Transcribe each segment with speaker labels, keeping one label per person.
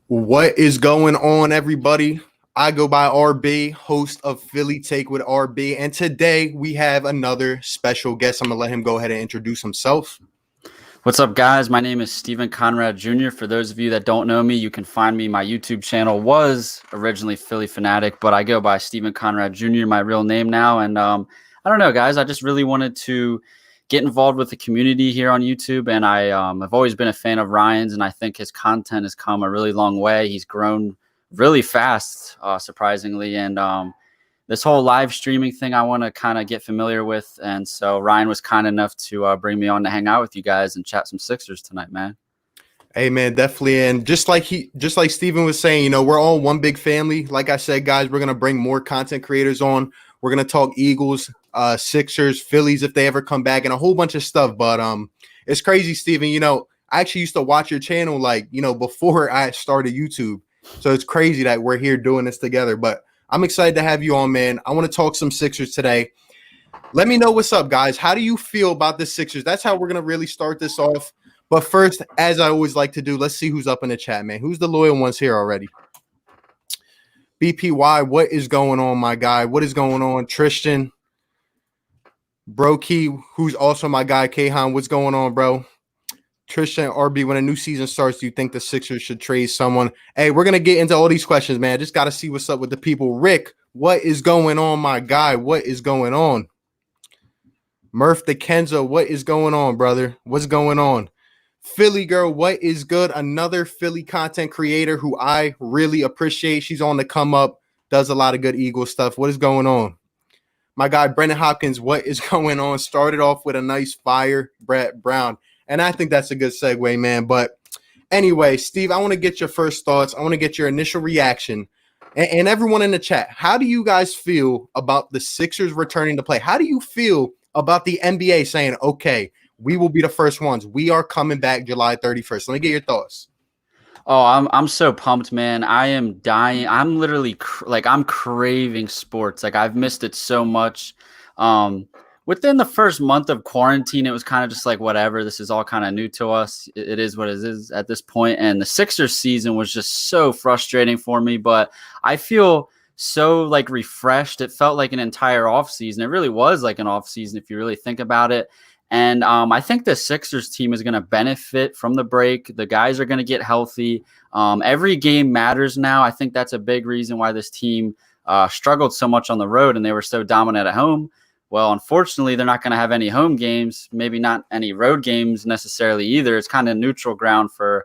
Speaker 1: What is going on, everybody? I go by RB, host of Philly Take with RB, and today we have another special guest. I'm going to let him go ahead and introduce himself.
Speaker 2: What's up, guys? My name is Steven Conrad Jr. For those of you that don't know me, you can find me. My YouTube channel was originally Philly Fanatic, but I go by Steven Conrad Jr., my real name now. And I don't know, guys. I just really wanted to get involved with the community here on YouTube. And I've always been a fan of Ryan's, and I think his content has come a really long way. He's grown really fast, surprisingly. And this whole live streaming thing I want to kind of get familiar with. And so Ryan was kind enough to bring me on to hang out with you guys and chat some Sixers tonight, man.
Speaker 1: Hey, man, definitely. And just like Steven was saying, we're all one big family. Like I said, guys, we're going to bring more content creators on. We're going to talk Eagles, Sixers, Phillies, if they ever come back, and a whole bunch of stuff. But it's crazy, Steven. I actually used to watch your channel before I started YouTube. So it's crazy that we're here doing this together. But I'm excited to have you on, man. I want to talk some Sixers today. Let me know what's up, guys. How do you feel about the Sixers? That's how we're going to really start this off. But first, as I always like to do, let's see who's up in the chat, man. Who's the loyal ones here already? BPY, what is going on, my guy? What is going on? Tristan, Brokey, who's also my guy, Kahan, what's going on, bro? Tristan, RB, when a new season starts, do you think the Sixers should trade someone? Hey, we're going to get into all these questions, man. Just got to see what's up with the people. Rick, what is going on, my guy? What is going on? Murph the Kenzo, what is going on, brother? What's going on? Philly girl, what is good? Another Philly content creator who I really appreciate. She's on the come up, does a lot of good Eagle stuff. What is going on? My guy, Brendan Hopkins, what is going on? Started off with a nice fire, Brett Brown. And I think that's a good segue, man. But anyway, Steve, I want to get your first thoughts. I want to get your initial reaction. And everyone in the chat, how do you guys feel about the Sixers returning to play? How do you feel about the NBA saying, okay, we will be the first ones. We are coming back July 31st. Let me get your thoughts.
Speaker 2: Oh, I'm so pumped, man. I am dying. I'm literally I'm craving sports. Like, I've missed it so much. Within the first month of quarantine, it was kind of just like, whatever, this is all kind of new to us. It is what it is at this point. And the Sixers season was just so frustrating for me, but I feel so refreshed. It felt like an entire off season. It really was like an off season if you really think about it. And I think the Sixers team is going to benefit from the break. The guys are going to get healthy. Every game matters now. I think that's a big reason why this team struggled so much on the road and they were so dominant at home. Well, unfortunately, they're not going to have any home games, maybe not any road games necessarily either. It's kind of neutral ground for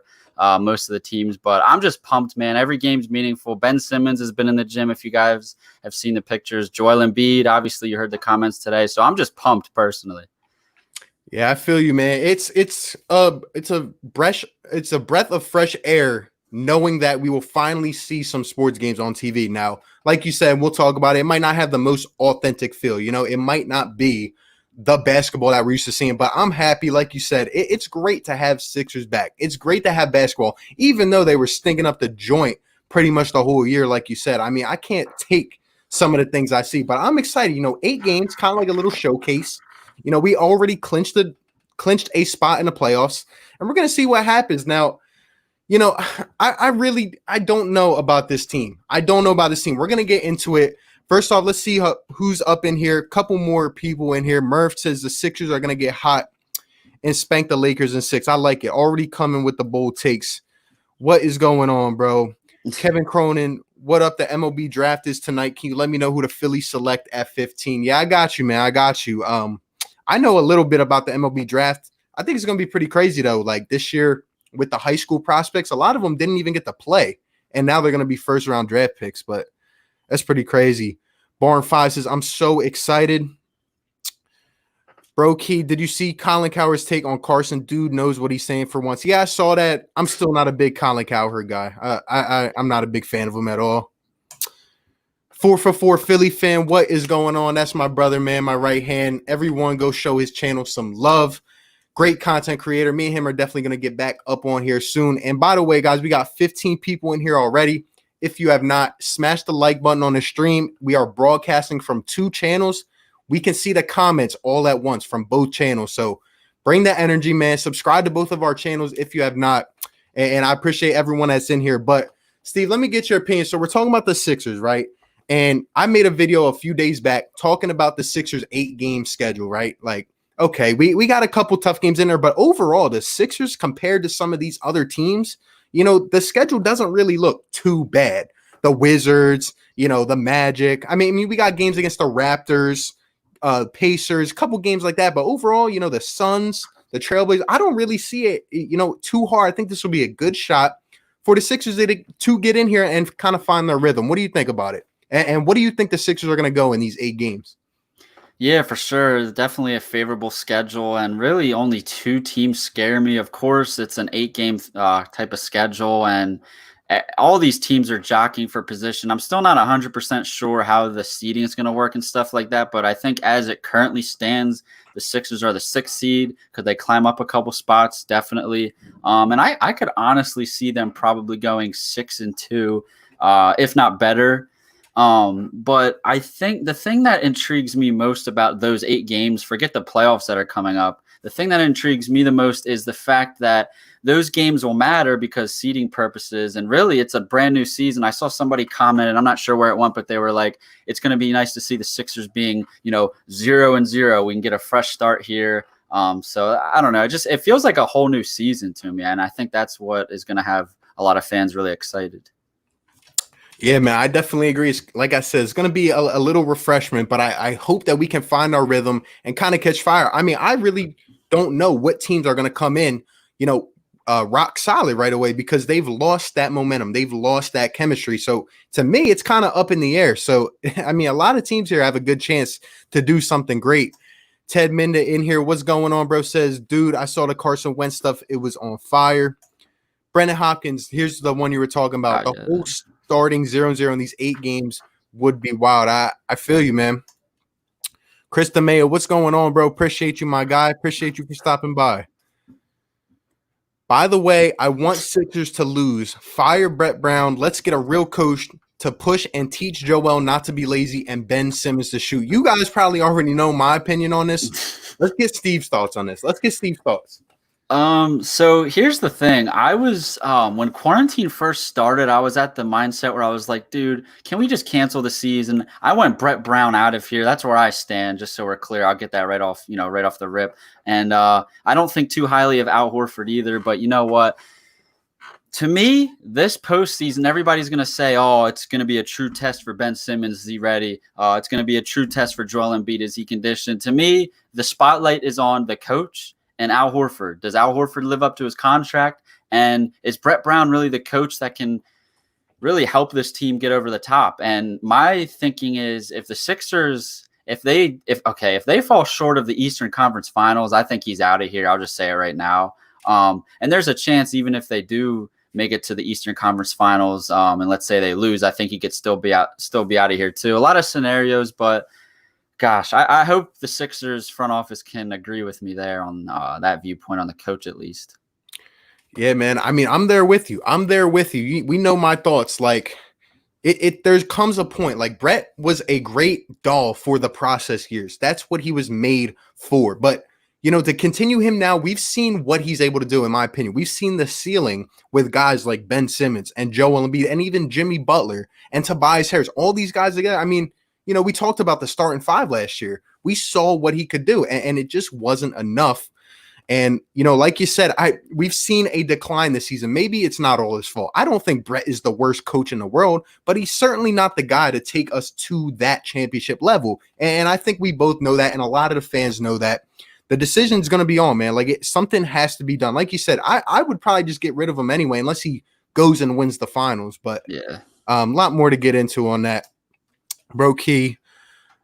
Speaker 2: most of the teams, but I'm just pumped, man. Every game's meaningful. Ben Simmons has been in the gym, if you guys have seen the pictures. Joel Embiid, obviously, you heard the comments today. So I'm just pumped personally.
Speaker 1: Yeah, I feel you, man. It's a breath of fresh air knowing that we will finally see some sports games on TV. Now, like you said, we'll talk about it. It might not have the most authentic feel. It might not be the basketball that we're used to seeing, but I'm happy. Like you said, it's great to have Sixers back. It's great to have basketball, even though they were stinking up the joint pretty much the whole year. Like you said, I mean, I can't take some of the things I see, but I'm excited. 8 games, kind of like a little showcase. We already clinched a spot in the playoffs, and we're going to see what happens. Now, I don't know about this team. We're going to get into it. First off, let's see who's up in here. A couple more people in here. Murph says the Sixers are going to get hot and spank the Lakers in 6. I like it. Already coming with the bold takes. What is going on, bro? Kevin Cronin, what up? The MLB draft is tonight. Can you let me know who the Phillies select at 15? Yeah, I got you, man. I got you. I know a little bit about the MLB draft. I think it's going to be pretty crazy, though. Like this year with the high school prospects, a lot of them didn't even get to play, and now they're going to be first-round draft picks, but that's pretty crazy. Barn 5 says, I'm so excited. Bro Key, did you see Colin Cowherd's take on Carson? Dude knows what he's saying for once. Yeah, I saw that. I'm still not a big Colin Cowherd guy. I'm not a big fan of him at all. 4 for 4 Philly fan, what is going on? That's my brother, man, my right hand. Everyone go show his channel some love. Great content creator. Me and him are definitely going to get back up on here soon. And by the way, guys, we got 15 people in here already. If you have not, smash the like button on the stream. We are broadcasting from 2 channels. We can see the comments all at once from both channels. So bring that energy, man. Subscribe to both of our channels if you have not. And I appreciate everyone that's in here. But Steve, let me get your opinion. So we're talking about the Sixers, right? And I made a video a few days back talking about the Sixers 8-game schedule, right? Like, okay, we got a couple tough games in there, but overall, the Sixers compared to some of these other teams, the schedule doesn't really look too bad. The Wizards, the Magic. I mean, we got games against the Raptors, Pacers, a couple games like that. But overall, the Suns, the Trailblazers, I don't really see it, too hard. I think this will be a good shot for the Sixers to get in here and kind of find their rhythm. What do you think about it? And what do you think the Sixers are going to go in these 8 games?
Speaker 2: Yeah, for sure. Definitely a favorable schedule, and really only 2 teams scare me. Of course, it's an 8-game type of schedule, and all these teams are jockeying for position. I'm still not 100% sure how the seeding is going to work and stuff like that, but I think as it currently stands, the Sixers are the 6th seed. Could they climb up a couple spots? Definitely. And I could honestly see them probably going 6-2, if not better. But I think the thing that intrigues me most about those 8 games, forget the playoffs that are coming up, the thing that intrigues me the most is the fact that those games will matter because seeding purposes, and really it's a brand new season. I saw somebody comment, and I'm not sure where it went, but they were like, it's going to be nice to see the Sixers being, 0-0. We can get a fresh start here. So I don't know. It feels like a whole new season to me. And I think that's what is going to have a lot of fans really excited.
Speaker 1: Yeah, man, I definitely agree. Like I said, it's going to be a little refreshment, but I hope that we can find our rhythm and kind of catch fire. I mean, I really don't know what teams are going to come in, rock solid right away because they've lost that momentum. They've lost that chemistry. So to me, it's kind of up in the air. So, I mean, a lot of teams here have a good chance to do something great. Ted Minda in here, what's going on, bro? Says, dude, I saw the Carson Wentz stuff. It was on fire. Brendan Hopkins, here's the one you were talking about. The whole starting 0-0 in these 8 games would be wild. I feel you, man. Chris DeMayo, what's going on, bro? Appreciate you, my guy. Appreciate you for stopping by. By the way, I want Sixers to lose. Fire Brett Brown. Let's get a real coach to push and teach Joel not to be lazy and Ben Simmons to shoot. You guys probably already know my opinion on this. Let's get Steve's thoughts on this.
Speaker 2: So here's the thing. I was when quarantine first started, I was at the mindset where I was like, dude, can we just cancel the season? I want Brett Brown out of here. That's where I stand, just so we're clear. I'll get that right off the rip. And I don't think too highly of Al Horford either, but you know what? To me, this postseason, everybody's going to say, oh, it's going to be a true test for Ben Simmons. Is he ready? It's going to be a true test for Joel Embiid. Is he conditioned? To me, the spotlight is on the coach and Al Horford. Does Al Horford live up to his contract? And is Brett Brown really the coach that can really help this team get over the top? And my thinking is if the Sixers, if they fall short of the Eastern Conference Finals, I think he's out of here. I'll just say it right now. And there's a chance even if they do make it to the Eastern Conference Finals, and let's say they lose, I think he could still be out of here too. A lot of scenarios, but gosh, I hope the Sixers front office can agree with me there on that viewpoint on the coach at least.
Speaker 1: Yeah, man. I mean, I'm there with you. We know my thoughts. Like, there comes a point. Like, Brett was a great doll for the process years. That's what he was made for. But, to continue him now, we've seen what he's able to do, in my opinion. We've seen the ceiling with guys like Ben Simmons and Joel Embiid and even Jimmy Butler and Tobias Harris. All these guys together. I mean, we talked about the starting 5 last year. We saw what he could do, and it just wasn't enough. And, like you said, we've seen a decline this season. Maybe it's not all his fault. I don't think Brett is the worst coach in the world, but he's certainly not the guy to take us to that championship level. And I think we both know that, and a lot of the fans know that. The decision is going to be on, man. Like, something has to be done. Like you said, I would probably just get rid of him anyway, unless he goes and wins the finals. But
Speaker 2: yeah,
Speaker 1: a lot more to get into on that. Bro Key,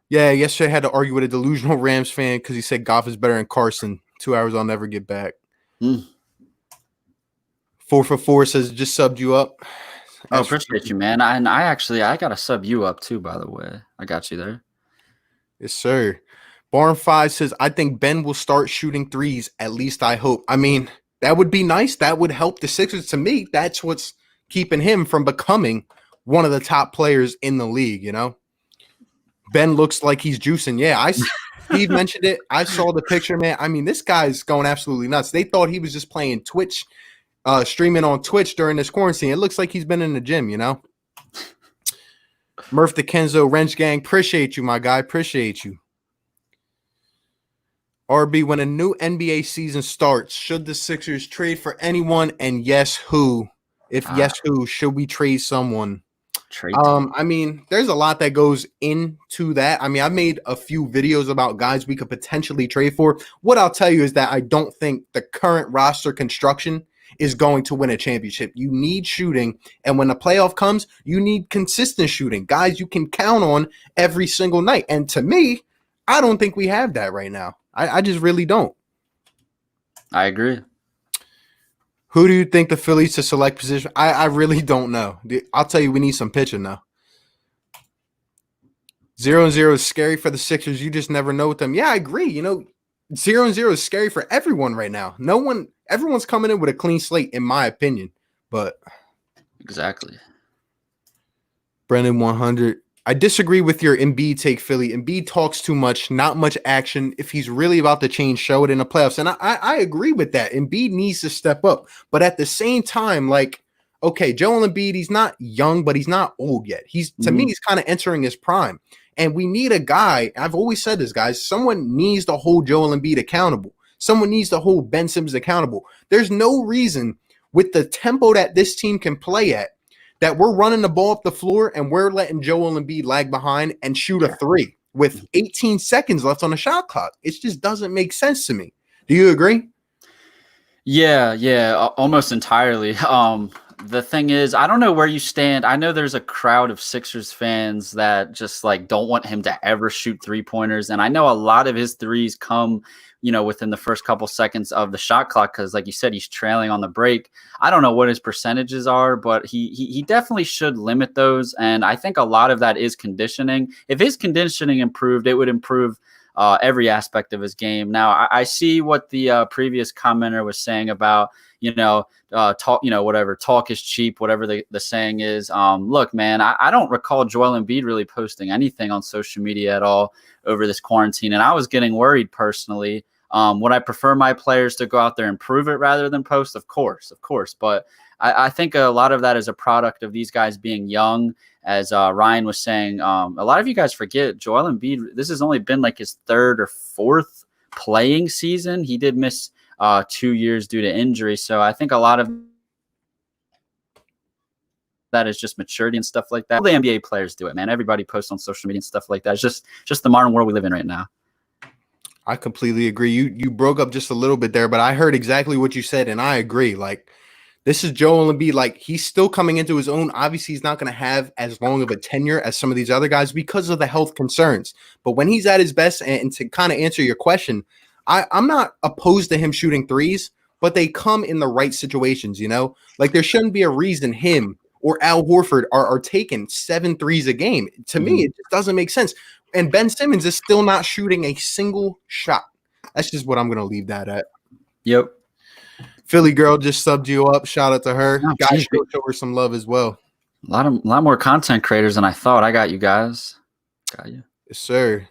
Speaker 1: yeah, yesterday I had to argue with a delusional Rams fan because he said Goff is better than Carson. 2 hours I'll never get back. 4 for 4 says just subbed you up.
Speaker 2: Oh, appreciate you, man. I gotta sub you up too, by the way. I got you there.
Speaker 1: Yes, sir. Barn 5 says, I think Ben will start shooting threes. At least I hope. I mean, that would be nice. That would help the Sixers. To me, that's what's keeping him from becoming one of the top players in the league, Ben looks like he's juicing. Yeah, Steve mentioned it. I saw the picture, man. I mean, this guy's going absolutely nuts. They thought he was just playing Twitch streaming on Twitch during this quarantine. It looks like he's been in the gym, you know. Murph the Kenzo Wrench Gang, appreciate you, my guy. Appreciate you. RB, when a new NBA season starts, should the Sixers trade for anyone? And yes, who? If yes, who? Should we trade someone? I mean, there's a lot that goes into that. I mean, I've made a few videos about guys we could potentially trade for. What I'll tell you is that I don't think the current roster construction is going to win a championship. You need shooting, and when the playoff comes, you need consistent shooting. Guys you can count on every single night. And to me, I don't think we have that right now. I just really don't.
Speaker 2: I agree.
Speaker 1: Who do you think the Phillies to select position? I really don't know. I'll tell you, we need some pitching now. 0-0 is scary for the Sixers. You just never know with them. Yeah, I agree. You know, 0-0 is scary for everyone right now. Everyone's coming in with a clean slate, in my opinion. But
Speaker 2: exactly.
Speaker 1: Brennan 100. I disagree with your Embiid take, Philly. Embiid talks too much, not much action. If he's really about to change, show it in the playoffs. And I agree with that. Embiid needs to step up. But at the same time, like, okay, Joel Embiid, he's not young, but he's not old yet. To me, he's kind of entering his prime. And we need a guy. I've always said this, guys. Someone needs to hold Joel Embiid accountable. Someone needs to hold Ben Simmons accountable. There's no reason with the tempo that this team can play at that we're running the ball up the floor and we're letting Joel Embiid lag behind and shoot a three with 18 seconds left on the shot clock. It just doesn't make sense to me. Do you agree?
Speaker 2: Yeah, almost entirely. The thing is, I don't know where you stand. I know there's a crowd of Sixers fans that just like don't want him to ever shoot 3-pointers. And I know a lot of his threes come, within the first couple seconds of the shot clock. Cause like you said, he's trailing on the break. I don't know what his percentages are, but he definitely should limit those. And I think a lot of that is conditioning. If his conditioning improved, it would improve every aspect of his game. Now I see what the previous commenter was saying about, talk, whatever, talk is cheap, whatever the saying is. Look, man, I don't recall Joel Embiid really posting anything on social media at all over this quarantine. And I was getting worried personally. Would I prefer my players to go out there and prove it rather than post? Of course. But I think a lot of that is a product of these guys being young. As Ryan was saying, a lot of you guys forget Joel Embiid. This has only been like his third or fourth playing season. He did miss 2 years due to injury. So I think a lot of that is just maturity and stuff like that. All the NBA players do it, man. Everybody posts on social media and stuff like that. It's just the modern world we live in right now.
Speaker 1: I completely agree. You broke up just a little bit there, but I heard exactly what you said, and I agree. Like, this is Joel Embiid. Like, he's still coming into his own. Obviously, he's not going to have as long of a tenure as some of these other guys because of the health concerns. But when he's at his best, and to kind of answer your question, I'm not opposed to him shooting threes, but they come in the right situations, Like, there shouldn't be a reason him or Al Horford are taking 7 threes a game. To me, it just doesn't make sense. And Ben Simmons is still not shooting a single shot. That's just what I'm going to leave that at.
Speaker 2: Yep.
Speaker 1: Philly girl just subbed you up. Shout out to her.
Speaker 2: Oh,
Speaker 1: guys, show her some love as well.
Speaker 2: A lot more content creators than I thought. I got you guys. Got you.
Speaker 1: Yes, sir.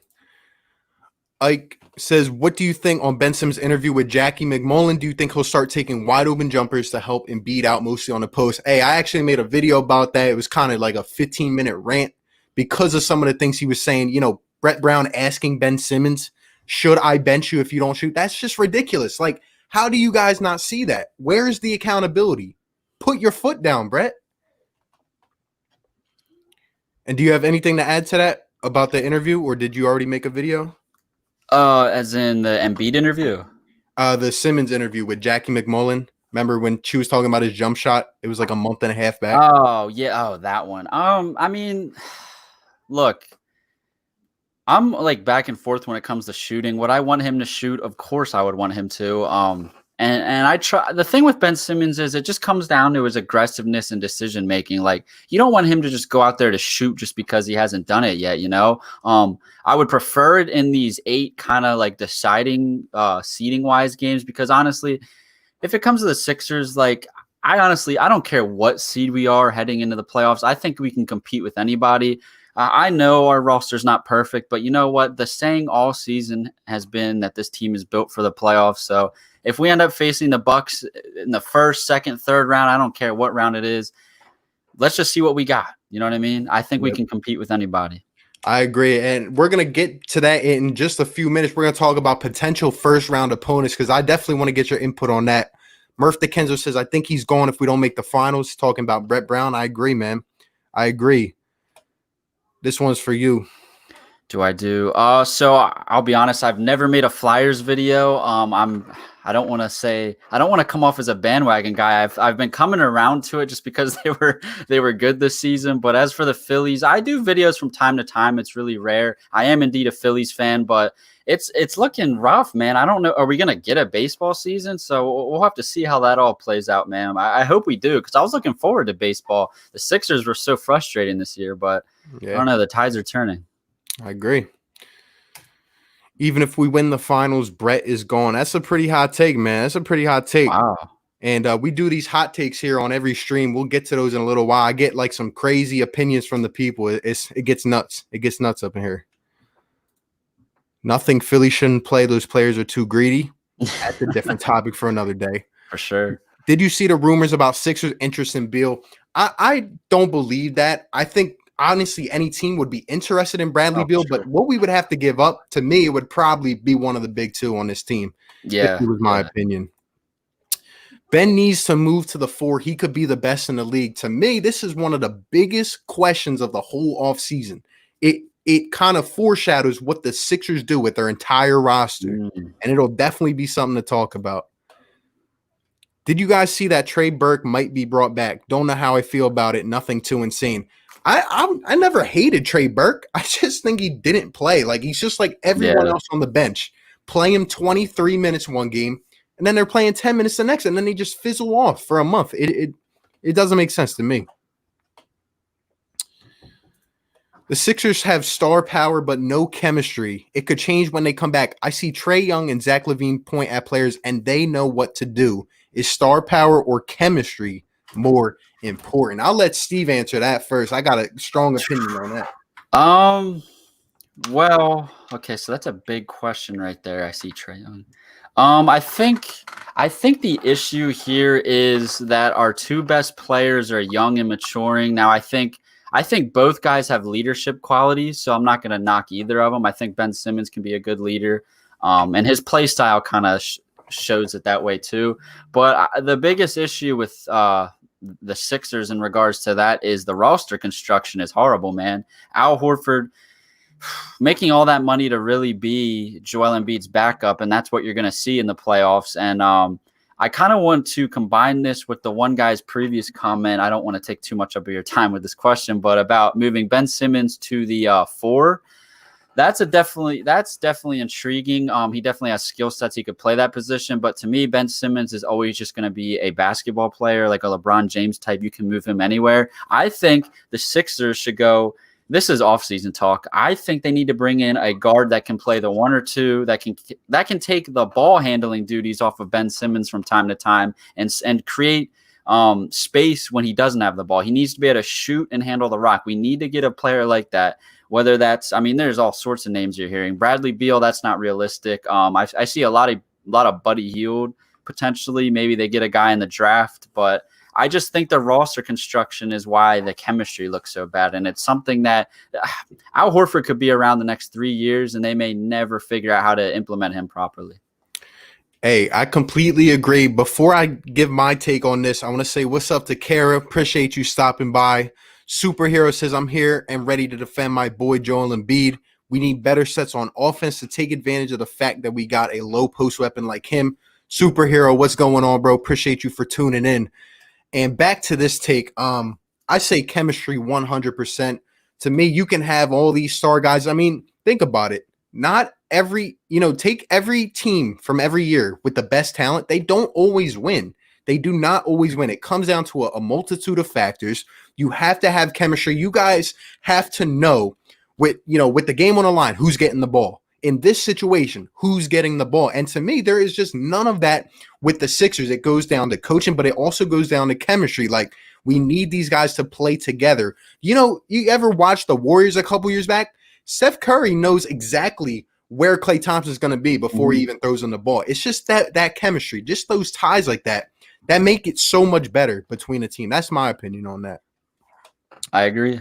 Speaker 1: Ike says, what do you think on Ben Simmons' interview with Jackie McMullen? Do you think he'll start taking wide open jumpers to help Embiid out mostly on the post? Hey, I actually made a video about that. It was kind of like a 15-minute rant because of some of the things he was saying. Brett Brown asking Ben Simmons, should I bench you if you don't shoot? That's just ridiculous. Like, how do you guys not see that? Where's the accountability? Put your foot down, Brett. And do you have anything to add to that about the interview, or did you already make a video?
Speaker 2: As in the Embiid interview?
Speaker 1: The Simmons interview with Jackie McMullen. Remember when she was talking about his jump shot? It was like a month and a half back.
Speaker 2: Oh, yeah. Oh, that one. I mean, look, I'm like back and forth when it comes to shooting. Would I want him to shoot? Of course I would want him to. And I try. The thing with Ben Simmons is it just comes down to his aggressiveness and decision making. Like, you don't want him to just go out there to shoot just because he hasn't done it yet. I would prefer it in these 8 kind of like deciding seeding wise games, because honestly, if it comes to the Sixers, like, I don't care what seed we are heading into the playoffs. I think we can compete with anybody. I know our roster's not perfect, but you know what? The saying all season has been that this team is built for the playoffs. So if we end up facing the Bucks in the first, second, third round, I don't care what round it is. Let's just see what we got. You know what I mean? I think we can compete with anybody.
Speaker 1: I agree. And we're going to get to that in just a few minutes. We're going to talk about potential first-round opponents because I definitely want to get your input on that. Murph DeKenzo says, I think he's gone if we don't make the finals. Talking about Brett Brown. I agree, man. I agree. This one's for you.
Speaker 2: Do I do? So I'll be honest. I've never made a Flyers video. I don't want to come off as a bandwagon guy. I've been coming around to it just because they were good this season. But as for the Phillies, I do videos from time to time. It's really rare. I am indeed a Phillies fan, but it's looking rough, man. I don't know. Are we gonna get a baseball season? So we'll have to see how that all plays out, man. I hope we do because I was looking forward to baseball. The Sixers were so frustrating this year, but I don't know. The tides are turning.
Speaker 1: I agree. Even if we win the finals, Brett is gone. That's a pretty hot take, man. That's a pretty hot take.
Speaker 2: Wow.
Speaker 1: And we do these hot takes here on every stream. We'll get to those in a little while. I get like some crazy opinions from the people. It gets nuts. It gets nuts up in here. Nothing Philly shouldn't play. Those players are too greedy. That's a different topic for another day.
Speaker 2: For sure.
Speaker 1: Did you see the rumors about Sixers interest in Beal? I don't believe that. I think honestly, any team would be interested in Bradley Beal, but what we would have to give up, to me, it would probably be one of the big two on this team.
Speaker 2: Yeah.
Speaker 1: This was my opinion. Ben needs to move to the 4. He could be the best in the league. To me, this is one of the biggest questions of the whole offseason. It kind of foreshadows what the Sixers do with their entire roster, and it'll definitely be something to talk about. Did you guys see that Trey Burke might be brought back? Don't know how I feel about it. Nothing too insane. I never hated Trey Burke. I just think he didn't play. Like, he's just like everyone else on the bench. Play him 23 minutes one game, and then they're playing 10 minutes the next, and then they just fizzle off for a month. It doesn't make sense to me. The Sixers have star power, but no chemistry. It could change when they come back. I see Trae Young and Zach LaVine point at players, and they know what to do. Is star power or chemistry more important? I'll let Steve answer that first. I got a strong opinion on that.
Speaker 2: Well, okay, so that's a big question right there. I see Trae Young. I think the issue here is that our two best players are young and maturing. Now, I think both guys have leadership qualities, so I'm not going to knock either of them. I think Ben Simmons can be a good leader, and his play style kind of shows it that way too. But the biggest issue with the Sixers in regards to that is the roster construction is horrible, man. Al Horford making all that money to really be Joel Embiid's backup, and that's what you're going to see in the playoffs. And I kind of want to combine this with the one guy's previous comment. I don't want to take too much of your time with this question, but about moving Ben Simmons to the 4. That's definitely intriguing. He definitely has skill sets. He could play that position, but to me, Ben Simmons is always just going to be a basketball player, like a LeBron James type. You can move him anywhere. I think the Sixers should go. This is off-season talk. I think they need to bring in a guard that can play the 1 or 2, that can take the ball handling duties off of Ben Simmons from time to time and create space when he doesn't have the ball. He needs to be able to shoot and handle the rock. We need to get a player like that. Whether that's, there's all sorts of names you're hearing. Bradley Beal, that's not realistic. I see a lot of Buddy Hield potentially. Maybe they get a guy in the draft, but I just think the roster construction is why the chemistry looks so bad. And it's something that Al Horford could be around the next 3 years, and they may never figure out how to implement him properly.
Speaker 1: Hey, I completely agree. Before I give my take on this, I want to say what's up to Kara. Appreciate you stopping by. Superhero says, I'm here and ready to defend my boy Joel Embiid. We need better sets on offense to take advantage of the fact that we got a low post weapon like him. Superhero, what's going on, bro? Appreciate you for tuning in. And back to this take, I say chemistry 100%. To me, you can have all these star guys. Think about it. Not every, take every team from every year with the best talent. They don't always win. They do not always win. It comes down to a multitude of factors. You have to have chemistry. You guys have to know with the game on the line, who's getting the ball. In this situation, who's getting the ball? And to me, there is just none of that with the Sixers. It goes down to coaching, but it also goes down to chemistry. Like, We need these guys to play together. You know, you ever watch the Warriors a couple years back? Steph Curry knows exactly where Klay Thompson's going to be before he even throws him the ball. It's just that chemistry, just those ties like that make it so much better between a team. That's my opinion on that.
Speaker 2: I agree.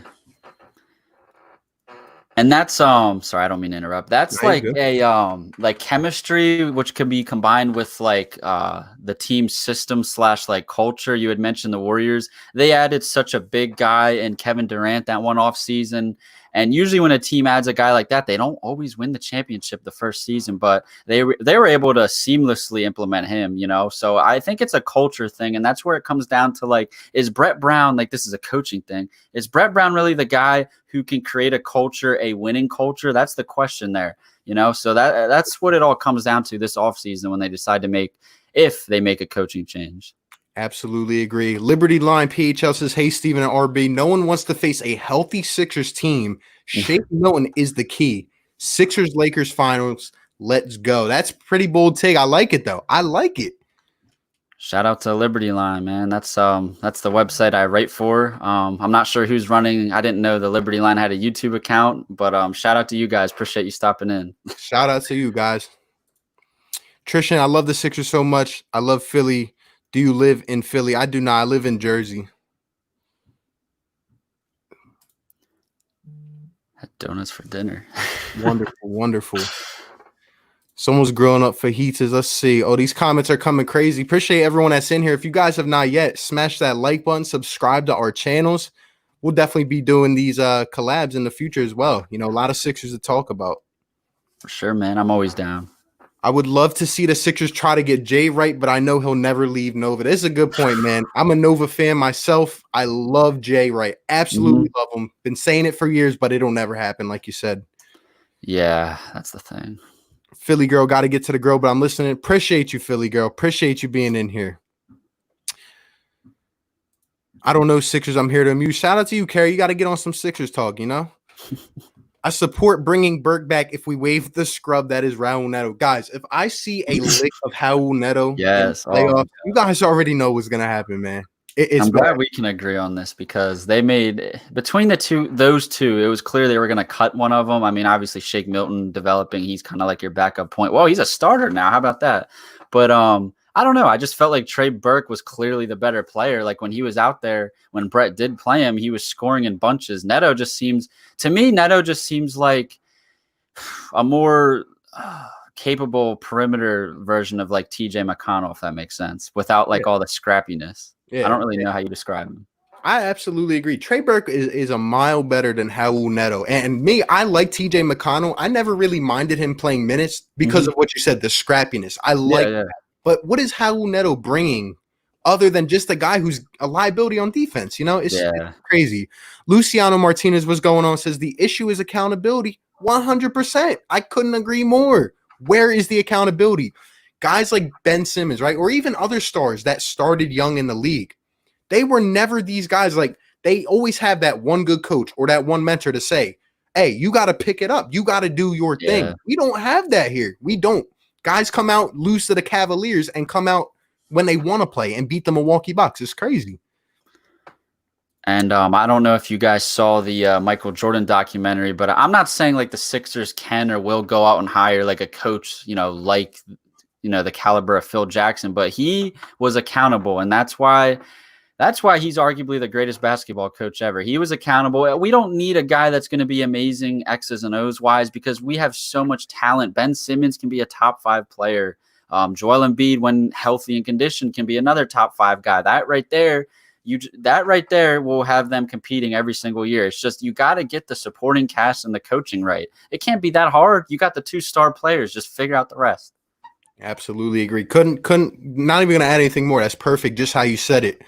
Speaker 2: And that's sorry, I don't mean to interrupt. That's like a like chemistry which can be combined with like the team system / like culture. You had mentioned the Warriors. They added such a big guy in Kevin Durant that one off season. And usually when a team adds a guy like that, they don't always win the championship the first season, but they were able to seamlessly implement him, you know? So I think it's a culture thing. And that's where it comes down to, like, is Brett Brown, like, this is a coaching thing. Is Brett Brown really the guy who can create a culture, a winning culture? That's the question there, you know? So that's what it all comes down to this offseason when they decide to if they make a coaching change.
Speaker 1: Absolutely agree. Liberty Line PHL says, hey, Steven and RB, no one wants to face a healthy Sixers team. Shake Milton is the key. Sixers-Lakers finals. Let's go. That's pretty bold take. I like it, though. I like it.
Speaker 2: Shout out to Liberty Line, man. That's the website I write for. I'm not sure who's running. I didn't know the Liberty Line had a YouTube account, but shout out to you guys. Appreciate you stopping in.
Speaker 1: Shout out to you guys. Trishan, I love the Sixers so much. I love Philly. Do you live in Philly? I do not. I live in Jersey.
Speaker 2: Had donuts for dinner.
Speaker 1: Wonderful, wonderful. Someone's grilling up fajitas. Let's see. Oh, these comments are coming crazy. Appreciate everyone that's in here. If you guys have not yet, smash that like button, subscribe to our channels. We'll definitely be doing these collabs in the future as well. You know, a lot of Sixers to talk about.
Speaker 2: For sure, man. I'm always down.
Speaker 1: I would love to see the Sixers try to get Jay right, but I know he'll never leave Nova. This is a good point, man. I'm a Nova fan myself. I love Jay Wright. Absolutely love him. Been saying it for years, but it'll never happen, like you said.
Speaker 2: Yeah, that's the thing.
Speaker 1: Philly girl, got to get to the girl, but I'm listening. Appreciate you, Philly girl. Appreciate you being in here. I don't know Sixers. I'm here to amuse. Shout out to you, Carrie. You got to get on some Sixers talk, you know? I support bringing Burke back if we wave the scrub that is Raul Neto. Guys, if I see a lick of Raul Neto,
Speaker 2: yes,
Speaker 1: you guys already know what's going to happen, man.
Speaker 2: I'm glad we can agree on this because they made between those two, it was clear they were going to cut one of them. I mean, obviously Shake Milton developing, he's kind of like your backup point. Well, he's a starter now. How about that? But I don't know. I just felt like Trey Burke was clearly the better player. Like when he was out there, when Brett did play him, he was scoring in bunches. Neto just seems like a more capable perimeter version of like TJ McConnell, if that makes sense, without like all the scrappiness. Yeah, I don't really know how you describe him.
Speaker 1: I absolutely agree. Trey Burke is a mile better than Raul Neto. And me, I like TJ McConnell. I never really minded him playing minutes because of what you said, the scrappiness. I like that. But what is Raul Neto bringing other than just a guy who's a liability on defense? You know, it's crazy. Luciano Martinez, what's going on, says the issue is accountability. 100%. I couldn't agree more. Where is the accountability? Guys like Ben Simmons, right? Or even other stars that started young in the league. They were never these guys. Like, they always have that one good coach or that one mentor to say, hey, you got to pick it up. You got to do your thing. We don't have that here. We don't. Guys come out loose to the Cavaliers and come out when they want to play and beat the Milwaukee Bucks. It's crazy.
Speaker 2: And I don't know if you guys saw the Michael Jordan documentary, but I'm not saying like the Sixers can or will go out and hire like a coach, you know, like, you know, the caliber of Phil Jackson, but he was accountable. And that's why he's arguably the greatest basketball coach ever. He was accountable. We don't need a guy that's going to be amazing X's and O's wise because we have so much talent. Ben Simmons can be a top 5 player. Joel Embiid, when healthy and conditioned, can be another top 5 guy. That right there will have them competing every single year. It's just you got to get the supporting cast and the coaching right. It can't be that hard. You got the 2 star players. Just figure out the rest.
Speaker 1: Absolutely agree. Couldn't not even going to add anything more. That's perfect. Just how you said it.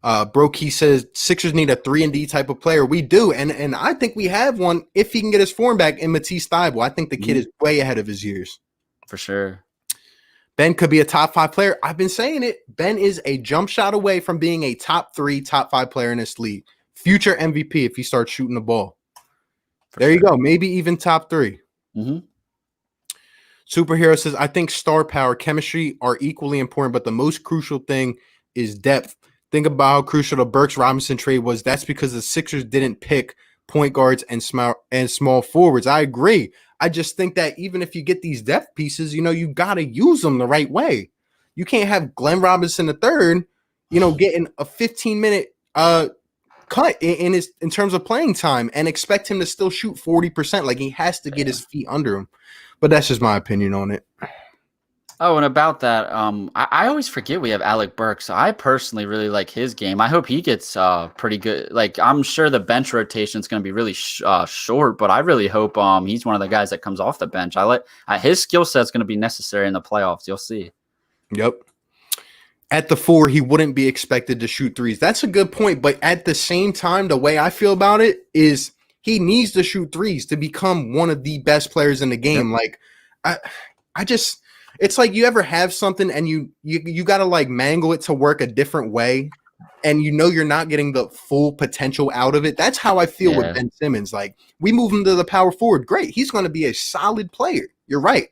Speaker 1: Brokey says Sixers need a 3-and-D type of player. We do, and I think we have one if he can get his form back in Matisse Thybulle. I think the kid is way ahead of his years.
Speaker 2: For sure.
Speaker 1: Ben could be a top 5 player. I've been saying it. Ben is a jump shot away from being a top 3, top 5 player in this league. Future MVP if he starts shooting the ball. There you go. Maybe even top 3. Superhero says, I think star power, chemistry are equally important, but the most crucial thing is depth. Think about how crucial the Burks Robinson trade was. That's because the Sixers didn't pick point guards and small forwards. I agree. I just think that even if you get these depth pieces, you got to use them the right way. You can't have Glenn Robinson III, getting a 15-minute cut in terms of playing time and expect him to still shoot 40%. Like, he has to get his feet under him. But that's just my opinion on it.
Speaker 2: Oh, and about that, I always forget we have Alec Burks. I personally really like his game. I hope he gets pretty good. Like, I'm sure the bench rotation is going to be really short, but I really hope he's one of the guys that comes off the bench. His skill set is going to be necessary in the playoffs. You'll see.
Speaker 1: Yep. At the 4, he wouldn't be expected to shoot threes. That's a good point, but at the same time, the way I feel about it is he needs to shoot threes to become one of the best players in the game. Yep. Like, I just. It's like you ever have something and you got to like mangle it to work a different way, and you're not getting the full potential out of it. That's how I feel with Ben Simmons. Like, we move him to the power forward. Great. He's going to be a solid player. You're right.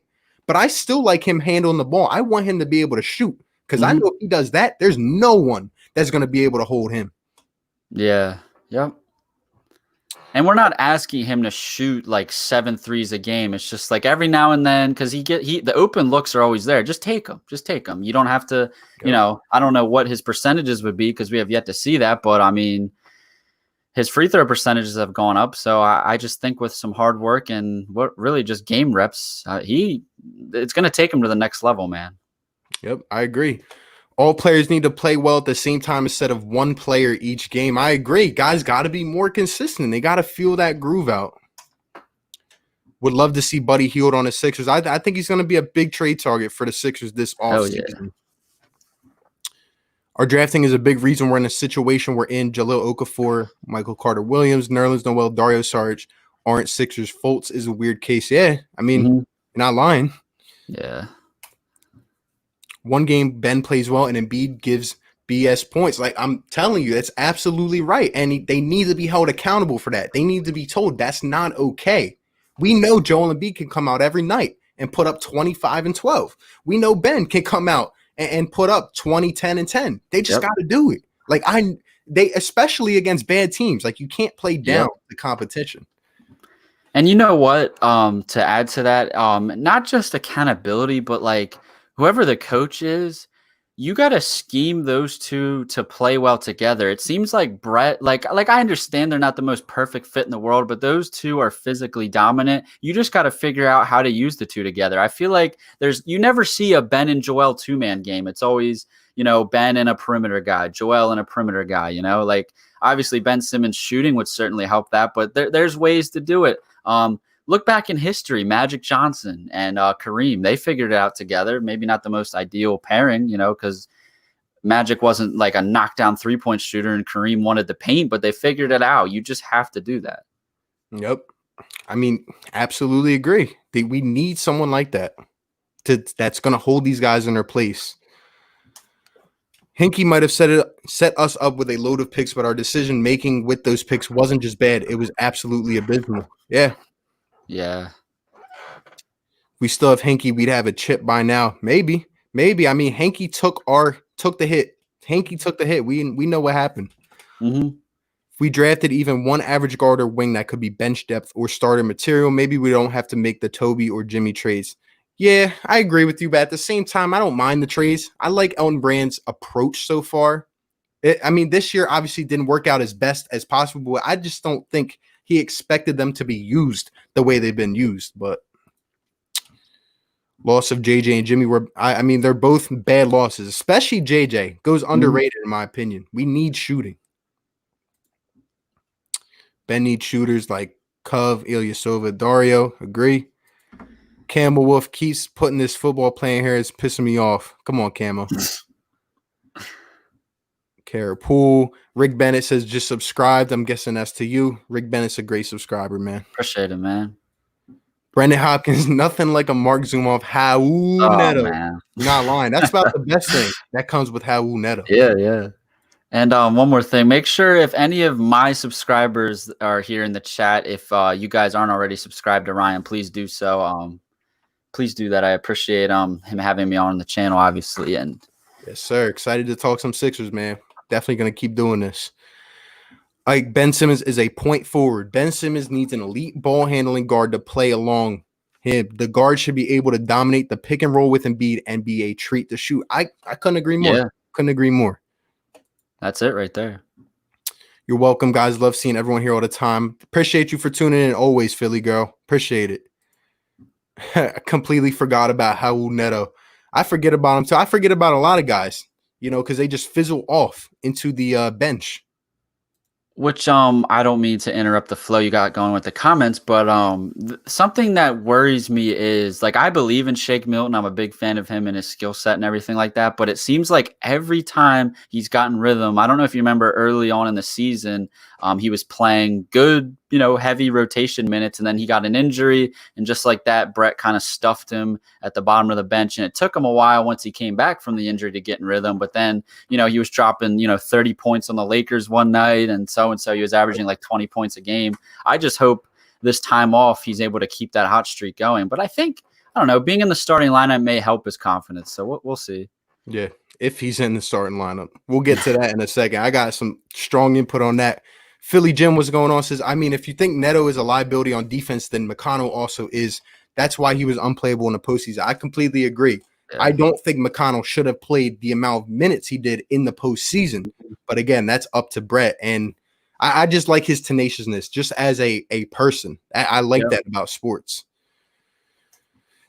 Speaker 1: But I still like him handling the ball. I want him to be able to shoot because I know if he does that, there's no one that's going to be able to hold him.
Speaker 2: Yeah. Yep. And we're not asking him to shoot like 7 threes a game. It's just like every now and then, because the open looks are always there. Just take them. You don't have to, I don't know what his percentages would be because we have yet to see that. But I mean, his free throw percentages have gone up. So I just think with some hard work and what really just game reps, it's going to take him to the next level, man.
Speaker 1: Yep, I agree. All players need to play well at the same time instead of one player each game. I agree. Guys got to be more consistent. They got to feel that groove out. Would love to see Buddy Hield on the Sixers. I think he's going to be a big trade target for the Sixers this offseason. Yeah. Our drafting is a big reason we're in a situation we're in. Jahlil Okafor, Michael Carter-Williams, Nerlens Noel, Dario Saric aren't Sixers. Fultz is a weird case. Yeah, I mean, you're not lying.
Speaker 2: Yeah.
Speaker 1: One game, Ben plays well, and Embiid gives BS points. Like, I'm telling you, that's absolutely right. And they need to be held accountable for that. They need to be told that's not okay. We know Joel Embiid can come out every night and put up 25 and 12. We know Ben can come out and put up 20, 10, and 10. They just got to do it. Like, they especially against bad teams. Like, you can't play down the competition.
Speaker 2: And you know what? To add to that, not just accountability, but like, whoever the coach is, you got to scheme those two to play well together. It seems like Brett, like I understand they're not the most perfect fit in the world, but those two are physically dominant. You just got to figure out how to use the two together. I feel like you never see a Ben and Joel 2-man game. It's always, Ben and a perimeter guy, Joel and a perimeter guy, like obviously Ben Simmons shooting would certainly help that, but there's ways to do it. Look back in history, Magic Johnson and Kareem, they figured it out together. Maybe not the most ideal pairing, because Magic wasn't like a knockdown 3-point shooter and Kareem wanted the paint, but they figured it out. You just have to do that.
Speaker 1: Yep. I mean, absolutely agree. We need someone like that that's going to hold these guys in their place. Hinkie might have set us up with a load of picks, but our decision-making with those picks wasn't just bad. It was absolutely abysmal. Yeah.
Speaker 2: Yeah.
Speaker 1: We still have Hinkie. We'd have a chip by now. Maybe. I mean, Hinkie took the hit. Hinkie took the hit. We know what happened. If we drafted even one average guard or wing that could be bench depth or starter material, maybe we don't have to make the Toby or Jimmy trades. Yeah, I agree with you, but at the same time, I don't mind the trades. I like Elton Brand's approach so far. This year obviously didn't work out as best as possible, but I just don't think he expected them to be used the way they've been used. But loss of JJ and Jimmy they're both bad losses, especially JJ. Goes underrated in my opinion. We need shooting. Ben needs shooters like Cove, Ilyasova, Dario. Agree. Campbell Wolf keeps putting this football playing here. It's pissing me off. Come on, Camo. Kara Poole. Rick Bennett says just subscribed. I'm guessing that's to you. Rick Bennett's a great subscriber, man.
Speaker 2: Appreciate it, man.
Speaker 1: Brendan Hopkins, nothing like a Mark Zumoff Raul Neto. Man. You're not lying. That's about the best thing that comes with Raul Neto.
Speaker 2: Yeah. And one more thing. Make sure if any of my subscribers are here in the chat, if you guys aren't already subscribed to Ryan, please do so. Please do that. I appreciate him having me on the channel, obviously. And
Speaker 1: yes, sir. Excited to talk some Sixers, man. Definitely going to keep doing this. Like Ben Simmons is a point forward. Ben Simmons needs an elite ball handling guard to play along him. The guard should be able to dominate the pick and roll with Embiid and be a treat to shoot. I couldn't agree more.
Speaker 2: Yeah.
Speaker 1: Couldn't agree more.
Speaker 2: That's it right there.
Speaker 1: You're welcome, guys. Love seeing everyone here all the time. Appreciate you for tuning in always, Philly girl. Appreciate it. I completely forgot about Raul Neto. I forget about him too. I forget about a lot of guys, because they just fizzle off into the bench.
Speaker 2: Which I don't mean to interrupt the flow you got going with the comments, but something that worries me is, like, I believe in Shake Milton. I'm a big fan of him and his skill set and everything like that. But it seems like every time he's gotten rhythm, I don't know if you remember early on in the season, he was playing good, heavy rotation minutes, and then he got an injury, and just like that, Brett kind of stuffed him at the bottom of the bench, and it took him a while once he came back from the injury to get in rhythm. But then, he was dropping, 30 points on the Lakers one night, and so he was averaging like 20 points a game. I just hope this time off he's able to keep that hot streak going. But I think, I don't know, being in the starting lineup may help his confidence, so we'll see.
Speaker 1: Yeah, if he's in the starting lineup. We'll get to that in a second. I got some strong input on that. Philly Jim, what's going on, says, I mean, if you think Neto is a liability on defense, then McConnell also is. That's why he was unplayable in the postseason. I completely agree. Yeah. I don't think McConnell should have played the amount of minutes he did in the postseason. But again, that's up to Brett. And I just like his tenaciousness just as a person. I like that about sports.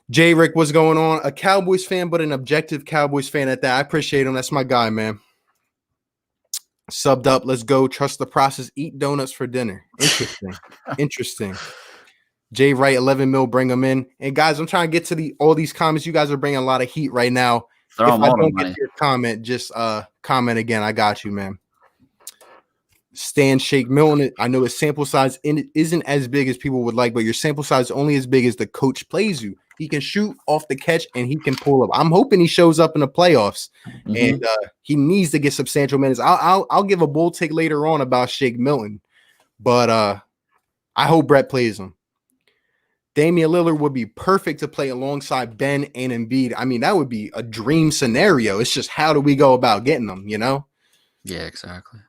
Speaker 1: J. Rick, what's going on? A Cowboys fan, but an objective Cowboys fan at that. I appreciate him. That's my guy, man. Subbed up. Let's go. Trust the process. Eat donuts for dinner. Interesting. Interesting. Jay Wright, 11 mil. Bring them in. And guys, I'm trying to get to all these comments. You guys are bringing a lot of heat right now. If I don't get your comment, just comment again. I got you, man. Stan Shake Milton. I know his sample size isn't as big as people would like, but your sample size is only as big as the coach plays you. He can shoot off the catch and he can pull up. I'm hoping he shows up in the playoffs, and he needs to get substantial minutes. I'll give a bull take later on about Shake Milton, but I hope Brett plays him. Damian Lillard would be perfect to play alongside Ben and Embiid. I mean, that would be a dream scenario. It's just, how do we go about getting them, Yeah,
Speaker 2: exactly.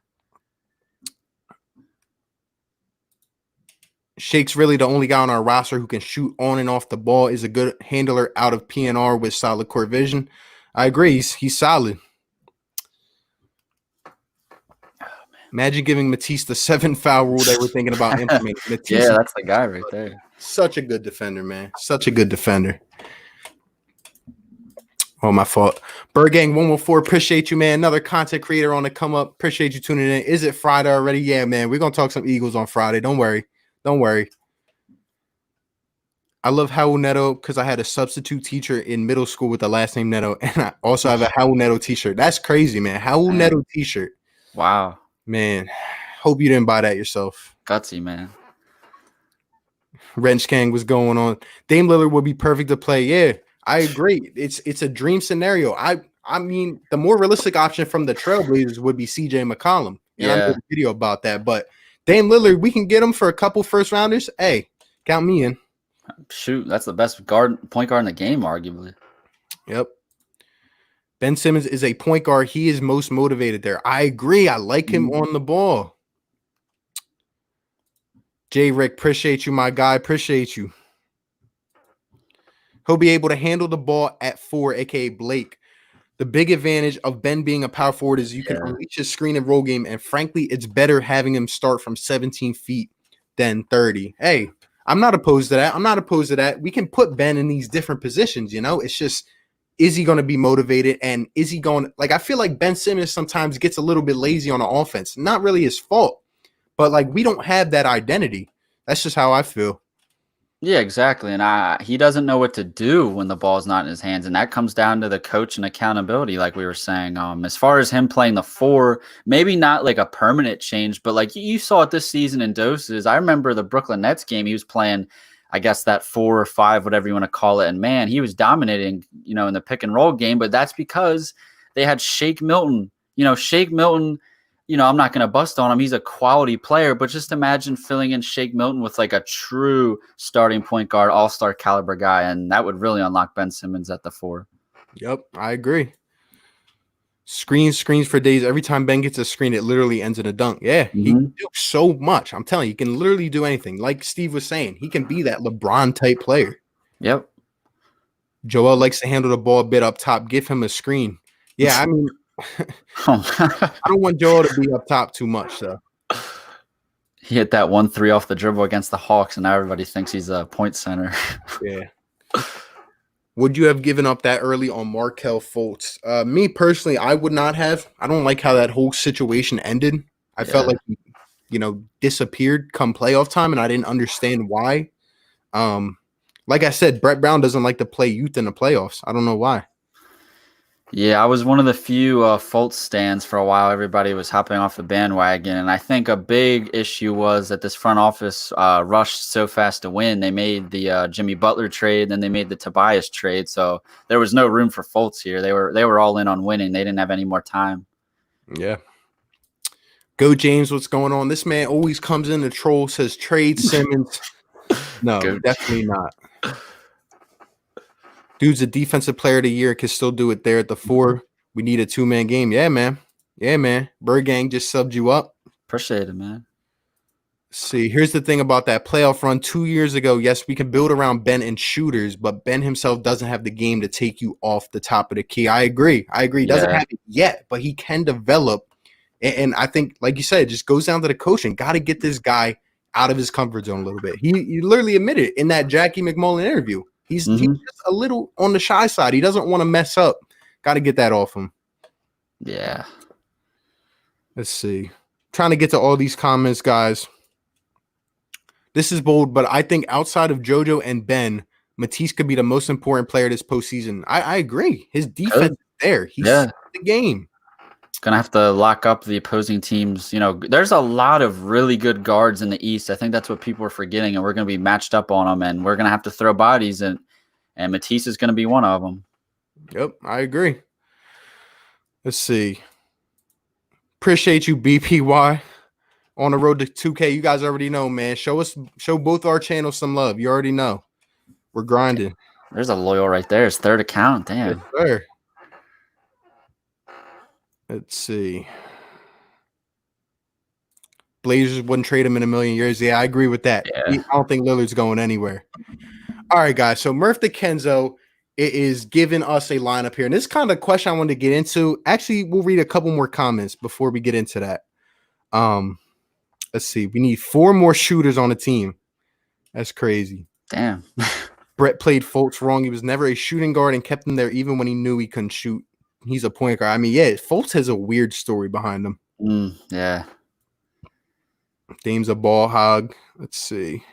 Speaker 1: Shake's really the only guy on our roster who can shoot on and off the ball, is a good handler out of PNR with solid court vision. I agree. He's solid. Imagine giving Matisse the 7 foul rule they were thinking about implementing. Matisse,
Speaker 2: yeah, that's the guy right there.
Speaker 1: Such a good defender, man. Such a good defender. Oh, my fault. Bergang 114, appreciate you, man. Another content creator on the come up. Appreciate you tuning in. Is it Friday already? Yeah, man. We're going to talk some Eagles on Friday. Don't worry. Don't worry. I love Raul Neto because I had a substitute teacher in middle school with the last name Neto, and I also have a Raul Neto t-shirt. That's crazy, man. Raul Neto t-shirt.
Speaker 2: Wow.
Speaker 1: Man, hope you didn't buy that yourself.
Speaker 2: Gutsy, man.
Speaker 1: Wrench Kang was going on. Dame Lillard would be perfect to play. Yeah, I agree. It's a dream scenario. I mean, the more realistic option from the Trailblazers would be CJ McCollum. And I did a video about that, but Dame Lillard, we can get him for a couple first rounders. Hey, count me in.
Speaker 2: Shoot, that's the best point guard in the game, arguably.
Speaker 1: Yep. Ben Simmons is a point guard. He is most motivated there. I agree. I like him on the ball. Jay Rick, appreciate you, my guy. Appreciate you. He'll be able to handle the ball at 4, aka Blake. The big advantage of Ben being a power forward is you can unleash his screen and roll game, and frankly, it's better having him start from 17 feet than 30. Hey, I'm not opposed to that. We can put Ben in these different positions, It's just, is he going to be motivated, and is he going – like, I feel like Ben Simmons sometimes gets a little bit lazy on the offense. Not really his fault, but, like, we don't have that identity. That's just how I feel.
Speaker 2: Yeah, exactly. And he doesn't know what to do when the ball's not in his hands. And that comes down to the coach and accountability, like we were saying. As far as him playing the 4, maybe not like a permanent change, but like you saw it this season in doses. I remember the Brooklyn Nets game. He was playing, I guess, that 4 or 5, whatever you want to call it. And man, he was dominating, in the pick and roll game. But that's because they had Shake Milton. Shake Milton, I'm not going to bust on him. He's a quality player, but just imagine filling in Shake Milton with like a true starting point guard, all-star caliber guy, and that would really unlock Ben Simmons at the 4.
Speaker 1: Yep, I agree. Screens for days. Every time Ben gets a screen, it literally ends in a dunk. Yeah, he can do so much. I'm telling you, he can literally do anything. Like Steve was saying, he can be that LeBron type player.
Speaker 2: Yep.
Speaker 1: Joel likes to handle the ball a bit up top. Give him a screen. Yeah, I mean, I don't want Joel to be up top too much, though.
Speaker 2: He hit that 1-3 off the dribble against the Hawks, and now everybody thinks he's a point center.
Speaker 1: Yeah. Would you have given up that early on Markelle Fultz? Me personally, I would not have. I don't like how that whole situation ended. I felt like he, disappeared come playoff time, and I didn't understand why. Like I said, Brett Brown doesn't like to play youth in the playoffs. I don't know why.
Speaker 2: Yeah, I was one of the few Fultz stands for a while. Everybody was hopping off the bandwagon, and I think a big issue was that this front office rushed so fast to win. They made the Jimmy Butler trade, then they made the Tobias trade, so there was no room for Fultz here. They were all in on winning. They didn't have any more time.
Speaker 1: Yeah. Go James, what's going on? This man always comes in the troll, says trade Simmons. No, definitely not. Dude's a defensive player of the year, can still do it there at the 4. We need a 2-man game. Yeah, man. Bird Gang just subbed you up.
Speaker 2: Appreciate it, man.
Speaker 1: See, here's the thing about that playoff run 2 years ago. Yes, we can build around Ben and shooters, but Ben himself doesn't have the game to take you off the top of the key. I agree. He doesn't have it yet, but he can develop. And I think, like you said, it just goes down to the coaching. Got to get this guy out of his comfort zone a little bit. He literally admitted in that Jackie McMullen interview. He's just a little on the shy side. He doesn't want to mess up. Got to get that off him.
Speaker 2: Yeah.
Speaker 1: Let's see. Trying to get to all these comments, guys. This is bold, but I think outside of JoJo and Ben, Matisse could be the most important player this postseason. I agree. His defense is there. He's the game.
Speaker 2: Gonna have to lock up the opposing teams. There's a lot of really good guards in the East. I think that's what people are forgetting, and we're gonna be matched up on them, and we're gonna have to throw bodies, and Matisse is gonna be one of them.
Speaker 1: Yep, I agree. Let's see. Appreciate you, BPY. On the road to 2K, you guys already know, man. Show both our channels some love. You already know. We're grinding.
Speaker 2: There's a loyal right there. His third account. Damn.
Speaker 1: Yes, sir. Let's see. Blazers wouldn't trade him in a million years. Yeah, I agree with that.
Speaker 2: Yeah.
Speaker 1: I don't think Lillard's going anywhere. All right, guys. So Murph DeKenzo is giving us a lineup here. And this is kind of a question I wanted to get into. Actually, we'll read a couple more comments before we get into that. Let's see. We need 4 more shooters on the team. That's crazy.
Speaker 2: Damn.
Speaker 1: Brett played Fultz wrong. He was never a shooting guard and kept him there even when he knew he couldn't shoot. He's a point guard. I mean, yeah, Fultz has a weird story behind him.
Speaker 2: Yeah.
Speaker 1: Dame's a ball hog. Let's see.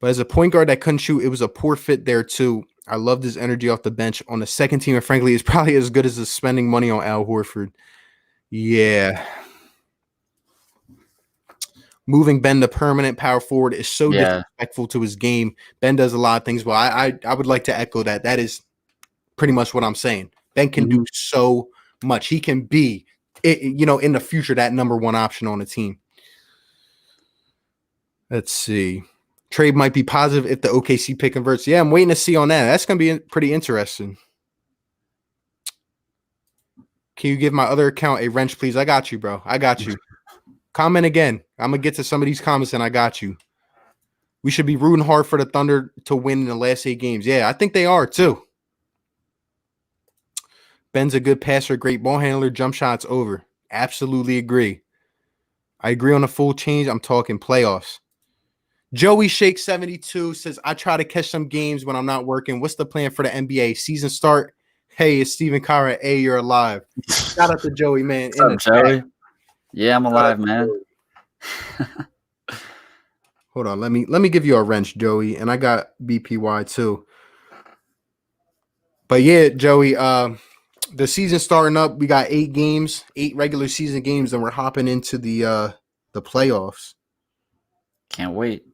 Speaker 1: But as a point guard that couldn't shoot, it was a poor fit there too. I loved his energy off the bench on the second team, and frankly, it's probably as good as spending money on Al Horford. Yeah. Moving Ben to permanent power forward is so disrespectful to his game. Ben does a lot of things. Well, I would like to echo that. That is pretty much what I'm saying. Ben can do so much. He can be, in the future, that number 1 option on the team. Let's see. Trade might be positive if the OKC pick converts. Yeah, I'm waiting to see on that. That's going to be pretty interesting. Can you give my other account a wrench, please? I got you, bro. I got you. Comment again. I'm going to get to some of these comments, and I got you. We should be rooting hard for the Thunder to win in the last 8 games. Yeah, I think they are, too. Ben's a good passer, great ball handler, jump shots over. Absolutely agree. I agree on a full change. I'm talking playoffs. Joey Shake 72 says, I try to catch some games when I'm not working. What's the plan for the NBA? Season start? Hey, it's Steven Conrad. Hey, you're alive. Shout out to Joey, man.
Speaker 2: What's up, Joey? Yeah, I'm alive, man.
Speaker 1: Hold on. Let me give you a wrench, Joey. And I got BPY too. But yeah, Joey, the season starting up. We got 8 games, 8 regular season games, and we're hopping into the playoffs.
Speaker 2: Can't wait.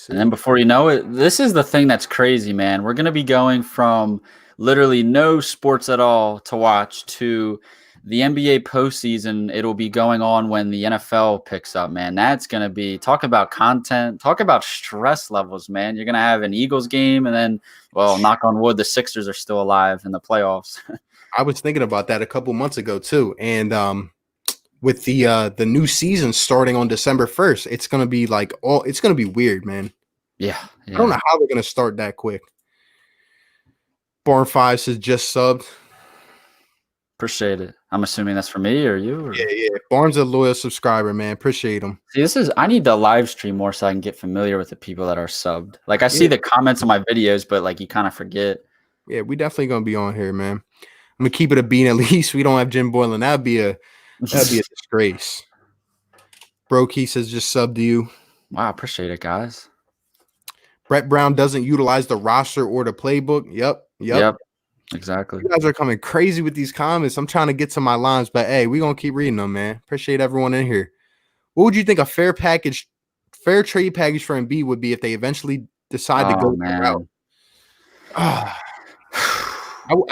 Speaker 2: And then before you know it, this is the thing that's crazy, man. We're going to be going from literally no sports at all to watch to the NBA postseason. It'll be going on when the NFL picks up, man. That's going to be, talk about content, talk about stress levels, man. You're going to have an Eagles game, and then, well, knock on wood, the Sixers are still alive in the playoffs.
Speaker 1: I was thinking about that a couple months ago too, and with the new season starting on December 1st, it's gonna be it's gonna be weird, man.
Speaker 2: Yeah,
Speaker 1: I don't know
Speaker 2: yeah.
Speaker 1: how they're gonna start that quick. Barn Five says just subbed.
Speaker 2: Appreciate it. I'm assuming that's for me or you. Or?
Speaker 1: Yeah. Barn's a loyal subscriber, man. Appreciate him.
Speaker 2: See, I need to live stream more so I can get familiar with the people that are subbed. Like I see
Speaker 1: Yeah.
Speaker 2: the comments on my videos, but like you kind of forget.
Speaker 1: Yeah, we definitely gonna be on here, man. I'm gonna keep it a bean at least. We don't have Jim Boylan. That'd be a disgrace. Bro Key says just sub to you.
Speaker 2: Wow, appreciate it, guys.
Speaker 1: Brett Brown doesn't utilize the roster or the playbook. Yep.
Speaker 2: Exactly.
Speaker 1: You guys are coming crazy with these comments. I'm trying to get to my lines, but hey, we're gonna keep reading them, man. Appreciate everyone in here. What would you think a fair trade package for Embiid would be if they eventually decide to go that route? I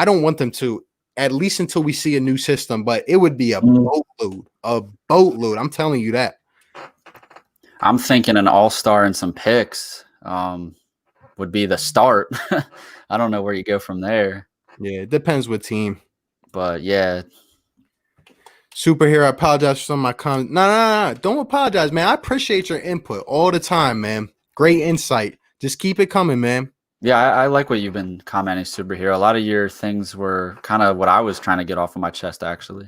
Speaker 1: don't want them to, at least until we see a new system, but it would be a boatload. I'm telling you that.
Speaker 2: I'm thinking an all-star and some picks would be the start. I don't know where you go from there.
Speaker 1: Yeah, it depends what team.
Speaker 2: But yeah.
Speaker 1: Superhero, I apologize for some of my comments. No. Don't apologize, man. I appreciate your input all the time, man. Great insight. Just keep it coming, man.
Speaker 2: Yeah, I like what you've been commenting, Superhero. A lot of your things were kind of what I was trying to get off of my chest, actually.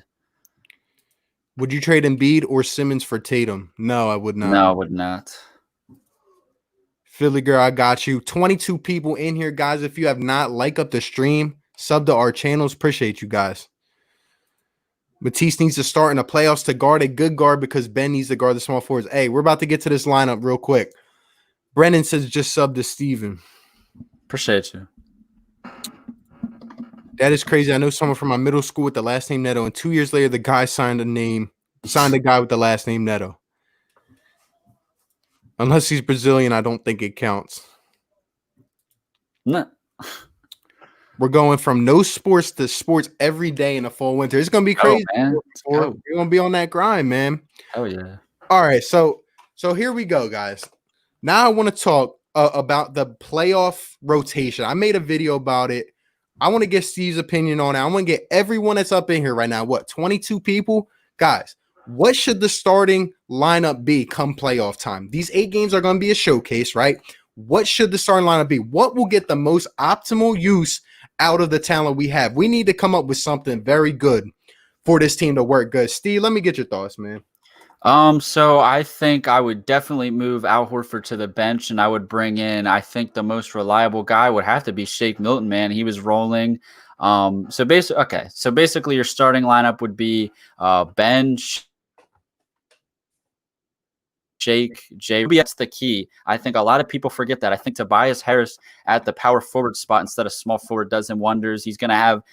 Speaker 1: Would you trade Embiid or Simmons for Tatum? No, I would not.
Speaker 2: No, I would not.
Speaker 1: Philly girl, I got you. 22 people in here, guys. If you have not, like up the stream, sub to our channels. Appreciate you guys. Matisse needs to start in the playoffs to guard a good guard because Ben needs to guard the small forwards. Hey, we're about to get to this lineup real quick. Brennan says just sub to Steven.
Speaker 2: Appreciate you.
Speaker 1: That is crazy. I know someone from my middle school with the last name Neto, and 2 years later, the guy signed a guy with the last name Neto. Unless he's Brazilian, I don't think it counts.
Speaker 2: No.
Speaker 1: We're going from no sports to sports every day in the fall winter. It's gonna be crazy.
Speaker 2: Man.
Speaker 1: You're gonna be on that grind, man.
Speaker 2: Oh yeah.
Speaker 1: All right, so here we go, guys. Now I want to talk about the playoff rotation. I made a video about it. I want to get Steve's opinion on it. I want to get everyone that's up in here right now. What, 22 people? Guys, what should the starting lineup be come playoff time? These 8 games are going to be a showcase, right? What should the starting lineup be? What will get the most optimal use out of the talent we have? We need to come up with something very good for this team to work good. Steve, let me get your thoughts, man.
Speaker 2: So I think I would definitely move Al Horford to the bench, and I would bring in, I think the most reliable guy would have to be Shake Milton, man. He was rolling. So basically your starting lineup would be Ben, Shake, Jay. That's the key. I think a lot of people forget that. I think Tobias Harris at the power forward spot instead of small forward does him wonders. He's going to have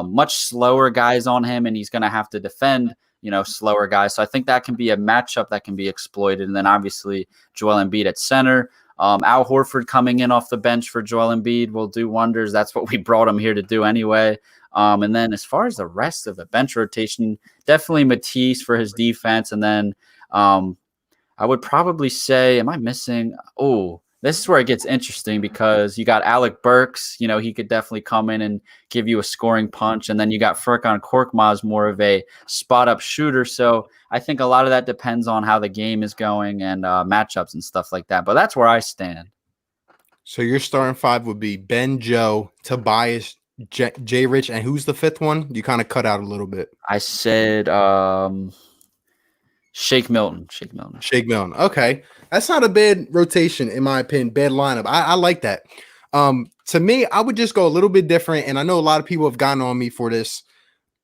Speaker 2: much slower guys on him, and he's going to have to defend slower guys. So I think that can be a matchup that can be exploited. And then obviously Joel Embiid at center. Al Horford coming in off the bench for Joel Embiid will do wonders. That's what we brought him here to do anyway. And then as far as the rest of the bench rotation, definitely Matisse for his defense. And then I would probably say, am I missing? Oh, this is where it gets interesting because you got Alec Burks. He could definitely come in and give you a scoring punch. And then you got Furkan Korkmaz, more of a spot-up shooter. So I think a lot of that depends on how the game is going and matchups and stuff like that. But that's where I stand.
Speaker 1: So your starting 5 would be Ben, Joe, Tobias, Jay Rich, and who's the 5th one? You kind of cut out a little bit.
Speaker 2: I said Shake Milton.
Speaker 1: Shake Milton. Okay. That's not a bad rotation, in my opinion. Bad lineup. I like that. To me, I would just go a little bit different, and I know a lot of people have gotten on me for this.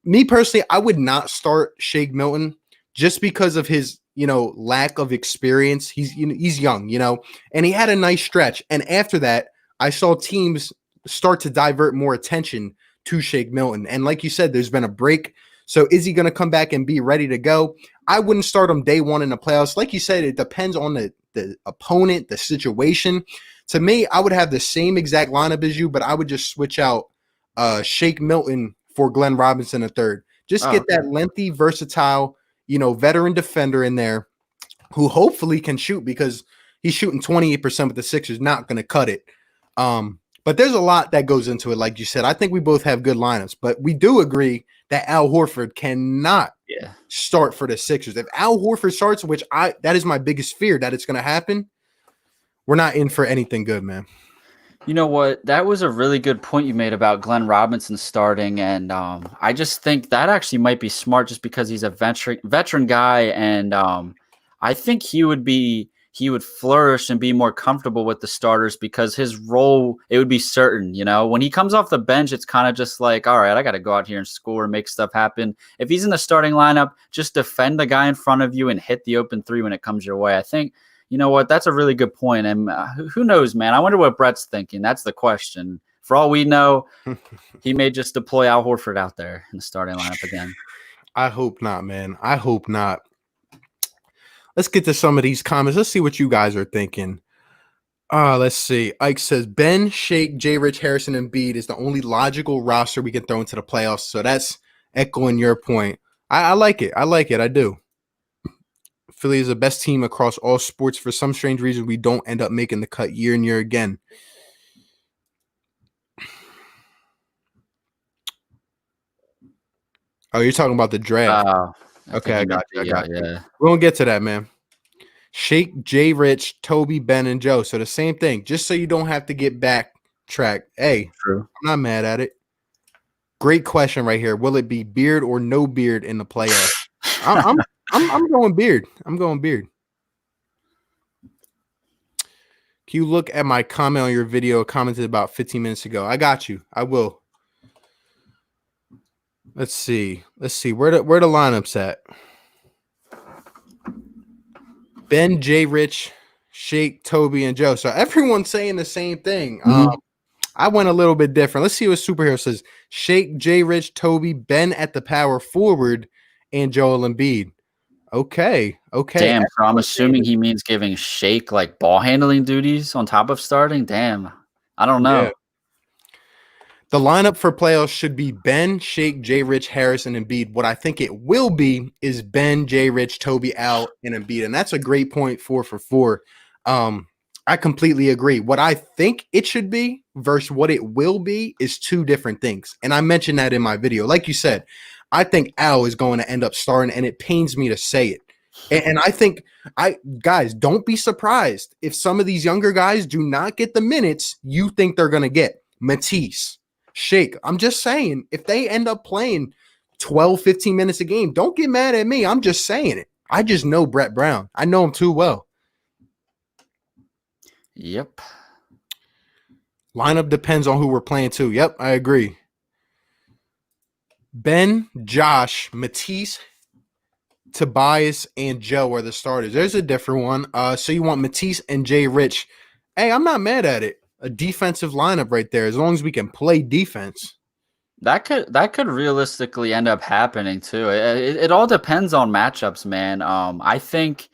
Speaker 1: Me personally, I would not start Shake Milton just because of his, lack of experience. He's young, and he had a nice stretch. And after that, I saw teams start to divert more attention to Shake Milton. And like you said, there's been a break. So is he going to come back and be ready to go? I wouldn't start him day one in the playoffs. Like you said, it depends on the opponent, the situation. To me, I would have the same exact lineup as you, but I would just switch out Shake Milton for Glenn Robinson III. Just get that lengthy, versatile, veteran defender in there who hopefully can shoot because he's shooting 28% with the Sixers, not going to cut it. But there's a lot that goes into it. Like you said, I think we both have good lineups, but we do agree that Al Horford cannot start for the Sixers. If Al Horford starts, that is my biggest fear that it's going to happen, we're not in for anything good, man.
Speaker 2: You know what? That was a really good point you made about Glenn Robinson starting, and I just think that actually might be smart, just because he's a veteran guy, and I think he would flourish and be more comfortable with the starters, because his role, it would be certain. When he comes off the bench, it's kind of just like, all right, I got to go out here and score and make stuff happen. If he's in the starting lineup, just defend the guy in front of you and hit the open three when it comes your way. I think. You know what? That's a really good point. And who knows, man? I wonder what Brett's thinking. That's the question. For all we know, he may just deploy Al Horford out there in the starting lineup again.
Speaker 1: I hope not, man. I hope not. Let's get to some of these comments. Let's see what you guys are thinking. Let's see. Ike says, Ben, Shake, J. Rich, Harrison, and Embiid is the only logical roster we can throw into the playoffs. So that's echoing your point. I like it. I like it. I do. Philly is the best team across all sports. For some strange reason, we don't end up making the cut year and year again. Oh, you're talking about the draft. Okay, I got you. We won't get to that, man. Shake, Jay Rich, Toby, Ben, and Joe. So the same thing, just so you don't have to get backtracked. Hey, true. I'm not mad at it. Great question right here. Will it be beard or no beard in the playoffs? I'm going beard. I'm going beard. Can you look at my comment on your video? I commented about 15 minutes ago. I got you. I will. Let's see. Where the lineups at? Ben, Jay, Rich, Shake, Toby, and Joe. So everyone's saying the same thing. I went a little bit different. Let's see what Superhero says. Shake, Jay, Rich, Toby, Ben at the power forward, and Joel Embiid. Okay.
Speaker 2: Damn, so I'm assuming he means giving Shake like ball handling duties on top of starting. Damn, I don't know.
Speaker 1: Yeah. The lineup for playoffs should be Ben, Shake, Jay Rich, Harrison, and Embiid. What I think it will be is Ben, Jay Rich, Toby, Al, and Embiid. And that's a great point, 4 for 4. I completely agree. What I think it should be versus what it will be is two different things. And I mentioned that in my video. Like you said, I think Al is going to end up starting, and it pains me to say it. And I think, guys, don't be surprised if some of these younger guys do not get the minutes you think they're going to get. Matisse, Shake. I'm just saying, if they end up playing 12, 15 minutes a game, don't get mad at me. I'm just saying it. I just know Brett Brown. I know him too well.
Speaker 2: Yep.
Speaker 1: Lineup depends on who we're playing too. Yep, I agree. Ben, Josh, Matisse, Tobias, and Joe are the starters. There's a different one. So you want Matisse and Jay Rich. Hey, I'm not mad at it. A defensive lineup right there, as long as we can play defense.
Speaker 2: That could realistically end up happening too. It all depends on matchups, man. I think,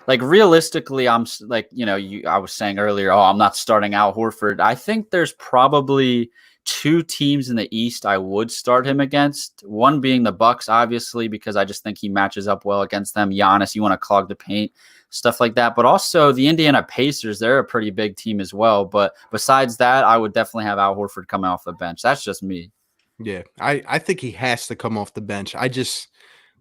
Speaker 2: like, realistically, I'm like, I was saying earlier, I'm not starting Al Horford. I think there's probably two teams in the East I would start him against. One being the Bucks, obviously, because I just think he matches up well against them. Giannis, you want to clog the paint, stuff like that. But also the Indiana Pacers, they're a pretty big team as well. But besides that, I would definitely have Al Horford coming off the bench. That's just me.
Speaker 1: Yeah, I think he has to come off the bench.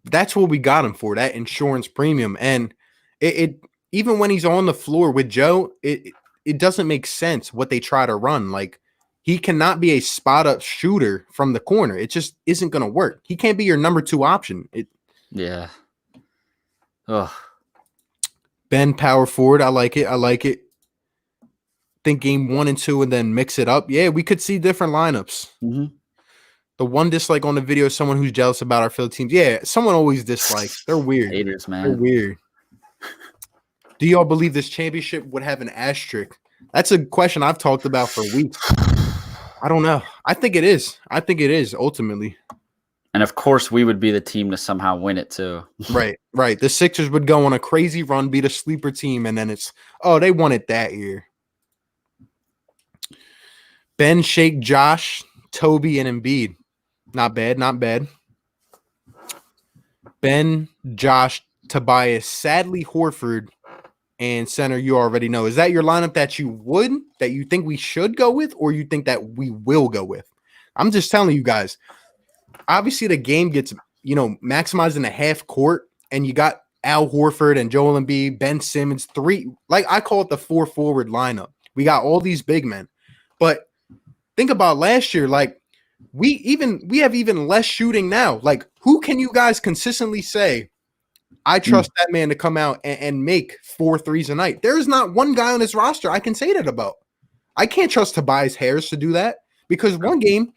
Speaker 1: That's what we got him for, that insurance premium. And it even when he's on the floor with Joe, it doesn't make sense what they try to run. Like, he cannot be a spot-up shooter from the corner. It just isn't going to work. He can't be your number 2 option.
Speaker 2: Yeah. Ugh.
Speaker 1: Ben, power forward. I like it. Think game 1 and 2 and then mix it up. Yeah, we could see different lineups.
Speaker 2: Mm-hmm.
Speaker 1: The one dislike on the video is someone who's jealous about our Philly teams. Yeah, someone always dislikes. They're weird.
Speaker 2: Haters, man.
Speaker 1: They're weird. Do y'all believe this championship would have an asterisk? That's a question I've talked about for weeks. I don't know. I think it is. Ultimately.
Speaker 2: And of course, we would be the team to somehow win it too.
Speaker 1: Right. The Sixers would go on a crazy run, beat a sleeper team, and then they won it that year. Ben, Shake, Josh, Toby, and Embiid. Not bad. Ben, Josh, Tobias, sadly Horford, and center, you already know. Is that your lineup that you think we should go with, or you think that we will go with? I'm just telling you guys. Obviously, the game gets, maximized in the half court, and you got Al Horford and Joel Embiid, Ben Simmons, three. Like I call it the 4-forward lineup. We got all these big men, but think about last year. Like we have even less shooting now. Like who can you guys consistently say, I trust that man to come out and make 4 threes a night? There is not one guy on this roster I can say that about. I can't trust Tobias Harris to do that because one game,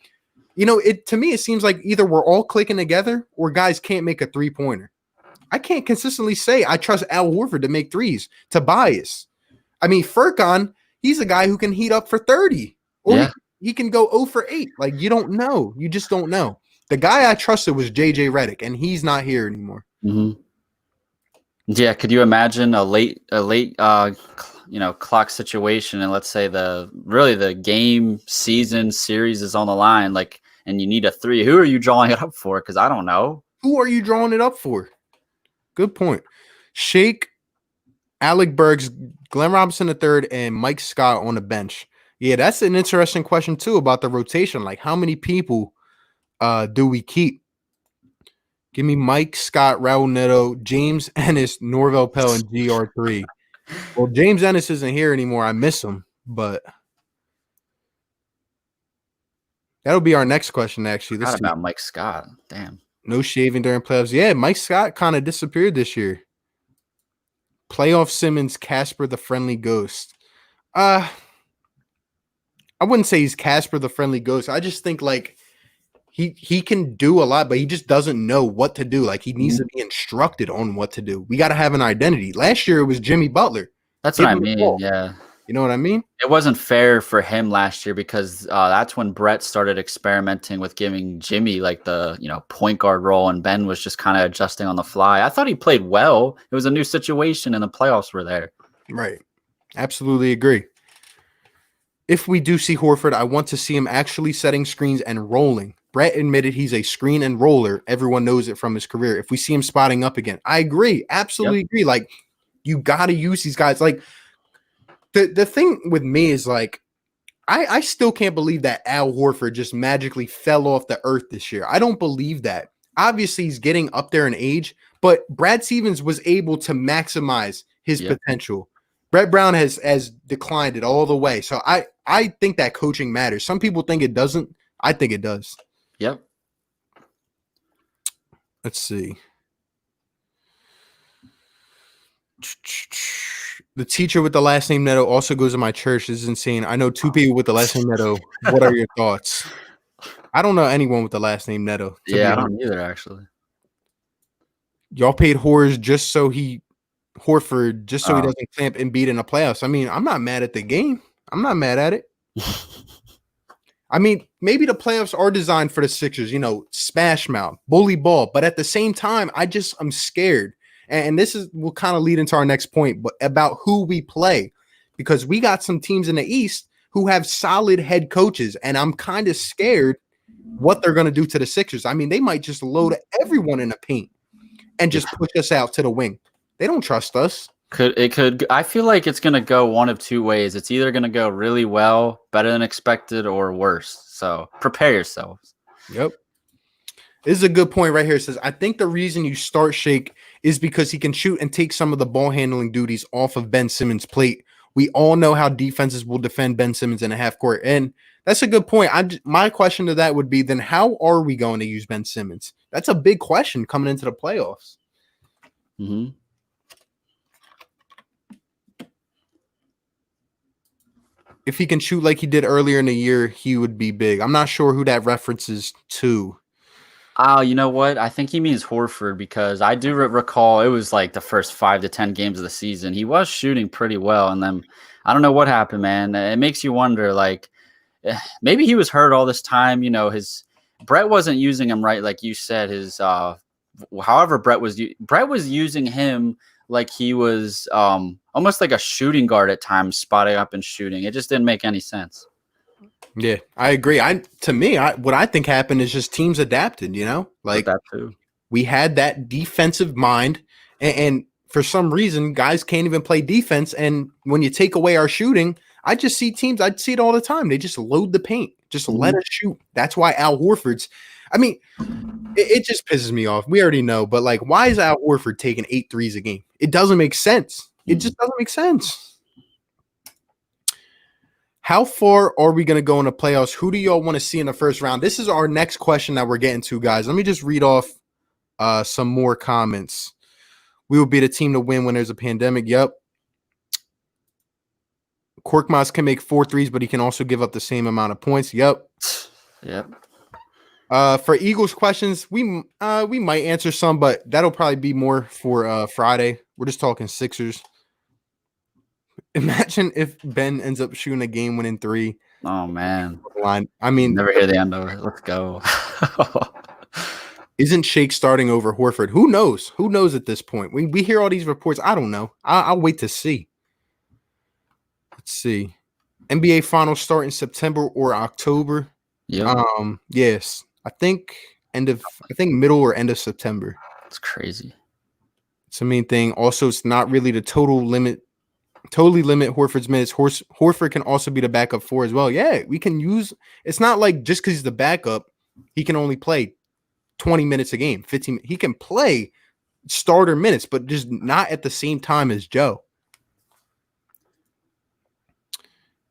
Speaker 1: to me, it seems like either we're all clicking together or guys can't make a 3-pointer. I can't consistently say I trust Al Horford to make threes. Tobias. I mean, Furkan, he's a guy who can heat up for 30. Or he can go 0 for 8. Like, you don't know. You just don't know. The guy I trusted was JJ Redick, and he's not here anymore.
Speaker 2: Mm-hmm. Yeah, could you imagine a late clock situation, and let's say the game season series is on the line, like, and you need a 3. Who are you drawing it up for? Because I don't know.
Speaker 1: Who are you drawing it up for? Good point. Shake, Alec Burks, Glenn Robinson III, and Mike Scott on the bench. Yeah, that's an interesting question too about the rotation. Like, how many people do we keep? Give me Mike Scott, Raul Neto, James Ennis, Norvell Pell, and GR3. Well, James Ennis isn't here anymore. I miss him, but that'll be our next question, actually.
Speaker 2: Forgot about Mike Scott. Damn.
Speaker 1: No shaving during playoffs. Yeah, Mike Scott kind of disappeared this year. Playoff Simmons, Casper the Friendly Ghost. I wouldn't say he's Casper the Friendly Ghost. I just think, like, he can do a lot, but he just doesn't know what to do. Like, he needs to be instructed on what to do. We got to have an identity. Last year, it was Jimmy Butler.
Speaker 2: That's what I mean, yeah.
Speaker 1: You know what I mean?
Speaker 2: It wasn't fair for him last year because that's when Brett started experimenting with giving Jimmy, like, the point guard role, and Ben was just kind of adjusting on the fly. I thought he played well. It was a new situation, and the playoffs were there.
Speaker 1: Right. Absolutely agree. If we do see Horford, I want to see him actually setting screens and rolling. Brett admitted he's a screen and roller. Everyone knows it from his career. If we see him spotting up again, I agree. Absolutely agree. Like, you got to use these guys. Like, the thing with me is, like, I still can't believe that Al Horford just magically fell off the earth this year. I don't believe that. Obviously, he's getting up there in age, but Brad Stevens was able to maximize his potential. Brett Brown has declined it all the way. So I think that coaching matters. Some people think it doesn't. I think it does.
Speaker 2: Yep.
Speaker 1: Let's see. The teacher with the last name Neto also goes to my church. This is insane. I know 2 people with the last name Neto. What are your thoughts? I don't know anyone with the last name Neto.
Speaker 2: Yeah, I don't either, actually.
Speaker 1: Y'all paid Horford just so he doesn't clamp Embiid in the playoffs. I mean, I'm not mad at the game. I'm not mad at it. I mean, maybe the playoffs are designed for the Sixers, smash mouth, bully ball. But at the same time, I'm scared. And this will kind of lead into our next point, but about who we play, because we got some teams in the East who have solid head coaches, and I'm kind of scared what they're going to do to the Sixers. I mean, they might just load everyone in the paint and just push us out to the wing. They don't trust us.
Speaker 2: I feel like it's going to go one of 2 ways. It's either going to go really well, better than expected, or worse. So prepare yourselves.
Speaker 1: Yep. This is a good point right here. It says, I think the reason you start Shake is because he can shoot and take some of the ball handling duties off of Ben Simmons' plate. We all know how defenses will defend Ben Simmons in a half court. And that's a good point. My question to that would be, then how are we going to use Ben Simmons? That's a big question coming into the playoffs.
Speaker 2: Mm-hmm.
Speaker 1: If he can shoot like he did earlier in the year, he would be big. I'm not sure who that references to.
Speaker 2: Oh, you know what? I think he means Horford, because I do recall it was like the first 5 to 10 games of the season. He was shooting pretty well, and then I don't know what happened, man. It makes you wonder, like, maybe he was hurt all this time. Brett wasn't using him right, like you said. However, Brett was using him like he was almost like a shooting guard at times, spotting up and shooting. It just didn't make any sense.
Speaker 1: Yeah, I agree. What I think happened is just teams adapted, like
Speaker 2: that too.
Speaker 1: We had that defensive mind, and for some reason, guys can't even play defense. And when you take away our shooting, I just see teams, I'd see it all the time. They just load the paint, just let us shoot. That's why Al Horford's, I mean, it just pisses me off. We already know, but like, why is Al Horford taking 8 threes a game? It doesn't make sense. It just doesn't make sense. How far are we going to go in the playoffs? Who do y'all want to see in the first round? This is our next question that we're getting to, guys. Let me just read off some more comments. We will be the team to win when there's a pandemic. Yep. Korkmaz can make 4 threes, but he can also give up the same amount of points. Yep.
Speaker 2: Yep.
Speaker 1: For Eagles questions, we might answer some, but that'll probably be more for Friday. We're just talking Sixers. Imagine if Ben ends up shooting a game-winning 3.
Speaker 2: Oh man.
Speaker 1: I mean,
Speaker 2: never hear the end of it. Let's go.
Speaker 1: Isn't Shake starting over Horford? Who knows? Who knows at this point? We hear all these reports. I don't know. I'll wait to see. Let's see. NBA Finals start in September or October.
Speaker 2: Yeah.
Speaker 1: Yes. I think middle or end of September.
Speaker 2: It's crazy.
Speaker 1: It's the main thing. Also, it's not really the totally limit Horford's minutes. Horford can also be the backup 4 as well. Yeah, we can use. It's not like just because he's the backup, he can only play 20 minutes a game, 15. He can play starter minutes, but just not at the same time as Joe.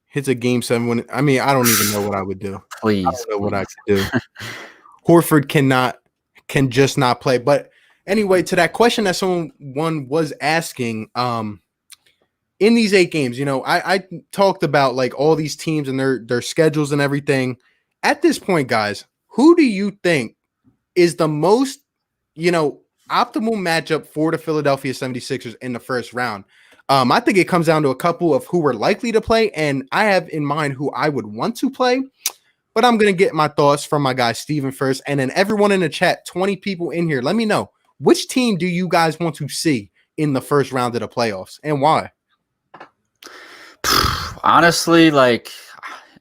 Speaker 1: Hits a game 7 when I don't even know what I would do.
Speaker 2: Please,
Speaker 1: I don't know what I could do. Horford can just not play. But anyway, to that question that someone was asking, in these 8 games, I talked about like all these teams and their schedules and everything. At this point, guys, who do you think is the most, optimal matchup for the Philadelphia 76ers in the first round? I think it comes down to a couple of who we're likely to play, and I have in mind who I would want to play, but I'm going to get my thoughts from my guy Steven first, and then everyone in the chat, 20 people in here, let me know, which team do you guys want to see in the first round of the playoffs, and why?
Speaker 2: Honestly, like,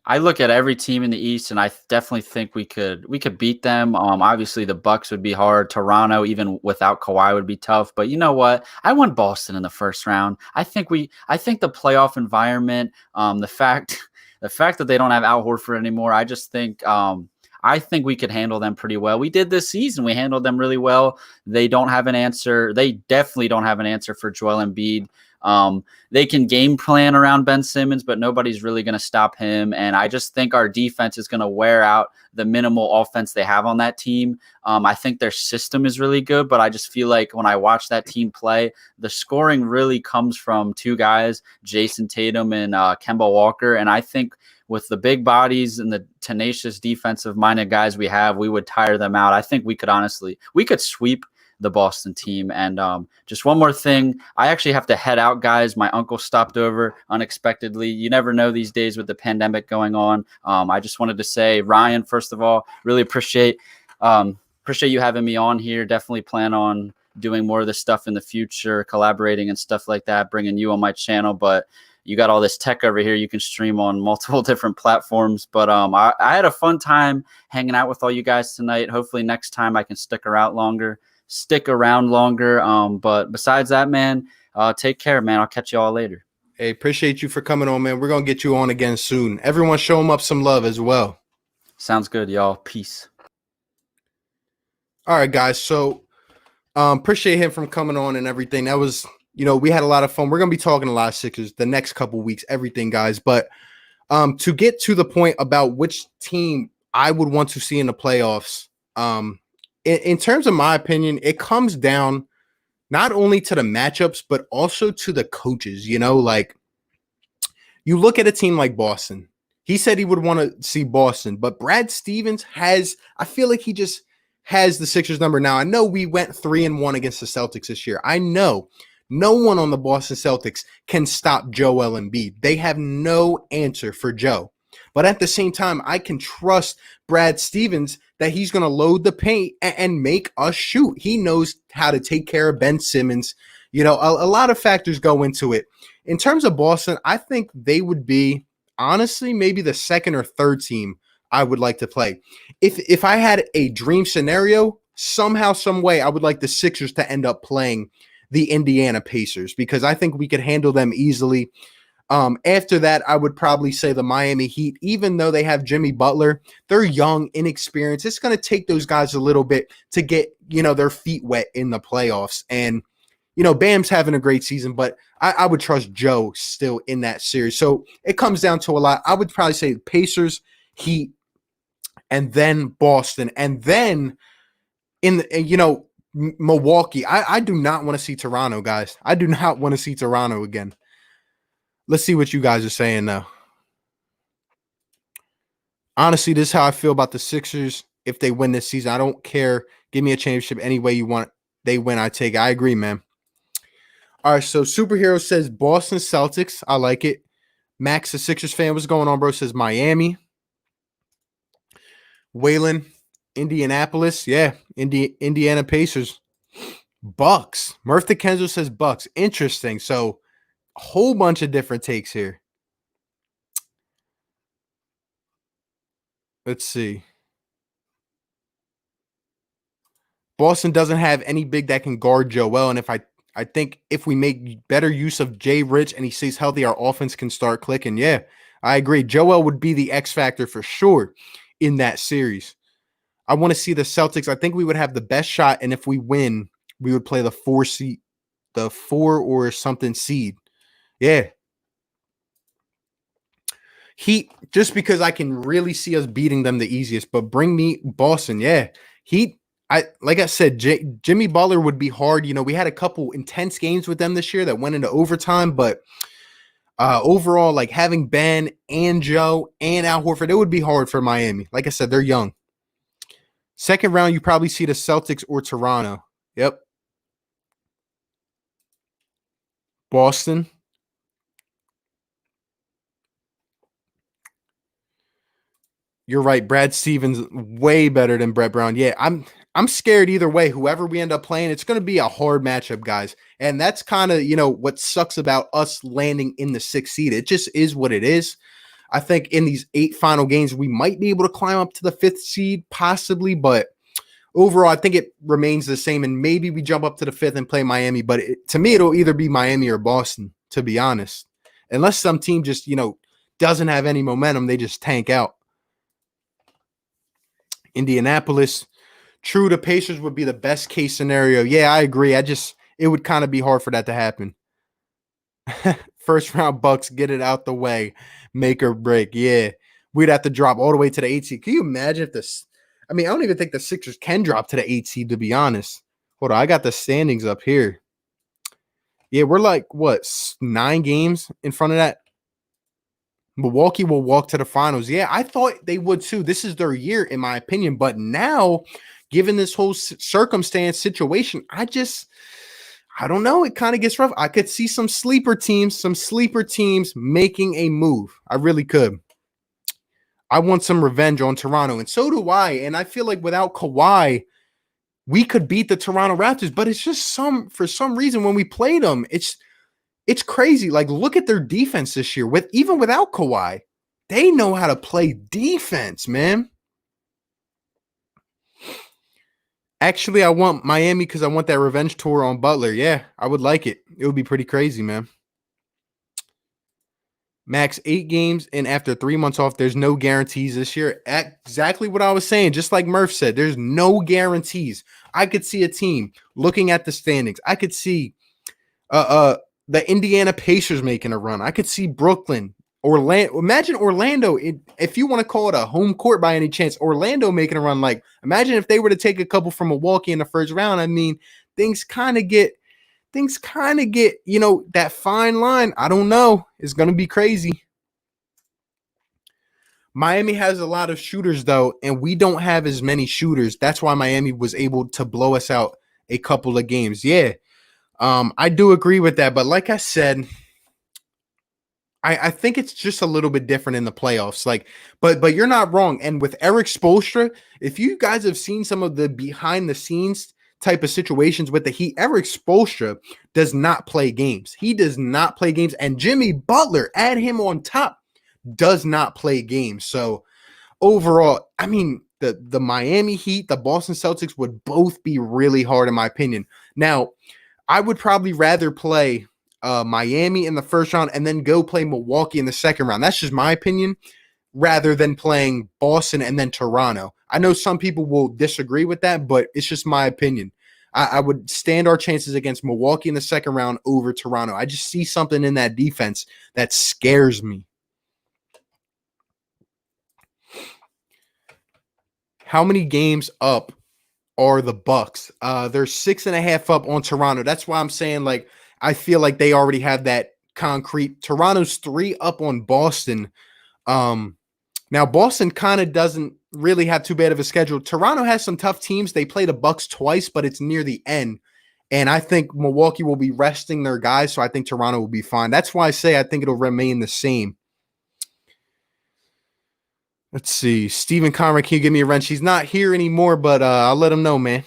Speaker 2: I look at every team in the East, and I definitely think we could beat them. Obviously, the Bucks would be hard. Toronto, even without Kawhi, would be tough. But you know what? I want Boston in the first round. I think the playoff environment, the fact that they don't have Al Horford anymore, I just think I think we could handle them pretty well. We did this season. We handled them really well. They don't have an answer. They definitely don't have an answer for Joel Embiid. They can game plan around Ben Simmons, but nobody's really going to stop him. And I just think our defense is going to wear out the minimal offense they have on that team. I think their system is really good, but I just feel like when I watch that team play, the scoring really comes from 2 guys, Jason Tatum and Kemba Walker. And I think with the big bodies and the tenacious defensive-minded guys we have, we would tire them out. I think we could sweep the Boston team. And just one more thing, I actually have to head out, guys. My uncle stopped over unexpectedly. You never know these days with the pandemic going on. I just wanted to say, Ryan, first of all, really appreciate you having me on here. Definitely plan on doing more of this stuff in the future, collaborating and stuff like that, bringing you on my channel. But you got all this tech over here you can stream on multiple different platforms. But I had a fun time hanging out with all you guys tonight. Hopefully next time I can stick around longer. But besides that, man, take care, man. I'll catch you all later.
Speaker 1: Hey, appreciate you for coming on, man. We're going to get you on again soon. Everyone show him up some love as well.
Speaker 2: Sounds good, y'all. Peace.
Speaker 1: All right, guys. So appreciate him from coming on and everything. That was, we had a lot of fun. We're going to be talking a lot of Sixers the next couple weeks, everything, guys. But to get to the point about which team I would want to see in the playoffs, in terms of my opinion, it comes down not only to the matchups, but also to the coaches. Like you look at a team like Boston. He said he would want to see Boston, but Brad Stevens I feel like he just has the Sixers number. Now, I know we went 3-1 against the Celtics this year. I know no one on the Boston Celtics can stop Joel Embiid. They have no answer for Joe. But at the same time, I can trust Brad Stevens that he's going to load the paint and make us shoot. He knows how to take care of Ben Simmons. A lot of factors go into it. In terms of Boston, I think they would be, honestly, maybe the second or third team I would like to play. If I had a dream scenario, somehow, some way, I would like the Sixers to end up playing the Indiana Pacers because I think we could handle them easily. After that, I would probably say the Miami Heat, even though they have Jimmy Butler, they're young, inexperienced. It's going to take those guys a little bit to get, their feet wet in the playoffs. And, Bam's having a great season, but I would trust Joe still in that series. So it comes down to a lot. I would probably say Pacers, Heat, and then Boston. And then Milwaukee. I do not want to see Toronto, guys. I do not want to see Toronto again. Let's see what you guys are saying now. Honestly, this is how I feel about the Sixers. If they win this season, I don't care. Give me a championship any way you want. They win, I take it. I agree, man. All right, so Superhero says Boston Celtics. I like it. Max, the Sixers fan, what's going on, bro? Says Miami. Waylon, Indianapolis. Yeah, Indiana Pacers. Bucks. Murphy Kenzo says Bucks. Interesting. So, a whole bunch of different takes here. Let's see. Boston doesn't have any big that can guard Joel. And I think if we make better use of Jay Rich and he stays healthy, our offense can start clicking. Yeah, I agree. Joel would be the X factor for sure in that series. I want to see the Celtics. I think we would have the best shot. And if we win, we would play the 4 or something seed. Yeah. Heat, just because I can really see us beating them the easiest, but bring me Boston. Yeah. Heat, like I said, Jimmy Butler would be hard. We had a couple intense games with them this year that went into overtime, but overall, like having Ben and Joe and Al Horford, it would be hard for Miami. Like I said, they're young. Second round, you probably see the Celtics or Toronto. Yep. Boston. You're right. Brad Stevens way better than Brett Brown. Yeah, I'm scared either way. Whoever we end up playing, it's going to be a hard matchup, guys. And that's kind of, what sucks about us landing in the 6th seed. It just is what it is. I think in these 8 final games, we might be able to climb up to the 5th seed, possibly. But overall, I think it remains the same. And maybe we jump up to the 5th and play Miami. But to me, it'll either be Miami or Boston, to be honest. Unless some team just, doesn't have any momentum, they just tank out. Indianapolis. True, the Pacers would be the best case scenario. Yeah, I agree. It would kind of be hard for that to happen. First round Bucks, get it out the way. Make or break. Yeah. We'd have to drop all the way to the 8 seed. Can you imagine if this? I don't even think the Sixers can drop to the 8 seed, to be honest. Hold on. I got the standings up here. Yeah, we're like, 9 games in front of that? Milwaukee will walk to the finals. Yeah, I thought they would too. This is their year, in my opinion. But now, given this whole situation, I don't know. It kind of gets rough. I could see some sleeper teams making a move. I really could. I want some revenge on Toronto, and so do I. And I feel like without Kawhi, we could beat the Toronto Raptors. But it's just for some reason when we played them, it's crazy. Like, look at their defense this year. Even without Kawhi, they know how to play defense, man. Actually, I want Miami because I want that revenge tour on Butler. Yeah, I would like it. It would be pretty crazy, man. Max, 8 games, and after 3 months off, there's no guarantees this year. Exactly what I was saying. Just like Murph said, there's no guarantees. I could see a team looking at the standings. I could see the Indiana Pacers making a run. I could see Brooklyn, Orlando. Imagine Orlando, if you want to call it a home court by any chance, Orlando making a run. Like, imagine if they were to take a couple from Milwaukee in the first round. Things kind of get, that fine line. I don't know. It's going to be crazy. Miami has a lot of shooters, though, and we don't have as many shooters. That's why Miami was able to blow us out a couple of games. Yeah. I do agree with that, but like I said, I think it's just a little bit different in the playoffs. But you're not wrong. And with Eric Spoelstra, if you guys have seen some of the behind the scenes type of situations with the Heat, Eric Spoelstra does not play games. He does not play games. And Jimmy Butler, add him on top, does not play games. So overall, the Miami Heat, the Boston Celtics would both be really hard in my opinion. Now, I would probably rather play Miami in the first round and then go play Milwaukee in the second round. That's just my opinion, rather than playing Boston and then Toronto. I know some people will disagree with that, but it's just my opinion. I would stand our chances against Milwaukee in the second round over Toronto. I just see something in that defense that scares me. How many games up are the Bucks? They're 6.5 up on Toronto. That's why I'm saying, like, I feel like they already have that concrete. Toronto's 3 up on Boston. Now Boston kind of doesn't really have too bad of a schedule. Toronto has some tough teams. They play the Bucks twice, but it's near the end. And I think Milwaukee will be resting their guys, so I think Toronto will be fine. That's why I say I think it'll remain the same. Let's see. Steven Conrad, can you give me a wrench? He's not here anymore, but I'll let him know, man.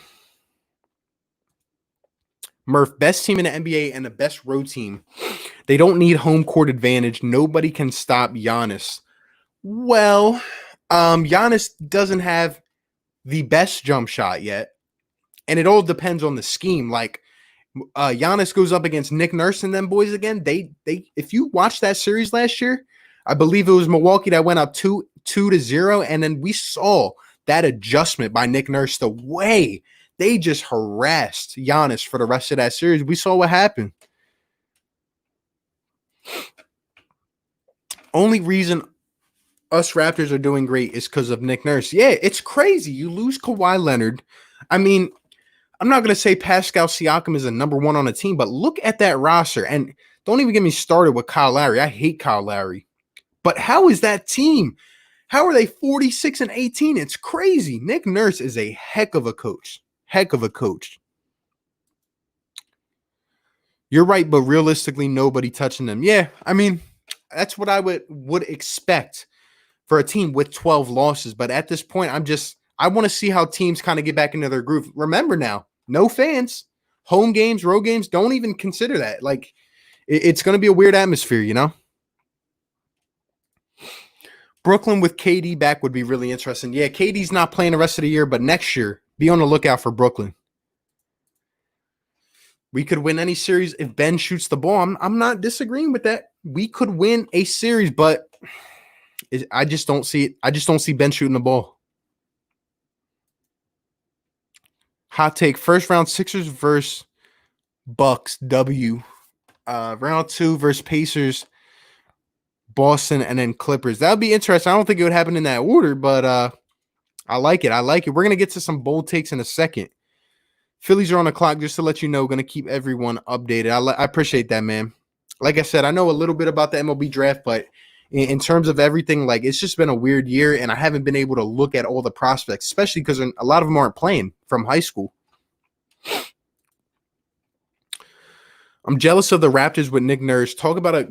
Speaker 1: Murph, best team in the NBA and the best road team. They don't need home court advantage. Nobody can stop Giannis. Well, Giannis doesn't have the best jump shot yet, and it all depends on the scheme. Like, Giannis goes up against Nick Nurse and them boys again. They if you watched that series last year, I believe it was Milwaukee that went up 2-0, and then we saw that adjustment by Nick Nurse. The way they just harassed Giannis for the rest of that series, we saw what happened. Only reason us Raptors are doing great is because of Nick Nurse. Yeah, it's crazy. You lose Kawhi Leonard. I mean, I'm not going to say Pascal Siakam is a number one on a team, but look at that roster. And don't even get me started with Kyle Lowry. I hate Kyle Lowry. But how is that team? How are they 46-18? It's crazy. Nick Nurse is a heck of a coach. Heck of a coach. You're right, but realistically, nobody touching them. Yeah, I mean, that's what I would expect for a team with 12 losses. But at this point, I want to see how teams kind of get back into their groove. Remember now, no fans, home games, road games, don't even consider that. Like, it's going to be a weird atmosphere, you know? Brooklyn with KD back would be really interesting. Yeah, KD's not playing the rest of the year, but next year, be on the lookout for Brooklyn. We could win any series if Ben shoots the ball. I'm not disagreeing with that. We could win a series, but I just don't see it. I just don't see Ben shooting the ball. Hot take: first round Sixers versus Bucks W. Round 2 versus Pacers, Boston, and then Clippers. That would be interesting. I don't think it would happen in that order, but I like it. I like it. We're gonna get to some bold takes in a second. Phillies are on the clock, just to let you know. Going to keep everyone updated. I appreciate that, man. Like I said, I know a little bit about the MLB draft, but in terms of everything, like, it's just been a weird year, and I haven't been able to look at all the prospects, especially because a lot of them aren't playing from high school. I'm jealous of the Raptors with Nick Nurse. Talk about a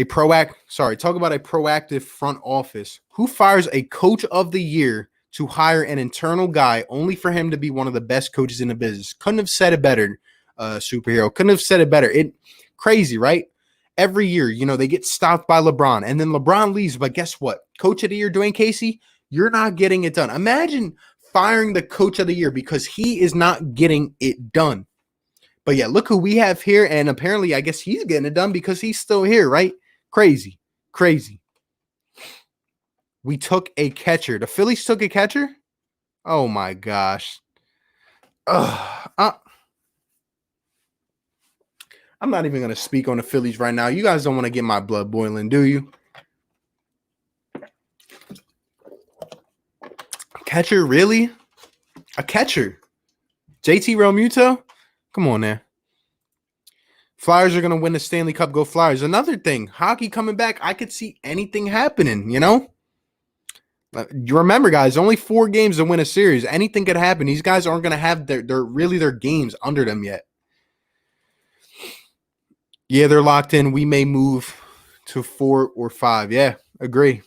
Speaker 1: proactive front office. Who fires a coach of the year to hire an internal guy only for him to be one of the best coaches in the business? Couldn't have said it better, superhero. Couldn't have said it better. Crazy, right? Every year, they get stopped by LeBron, and then LeBron leaves. But guess what? Coach of the year, Dwayne Casey, you're not getting it done. Imagine firing the coach of the year because he is not getting it done. But yeah, look who we have here, and apparently I guess he's getting it done because he's still here, right? Crazy. We took a catcher. The Phillies took a catcher? Oh my gosh. I'm not even going to speak on the Phillies right now. You guys don't want to get my blood boiling, do you? Catcher, really? A catcher? JT Realmuto? Come on, man. Flyers are going to win the Stanley Cup. Go Flyers. Another thing, hockey coming back. I could see anything happening, You remember, guys, only 4 games to win a series. Anything could happen. These guys aren't going to have their games under them yet. Yeah, they're locked in. We may move to 4 or 5. Yeah, agree.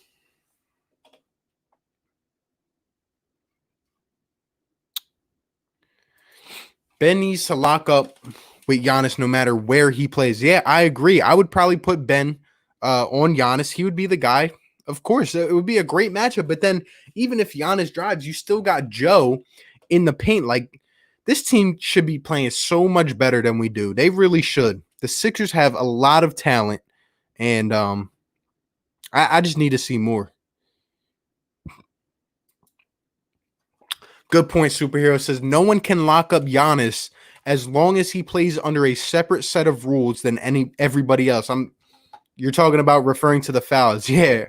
Speaker 1: Ben needs to lock up with Giannis no matter where he plays. Yeah, I agree. I would probably put Ben on Giannis. He would be the guy. Of course, it would be a great matchup. But then even if Giannis drives, you still got Joe in the paint. Like, this team should be playing so much better than we do. They really should. The Sixers have a lot of talent, and I just need to see more. Good point, Superhero says no one can lock up Giannis as long as he plays under a separate set of rules than everybody else. You're talking about referring to the fouls. Yeah.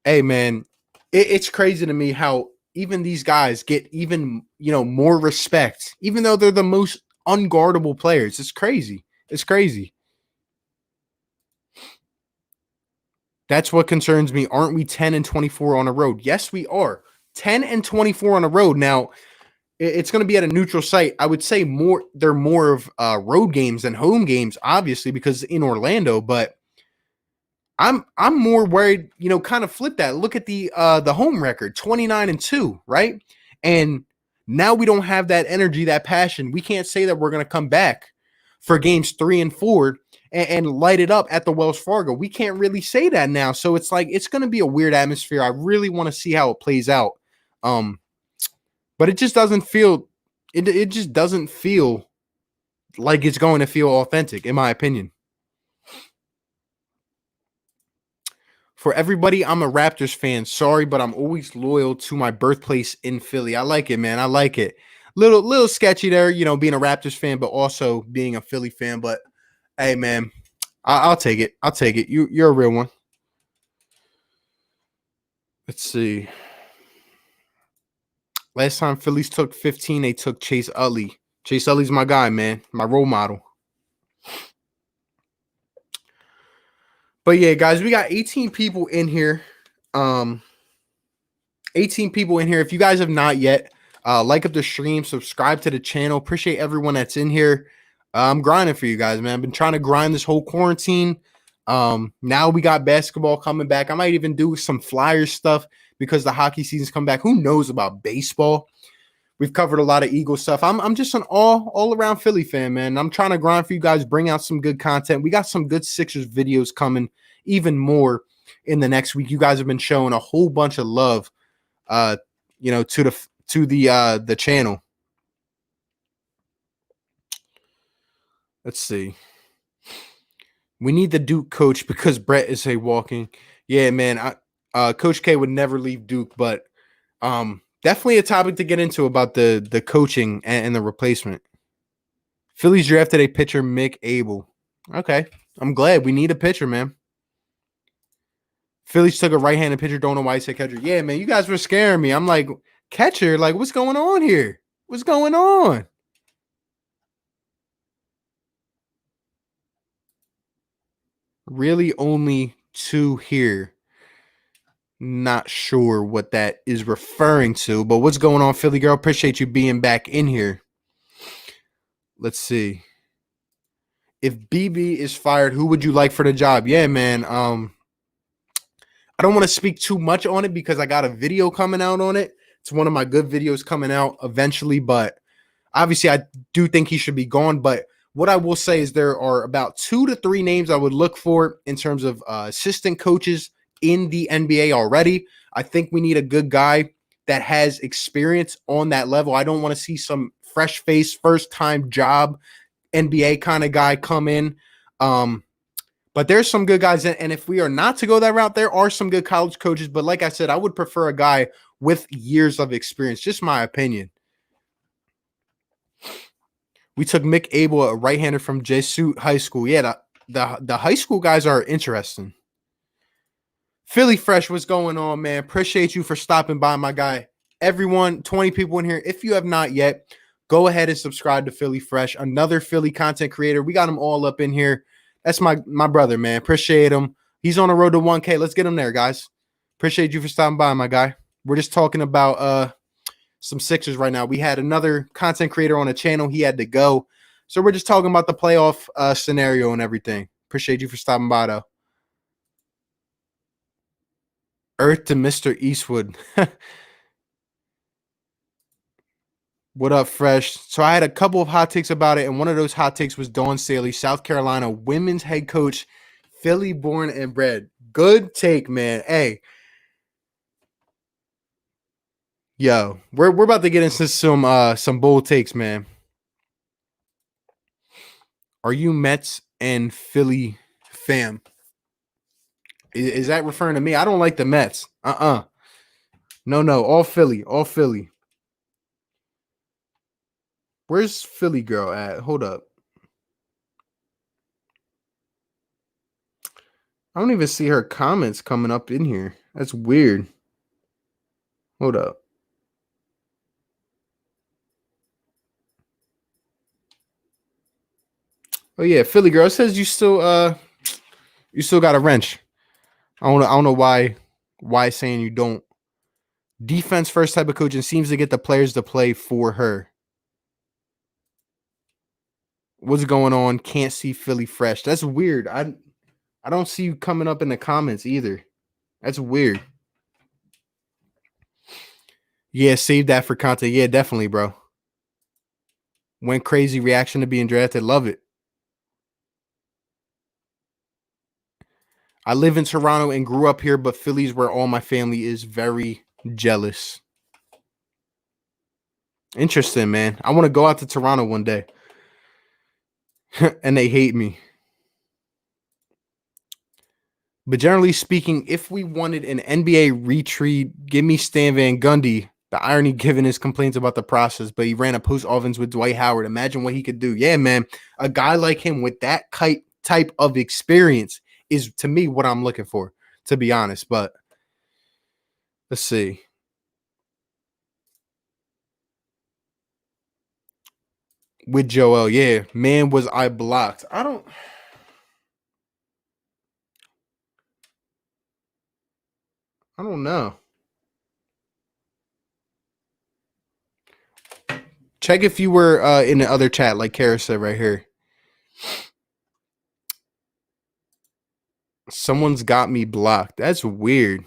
Speaker 1: Hey man, it's crazy to me how even these guys get even, more respect, even though they're the most unguardable players. It's crazy. It's crazy. That's what concerns me. Aren't we 10-24 on a road? Yes, we are. 10-24 on a road. Now, it's going to be at a neutral site. I would say they're more of road games than home games, obviously, because in Orlando, but I'm more worried, kind of flip that. Look at the home record, 29-2, right? And now we don't have that energy, that passion. We can't say that we're going to come back for games 3 and 4 and light it up at the Wells Fargo. We can't really say that now. So it's like it's going to be a weird atmosphere. I really want to see how it plays out. But it just doesn't feel it just doesn't feel like it's going to feel authentic, in my opinion. For everybody, I'm a Raptors fan. Sorry, but I'm always loyal to my birthplace in Philly. I like it, man. I like it. Little sketchy there, being a Raptors fan, but also being a Philly fan. But hey, man, I'll take it. I'll take it. You're a real one. Let's see. Last time Phillies took 15, they took Chase Utley. Chase Utley's my guy, man. My role model. But yeah, guys, we got 18 people in here. 18 people in here. If you guys have not yet, like up the stream, subscribe to the channel. Appreciate everyone that's in here. I'm grinding for you guys, man. I've been trying to grind this whole quarantine. Now we got basketball coming back. I might even do some Flyers stuff because the hockey season's come back. Who knows about baseball? We've covered a lot of Eagles stuff. I'm just an all around Philly fan, man. I'm trying to grind for you guys, bring out some good content. We got some good Sixers videos coming, even more in the next week. You guys have been showing a whole bunch of love, to the channel. Let's see. We need the Duke coach because Brett is a walking. Yeah, man. Coach K would never leave Duke, but definitely a topic to get into about the coaching and the replacement. Phillies drafted a pitcher, Mick Abel. Okay. I'm glad. We need a pitcher, man. Phillies took a right-handed pitcher. Don't know why he said catcher. Yeah, man. You guys were scaring me. I'm like, catcher? Like, what's going on here? What's going on? Really only 2 here. Not sure what that is referring to, but what's going on, Philly girl? Appreciate you being back in here. Let's see. If BB is fired, who would you like for the job? Yeah, man. I don't want to speak too much on it because I got a video coming out on it. It's one of my good videos coming out eventually, but obviously I do think he should be gone. But what I will say is there are about 2 to 3 names I would look for in terms of assistant coaches in the NBA already. I think we need a good guy that has experience on that level. I don't want to see some fresh face, first time job NBA kind of guy come in. But there's some good guys. And if we are not to go that route, there are some good college coaches. But like I said, I would prefer a guy with years of experience. Just my opinion. We took Mick Abel, a right-hander from Jesuit High School. Yeah, the high school guys are interesting. Philly Fresh, what's going on, man? Appreciate you for stopping by, my guy. Everyone, 20 people in here. If you have not yet, go ahead and subscribe to Philly Fresh, another Philly content creator. We got them all up in here. That's my brother, man. Appreciate him. He's on the road to 1K. Let's get him there, guys. Appreciate you for stopping by, my guy. We're just talking about some Sixers right now. We had another content creator on the channel. He had to go. So we're just talking about the playoff scenario and everything. Appreciate you for stopping by, though. Earth to Mr. Eastwood. What up, Fresh? So I had a couple of hot takes about it, and one of those hot takes was Dawn Staley, South Carolina women's head coach, Philly born and bred. Good take, man. Hey. Yo, we're about to get into some bold takes, man. Are you Mets and Philly fam? Is that referring to me? I don't like the Mets. No, all Philly, all Philly. Where's Philly girl at? Hold up. I don't even see her comments coming up in here. That's weird. Hold up. Oh yeah, Philly girl. It says you still got a wrench. I don't know why it's saying you don't. Defense first type of coaching seems to get the players to play for her. What's going on? Can't see Philly fresh. That's weird. I don't see you coming up in the comments either. That's weird. Yeah, save that for content. Yeah, definitely, bro. Went crazy reaction to being drafted. Love it. I live in Toronto and grew up here, but Philly's where all my family is. Very jealous. Interesting, man. I want to go out to Toronto one day. And they hate me. But generally speaking, if we wanted an NBA retreat, give me Stan Van Gundy. The irony given his complaints about the process, but he ran a post offense with Dwight Howard. Imagine what he could do. Yeah, man. A guy like him with that type of experience is, to me, what I'm looking for, to be honest. But let's see. With Joel, yeah. Man, was I blocked. I don't know. Check if you were in the other chat, like Kara said right here. Someone's got me blocked. That's weird.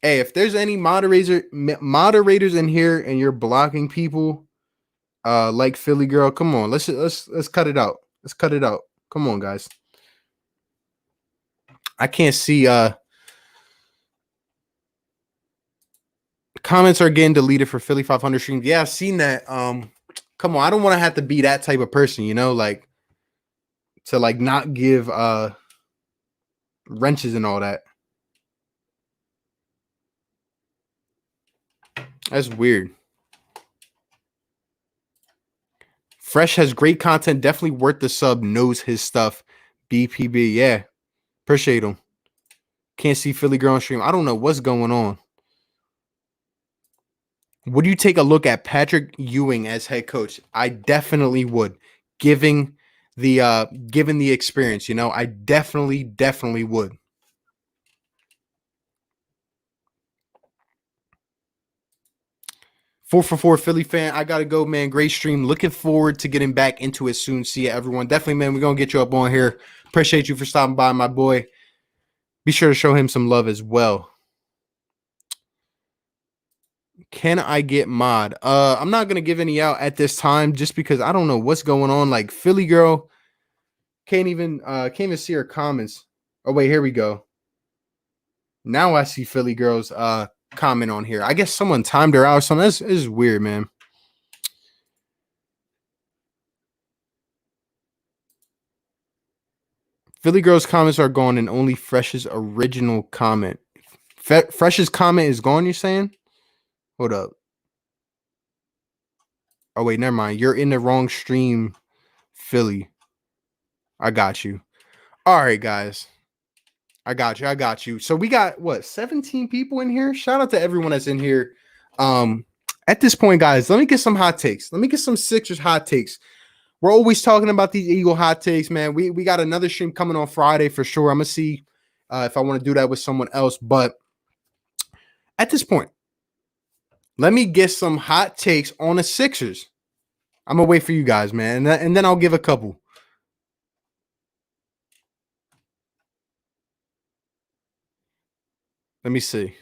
Speaker 1: Hey, if there's any moderators in here and you're blocking people, like Philly girl, come on, let's cut it out. Let's cut it out. Come on, guys. I can't see. Comments are getting deleted for Philly 500 streams. Yeah, I've seen that. Come on, I don't want to have to be that type of person, you know, like to like not give wrenches and all that. That's weird. Fresh has great content. Definitely worth the sub. Knows his stuff. BPB. Yeah. Appreciate him. Can't see Philly girl on stream. I don't know what's going on. Would you take a look at Patrick Ewing as head coach? I definitely would. Given the experience, you know, I definitely would. Four for four Philly fan. I gotta go, man. Great stream. Looking forward to getting back into it soon. See you, everyone. Definitely, man. We're gonna get you up on here. Appreciate you for stopping by, my boy. Be sure to show him some love as well. Can I get mod? I'm not gonna give any out at this time just because I don't know what's going on. Like Philly girl can't even see her comments. Oh wait, here we go. Now I see Philly girl's comment on here. I guess someone timed her out or something. This is weird, man. Philly girl's comments are gone and only Fresh's original comment. Fresh's comment is gone, you're saying? Hold up. Oh, wait, never mind. You're in the wrong stream, Philly. I got you. All right, guys. I got you. So we got, what, 17 people in here? Shout out to everyone that's in here. At this point, guys, let me get some hot takes. Let me get some Sixers hot takes. We're always talking about these Eagle hot takes, man. We got another stream coming on Friday for sure. I'm going to see if I want to do that with someone else. But at this point, let me get some hot takes on the Sixers. I'm going to wait for you guys, man. And then I'll give a couple. Let me see.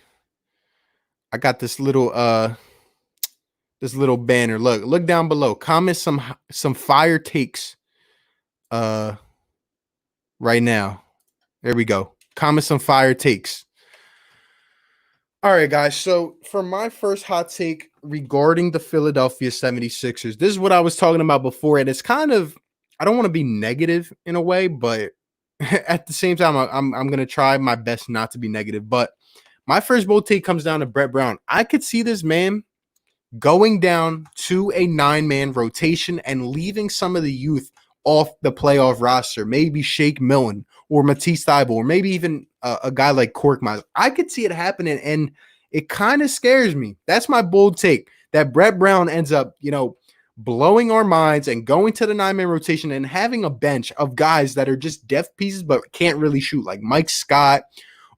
Speaker 1: I got this little banner. Look down below. Comment some fire takes right now. There we go. Comment some fire takes. All right, guys. So for my first hot take, regarding the Philadelphia 76ers. This is what I was talking about before, and it's kind of, I don't want to be negative in a way, but at the same time, I'm going to try my best not to be negative. But my first bold take comes down to Brett Brown. I could see this man going down to a 9-man rotation and leaving some of the youth off the playoff roster, maybe Shake Milton or Matisse Thybulle, or maybe even a guy like Korkmaz. I could see it happening, and it kind of scares me. That's my bold take, that Brett Brown ends up, blowing our minds and going to the 9-man rotation and having a bench of guys that are just depth pieces but can't really shoot, like Mike Scott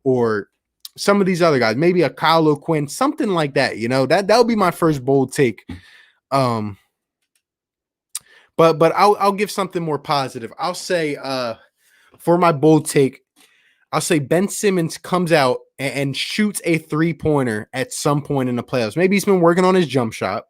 Speaker 1: or some of these other guys, maybe a Kyle O'Quinn, something like that. That would be my first bold take. But I'll give something more positive. I'll say for my bold take, I'll say Ben Simmons comes out and shoots a 3-pointer at some point in the playoffs. Maybe he's been working on his jump shot.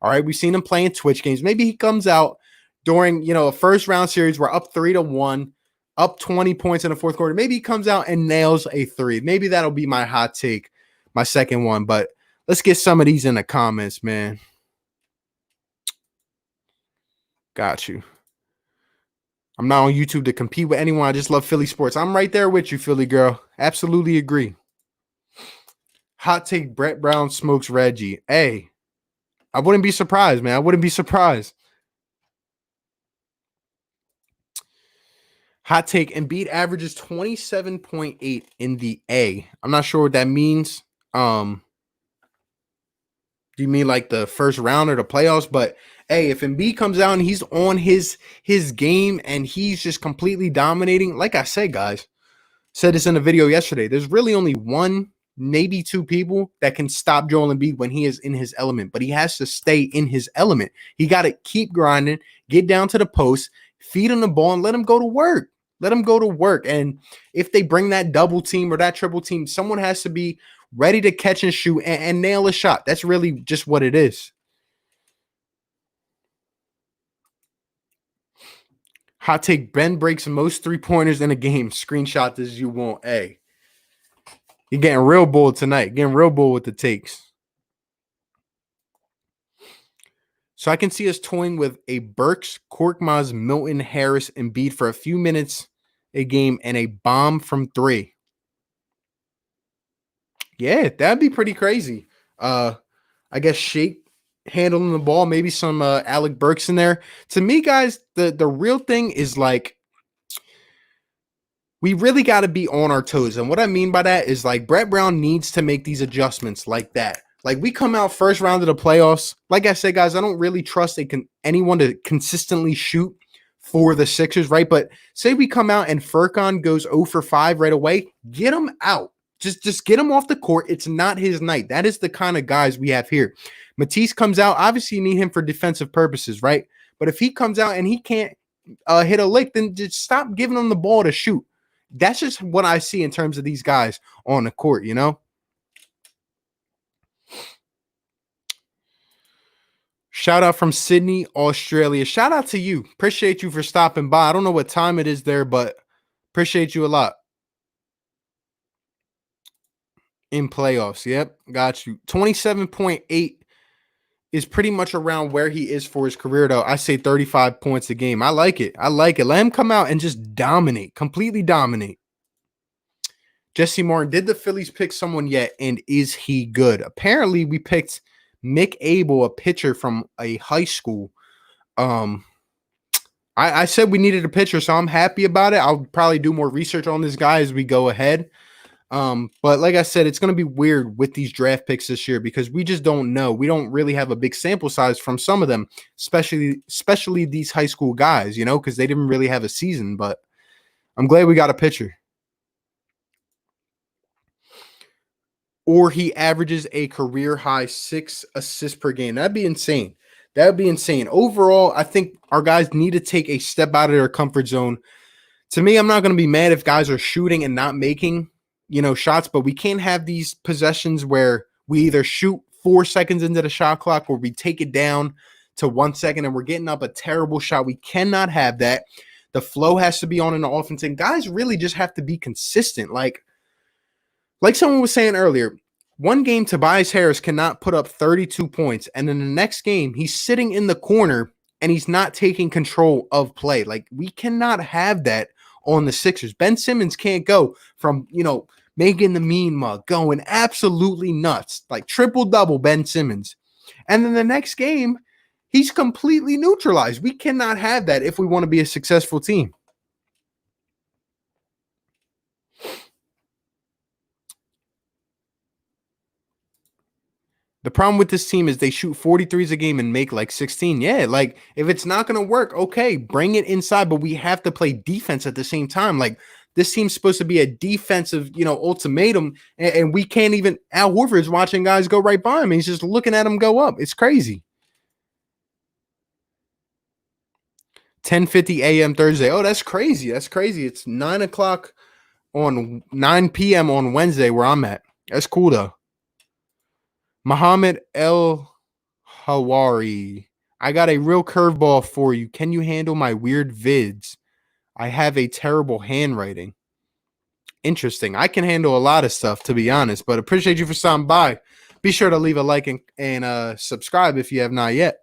Speaker 1: All right, we've seen him playing Twitch games. Maybe he comes out during, a first round series. We're up 3-1, up 20 points in the fourth quarter. Maybe he comes out and nails a 3. Maybe that'll be my hot take, my second one. But let's get some of these in the comments, man. Got you. I'm not on YouTube to compete with anyone. I just love Philly sports. I'm right there with you, Philly girl. Absolutely agree. Hot take, Brett Brown smokes Reggie. Hey, I wouldn't be surprised, man. I wouldn't be surprised. Hot take, Embiid averages 27.8 in the A. I'm not sure what that means. Do you mean like the first round or the playoffs? But hey, if Embiid comes out and he's on his game and he's just completely dominating, like I said, guys, said this in a video yesterday, there's really only one, maybe 2 people that can stop Joel Embiid when he is in his element, but he has to stay in his element. He got to keep grinding, get down to the post, feed him the ball, and let him go to work. Let him go to work. And if they bring that double team or that triple team, someone has to be ready to catch and shoot and nail a shot. That's really just what it is. Hot take, Ben breaks most 3-pointers in a game. Screenshot this as you want. Hey, you're getting real bold tonight. Getting real bold with the takes. So I can see us toying with a Burks, Korkmaz, Milton, Harris, and Embiid for a few minutes a game and a bomb from 3. Yeah, that'd be pretty crazy. I guess Shake handling the ball, maybe some Alec Burks in there. To me, guys, the real thing is like, we really got to be on our toes. And what I mean by that is like Brett Brown needs to make these adjustments like that. Like we come out first round of the playoffs. Like I said, guys, I don't really trust anyone to consistently shoot for the Sixers, right? But say we come out and Furkan goes 0 for 5 right away, get him out. Just get him off the court. It's not his night. That is the kind of guys we have here. Matisse comes out. Obviously, you need him for defensive purposes, right? But if he comes out and he can't hit a lick, then just stop giving him the ball to shoot. That's just what I see in terms of these guys on the court, Shout out from Sydney, Australia. Shout out to you. Appreciate you for stopping by. I don't know what time it is there, but appreciate you a lot. In playoffs. Yep, got you. 27.8 is pretty much around where he is for his career, though. I say 35 points a game. I like it. Let him come out and just dominate, completely dominate. Jesse Martin, did the Phillies pick someone yet, and is he good? Apparently, we picked Mick Abel, a pitcher from a high school. I said we needed a pitcher, so I'm happy about it. I'll probably do more research on this guy as we go ahead. But like I said, it's going to be weird with these draft picks this year because we just don't know. We don't really have a big sample size from some of them, especially these high school guys, because they didn't really have a season. But I'm glad we got a pitcher. Or he averages a career high 6 assists per game. That'd be insane. Overall, I think our guys need to take a step out of their comfort zone. To me, I'm not going to be mad if guys are shooting and not making shots, but we can't have these possessions where we either shoot 4 seconds into the shot clock or we take it down to 1 second and we're getting up a terrible shot. We cannot have that. The flow has to be on in the offense, and guys really just have to be consistent. Like someone was saying earlier, One game, Tobias Harris cannot put up 32 points, and in the next game, he's sitting in the corner and he's not taking control of play. Like, we cannot have that on the Sixers. Ben Simmons can't go from, making the mean mug, going absolutely nuts, like triple-double Ben Simmons. And then the next game, he's completely neutralized. We cannot have that if we want to be a successful team. The problem with this team is they shoot 43s a game and make like 16. Yeah, like if it's not going to work, okay, bring it inside, but we have to play defense at the same time. Like this team's supposed to be a defensive, ultimatum, and we can't even. Al Horford's watching guys go right by him. He's just looking at them go up. It's crazy. 10:50 a.m. Thursday. Oh, that's crazy. That's crazy. It's 9 o'clock on 9 p.m. on Wednesday where I'm at. That's cool though. Muhammad El Hawari. I got a real curveball for you. Can you handle my weird vids? I have a terrible handwriting. Interesting. I can handle a lot of stuff, to be honest, but appreciate you for stopping by. Be sure to leave a like and subscribe if you have not yet.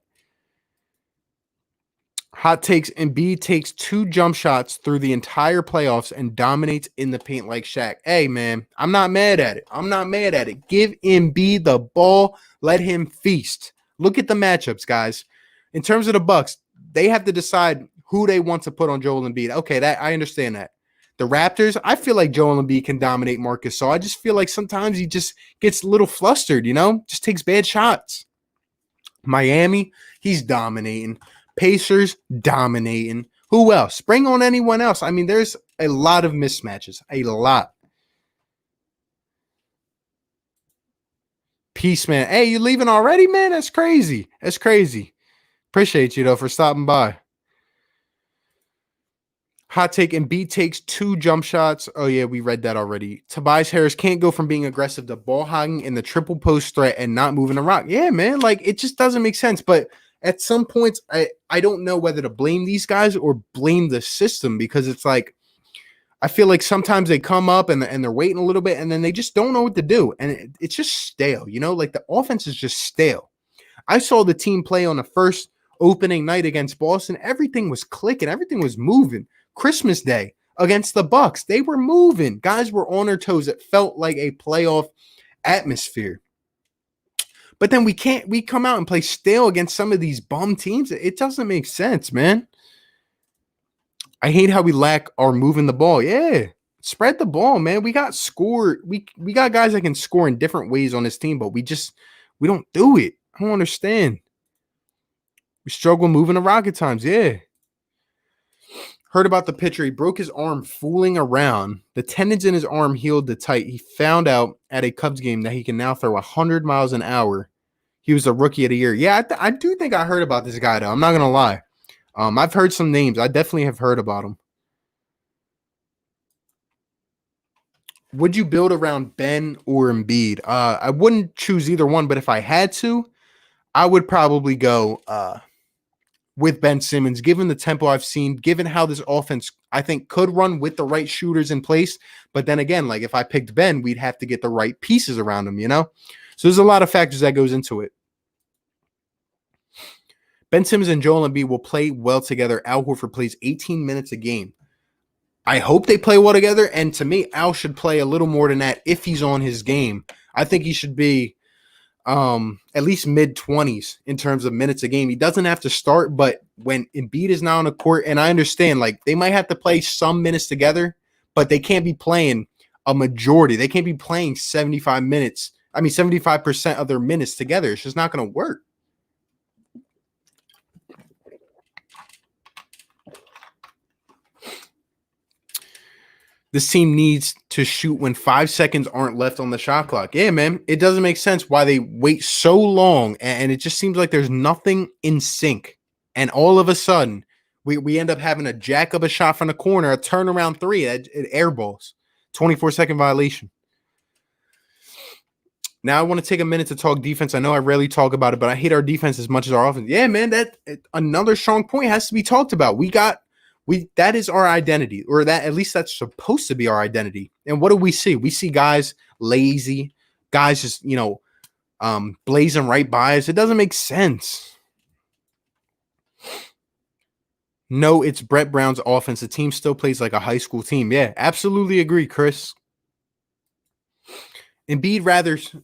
Speaker 1: Hot takes. Embiid takes 2 jump shots through the entire playoffs and dominates in the paint like Shaq. Hey, man, I'm not mad at it. Give Embiid the ball. Let him feast. Look at the matchups, guys. In terms of the Bucks, they have to decide who they want to put on Joel Embiid. Okay, that I understand that. The Raptors, I feel like Joel Embiid can dominate Marcus. So I just feel like sometimes he just gets a little flustered, just takes bad shots. Miami, he's dominating. Pacers dominating. Who else? Bring on anyone else. I mean, there's a lot of mismatches. A lot. Peace, man. Hey, you leaving already, man? That's crazy. That's crazy. Appreciate you, though, for stopping by. Hot take. Embiid takes 2 jump shots. Oh, yeah, we read that already. Tobias Harris can't go from being aggressive to ball hogging in the triple post threat and not moving the rock. Yeah, man. Like, it just doesn't make sense. But at some points, I don't know whether to blame these guys or blame the system, because it's like I feel like sometimes they come up and they're waiting a little bit and then they just don't know what to do. And it's just stale, like the offense is just stale. I saw the team play on the first opening night against Boston. Everything was clicking. Everything was moving. Christmas Day against the Bucks, they were moving. Guys were on their toes. It felt like a playoff atmosphere. But then we come out and play stale against some of these bum teams. It doesn't make sense, man. I hate how we lack our moving the ball. Yeah. Spread the ball, man. We got score. We got guys that can score in different ways on this team, but we don't do it. I don't understand. We struggle moving the rock at times. Yeah. Heard about the pitcher. He broke his arm fooling around. The tendons in his arm healed the tight. He found out at a Cubs game that he can now throw 100 miles an hour. He was the rookie of the year. Yeah, I do think I heard about this guy, though. I'm not going to lie. I've heard some names. I definitely have heard about him. Would you build around Ben or Embiid? I wouldn't choose either one, but if I had to, I would probably go with Ben Simmons, given the tempo I've seen, given how this offense, I think, could run with the right shooters in place. But then again, like if I picked Ben, we'd have to get the right pieces around him, So there's a lot of factors that goes into it. Ben Simmons and Joel Embiid will play well together. Al Horford plays 18 minutes a game. I hope they play well together. And to me, Al should play a little more than that if he's on his game. I think he should be at least mid-20s in terms of minutes a game. He doesn't have to start, but when Embiid is now on the court, and I understand, like, they might have to play some minutes together, but they can't be playing a majority. They can't be playing 75% of their minutes together. It's just not going to work. This team needs to shoot when 5 seconds aren't left on the shot clock. Yeah, man. It doesn't make sense why they wait so long, and it just seems like there's nothing in sync. And all of a sudden, we end up having a jack up a shot from the corner, a turnaround 3 at air balls. 24-second violation. Now I want to take a minute to talk defense. I know I rarely talk about it, but I hate our defense as much as our offense. Yeah, man, another strong point has to be talked about. That is our identity, or that at least that's supposed to be our identity. And what do we see? We see guys lazy, guys just, blazing right by us. It doesn't make sense. No, it's Brett Brown's offense. The team still plays like a high school team. Yeah, absolutely agree, Chris. Embiid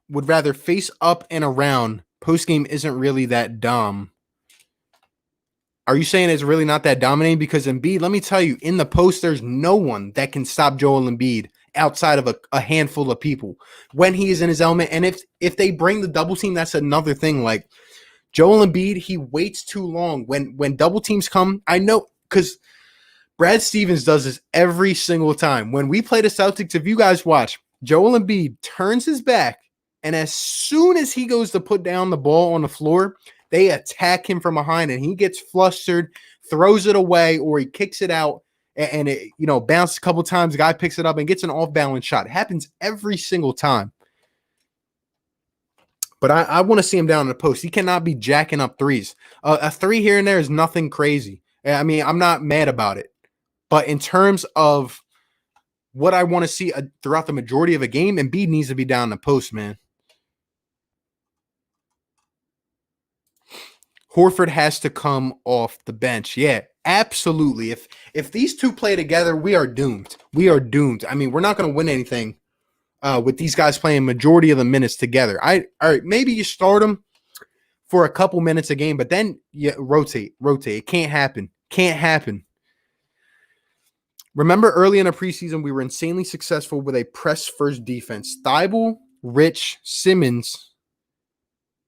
Speaker 1: would rather face up and around. Postgame isn't really that dumb. Are you saying it's really not that dominating? Because Embiid, let me tell you, in the post, there's no one that can stop Joel Embiid outside of a handful of people when he is in his element. And if they bring the double team, that's another thing. Like Joel Embiid, he waits too long. When double teams come, I know because Brad Stevens does this every single time. When we play the Celtics, if you guys watch, Joel Embiid turns his back, and as soon as he goes to put down the ball on the floor, they attack him from behind, and he gets flustered, throws it away, or he kicks it out, and it bounces a couple times. The guy picks it up and gets an off-balance shot. It happens every single time. But I want to see him down in the post. He cannot be jacking up threes. A three here and there is nothing crazy. I mean, I'm not mad about it. But in terms of what I want to see throughout the majority of a game, Embiid needs to be down in the post, man. Horford has to come off the bench. Yeah, absolutely. If these two play together, we are doomed. We are doomed. I mean, we're not going to win anything with these guys playing majority of the minutes together. All right, maybe you start them for a couple minutes a game, but then you rotate. It can't happen. Can't happen. Remember early in the preseason, we were insanely successful with a press-first defense. Thibault, Rich, Simmons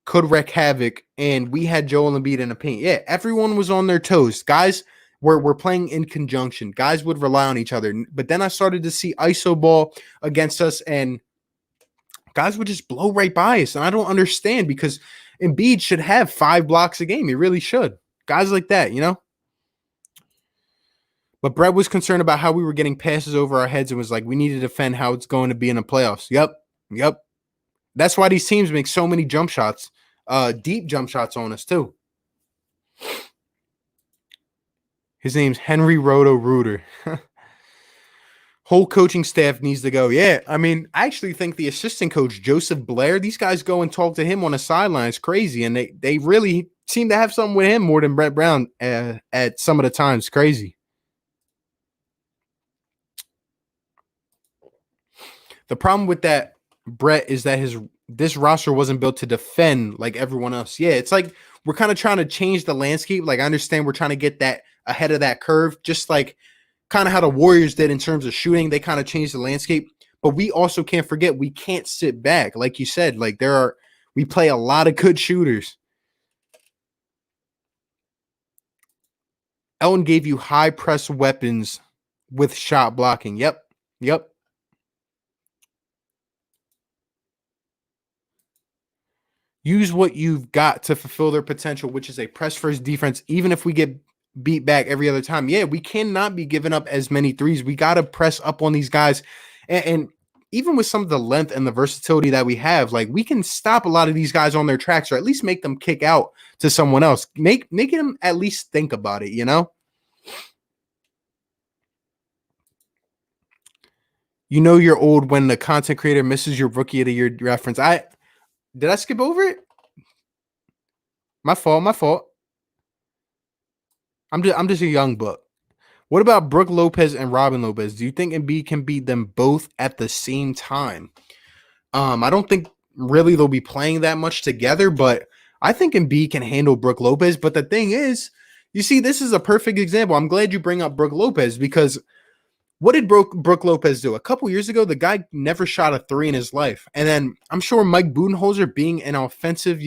Speaker 1: could wreak havoc, and we had Joel Embiid in the paint. Yeah, everyone was on their toes. Guys were playing in conjunction. Guys would rely on each other. But then I started to see ISO ball against us, and guys would just blow right by us. And I don't understand because Embiid should have 5 blocks a game. He really should. Guys like that, But Brett was concerned about how we were getting passes over our heads and was like, we need to defend how it's going to be in the playoffs. Yep. That's why these teams make so many jump shots, deep jump shots on us too. His name's Henry Roto Reuter. Whole coaching staff needs to go. Yeah, I mean, I actually think the assistant coach, Joseph Blair, these guys go and talk to him on the sidelines crazy, and they really seem to have something with him more than Brett Brown at some of the times. Crazy. The problem with that, Brett, is that this roster wasn't built to defend like everyone else. Yeah, it's like we're kind of trying to change the landscape. Like I understand we're trying to get that ahead of that curve, just like kind of how the Warriors did in terms of shooting. They kind of changed the landscape, but we also can't forget we can't sit back. Like you said, like we play a lot of good shooters. Elton gave you high press weapons with shot blocking. Yep. Use what you've got to fulfill their potential, which is a press-first defense, even if we get beat back every other time. Yeah, we cannot be giving up as many threes. We got to press up on these guys. And even with some of the length and the versatility that we have, like we can stop a lot of these guys on their tracks or at least make them kick out to someone else. Make them at least think about it, You know you're old when the content creator misses your rookie of the year reference. Did I skip over it? My fault. I'm just a young buck. What about Brook Lopez and Robin Lopez? Do you think Embiid can beat them both at the same time? I don't think really they'll be playing that much together, but I think Embiid can handle Brook Lopez. But the thing is, you see, this is a perfect example. I'm glad you bring up Brook Lopez because what did Brook Lopez do? A couple years ago, the guy never shot a 3 in his life. And then I'm sure Mike Budenholzer, being an offensive,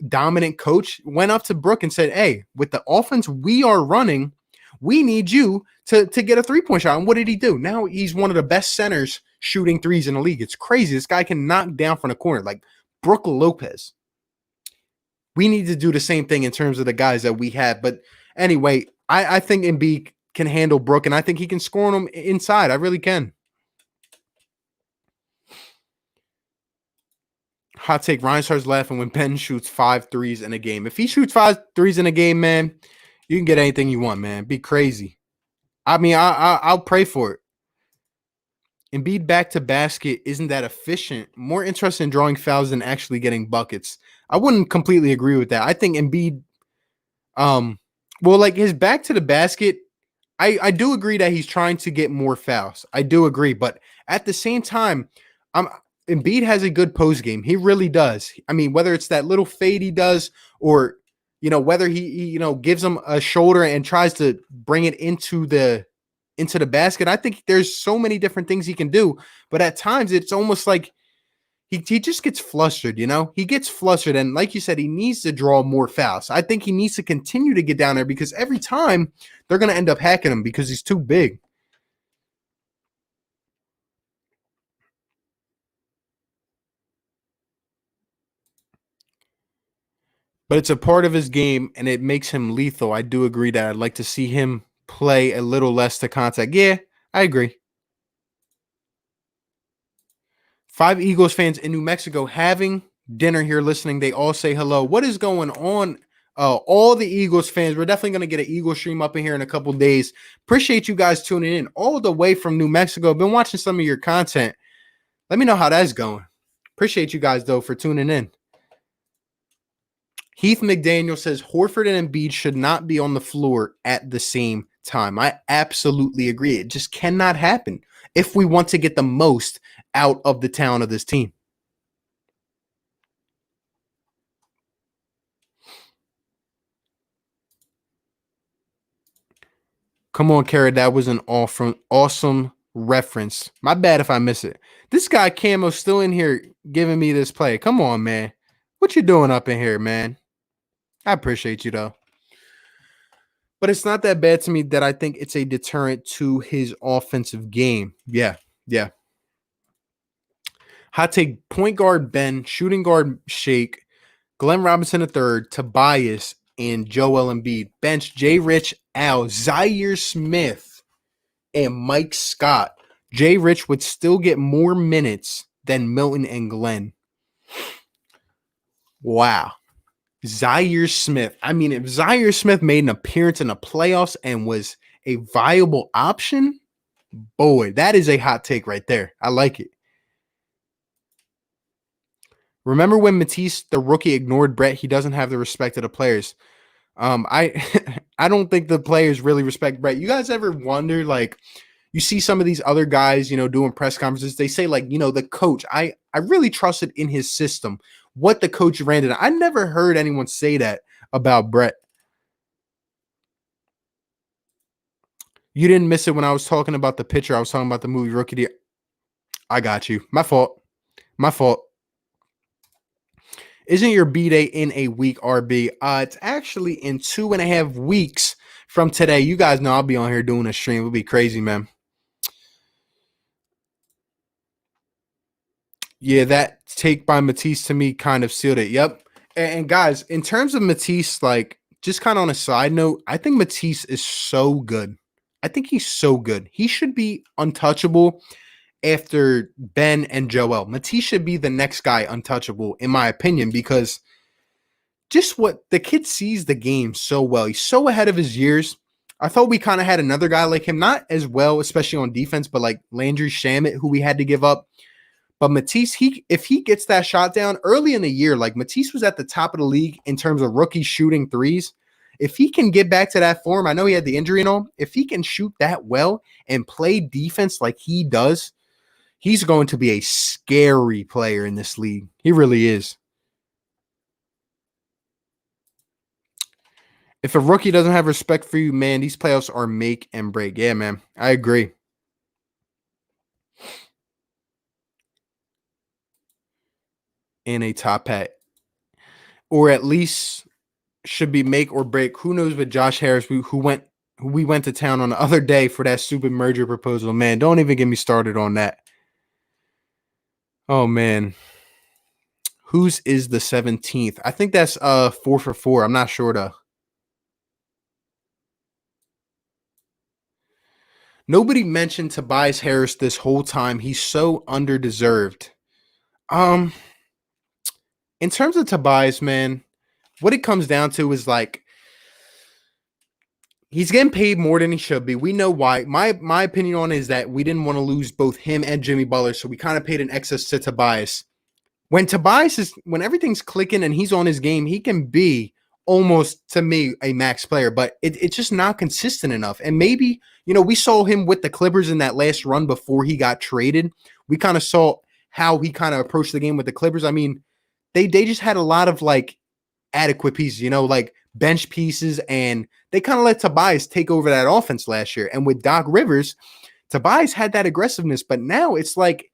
Speaker 1: dominant coach, went up to Brook and said, hey, with the offense we are running, we need you to get a 3-point shot. And what did he do? Now he's one of the best centers shooting threes in the league. It's crazy. This guy can knock down from the corner like Brook Lopez. We need to do the same thing in terms of the guys that we have. But anyway, I think Embiid can handle Brook, and I think he can score on him inside. I really can. Hot take, Ryan starts laughing when Ben shoots 5 threes in a game. If he shoots 5 threes in a game, man, you can get anything you want, man. Be crazy. I mean, I'll pray for it. Embiid back to basket isn't that efficient. More interested in drawing fouls than actually getting buckets. I wouldn't completely agree with that. I think Embiid, well, like his back to the basket, I do agree that he's trying to get more fouls. I do agree, but at the same time, um, Embiid has a good post game. He really does. I mean, whether it's that little fade he does, or whether he gives him a shoulder and tries to bring it into the basket. I think there's so many different things he can do, but at times it's almost like he just gets flustered, He gets flustered, and like you said, he needs to draw more fouls. I think he needs to continue to get down there because every time they're going to end up hacking him because he's too big. But it's a part of his game, and it makes him lethal. I do agree that I'd like to see him play a little less to contact. Yeah, I agree. 5 Eagles fans in New Mexico having dinner here listening. They all say hello. What is going on? All the Eagles fans, we're definitely going to get an Eagles stream up in here in a couple days. Appreciate you guys tuning in all the way from New Mexico. Been watching some of your content. Let me know how that's going. Appreciate you guys, though, for tuning in. Heath McDaniel says Horford and Embiid should not be on the floor at the same time. I absolutely agree. It just cannot happen if we want to get the most out of the talent of this team. Come on, Kara. That was an awesome reference. My bad if I miss it. This guy Camo's still in here giving me this play. Come on, man. What you doing up in here, man? I appreciate you, though. But it's not that bad to me that I think it's a deterrent to his offensive game. Yeah. Hot take, point guard Ben, shooting guard Shake, Glenn Robinson III, Tobias, and Joel Embiid. Bench Jay Rich, Al, Zaire Smith, and Mike Scott. Jay Rich would still get more minutes than Milton and Glenn. Wow. Zaire Smith. I mean, if Zaire Smith made an appearance in the playoffs and was a viable option, boy, that is a hot take right there. I like it. Remember when Matisse, the rookie, ignored Brett? He doesn't have the respect of the players. I I don't think the players really respect Brett. You guys ever wonder, like, you see some of these other guys, doing press conferences, they say, like, the coach, I really trusted in his system, what the coach ran it. I never heard anyone say that about Brett. You didn't miss it when I was talking about the pitcher. I was talking about the movie Rookie. I got you. My fault. Isn't your B-Day in a week, RB? It's actually in 2.5 weeks from today. You guys know I'll be on here doing a stream. It'll be crazy, man. Yeah, that take by Matisse to me kind of sealed it. Yep. And guys, in terms of Matisse, like, just kind of on a side note, I think Matisse is so good. I think he's so good. He should be untouchable after Ben and Joel. Matisse should be the next guy untouchable, in my opinion, because just what the kid sees the game so well. He's so ahead of his years. I thought we kind of had another guy like him, not as well, especially on defense, but like Landry Shamet, who we had to give up. But Matisse, if he gets that shot down early in the year, like Matisse was at the top of the league in terms of rookie shooting threes. If he can get back to that form, I know he had the injury and all. If he can shoot that well and play defense like he does, he's going to be a scary player in this league. He really is. If a rookie doesn't have respect for you, man, these playoffs are make and break. Yeah, man, I agree. In a top hat, or at least should be make or break. Who knows with Josh Harris, who we went to town on the other day for that stupid merger proposal. Man, don't even get me started on that. Oh man, whose is the 17th? I think that's 4 for 4. I'm not sure though. Nobody mentioned Tobias Harris this whole time. He's so underdeserved. In terms of Tobias, man, what it comes down to is like He's getting paid more than he should be. We know why. My opinion on it is that we didn't want to lose both him and Jimmy Butler, so we kind of paid an excess to Tobias. When everything's clicking and he's on his game, he can be almost, to me, a max player, but it's just not consistent enough. And maybe, we saw him with the Clippers in that last run before he got traded. We kind of saw how he kind of approached the game with the Clippers. I mean, they just had a lot of like adequate pieces, like bench pieces, and they kind of let Tobias take over that offense last year. And with Doc Rivers, Tobias had that aggressiveness, but now it's like,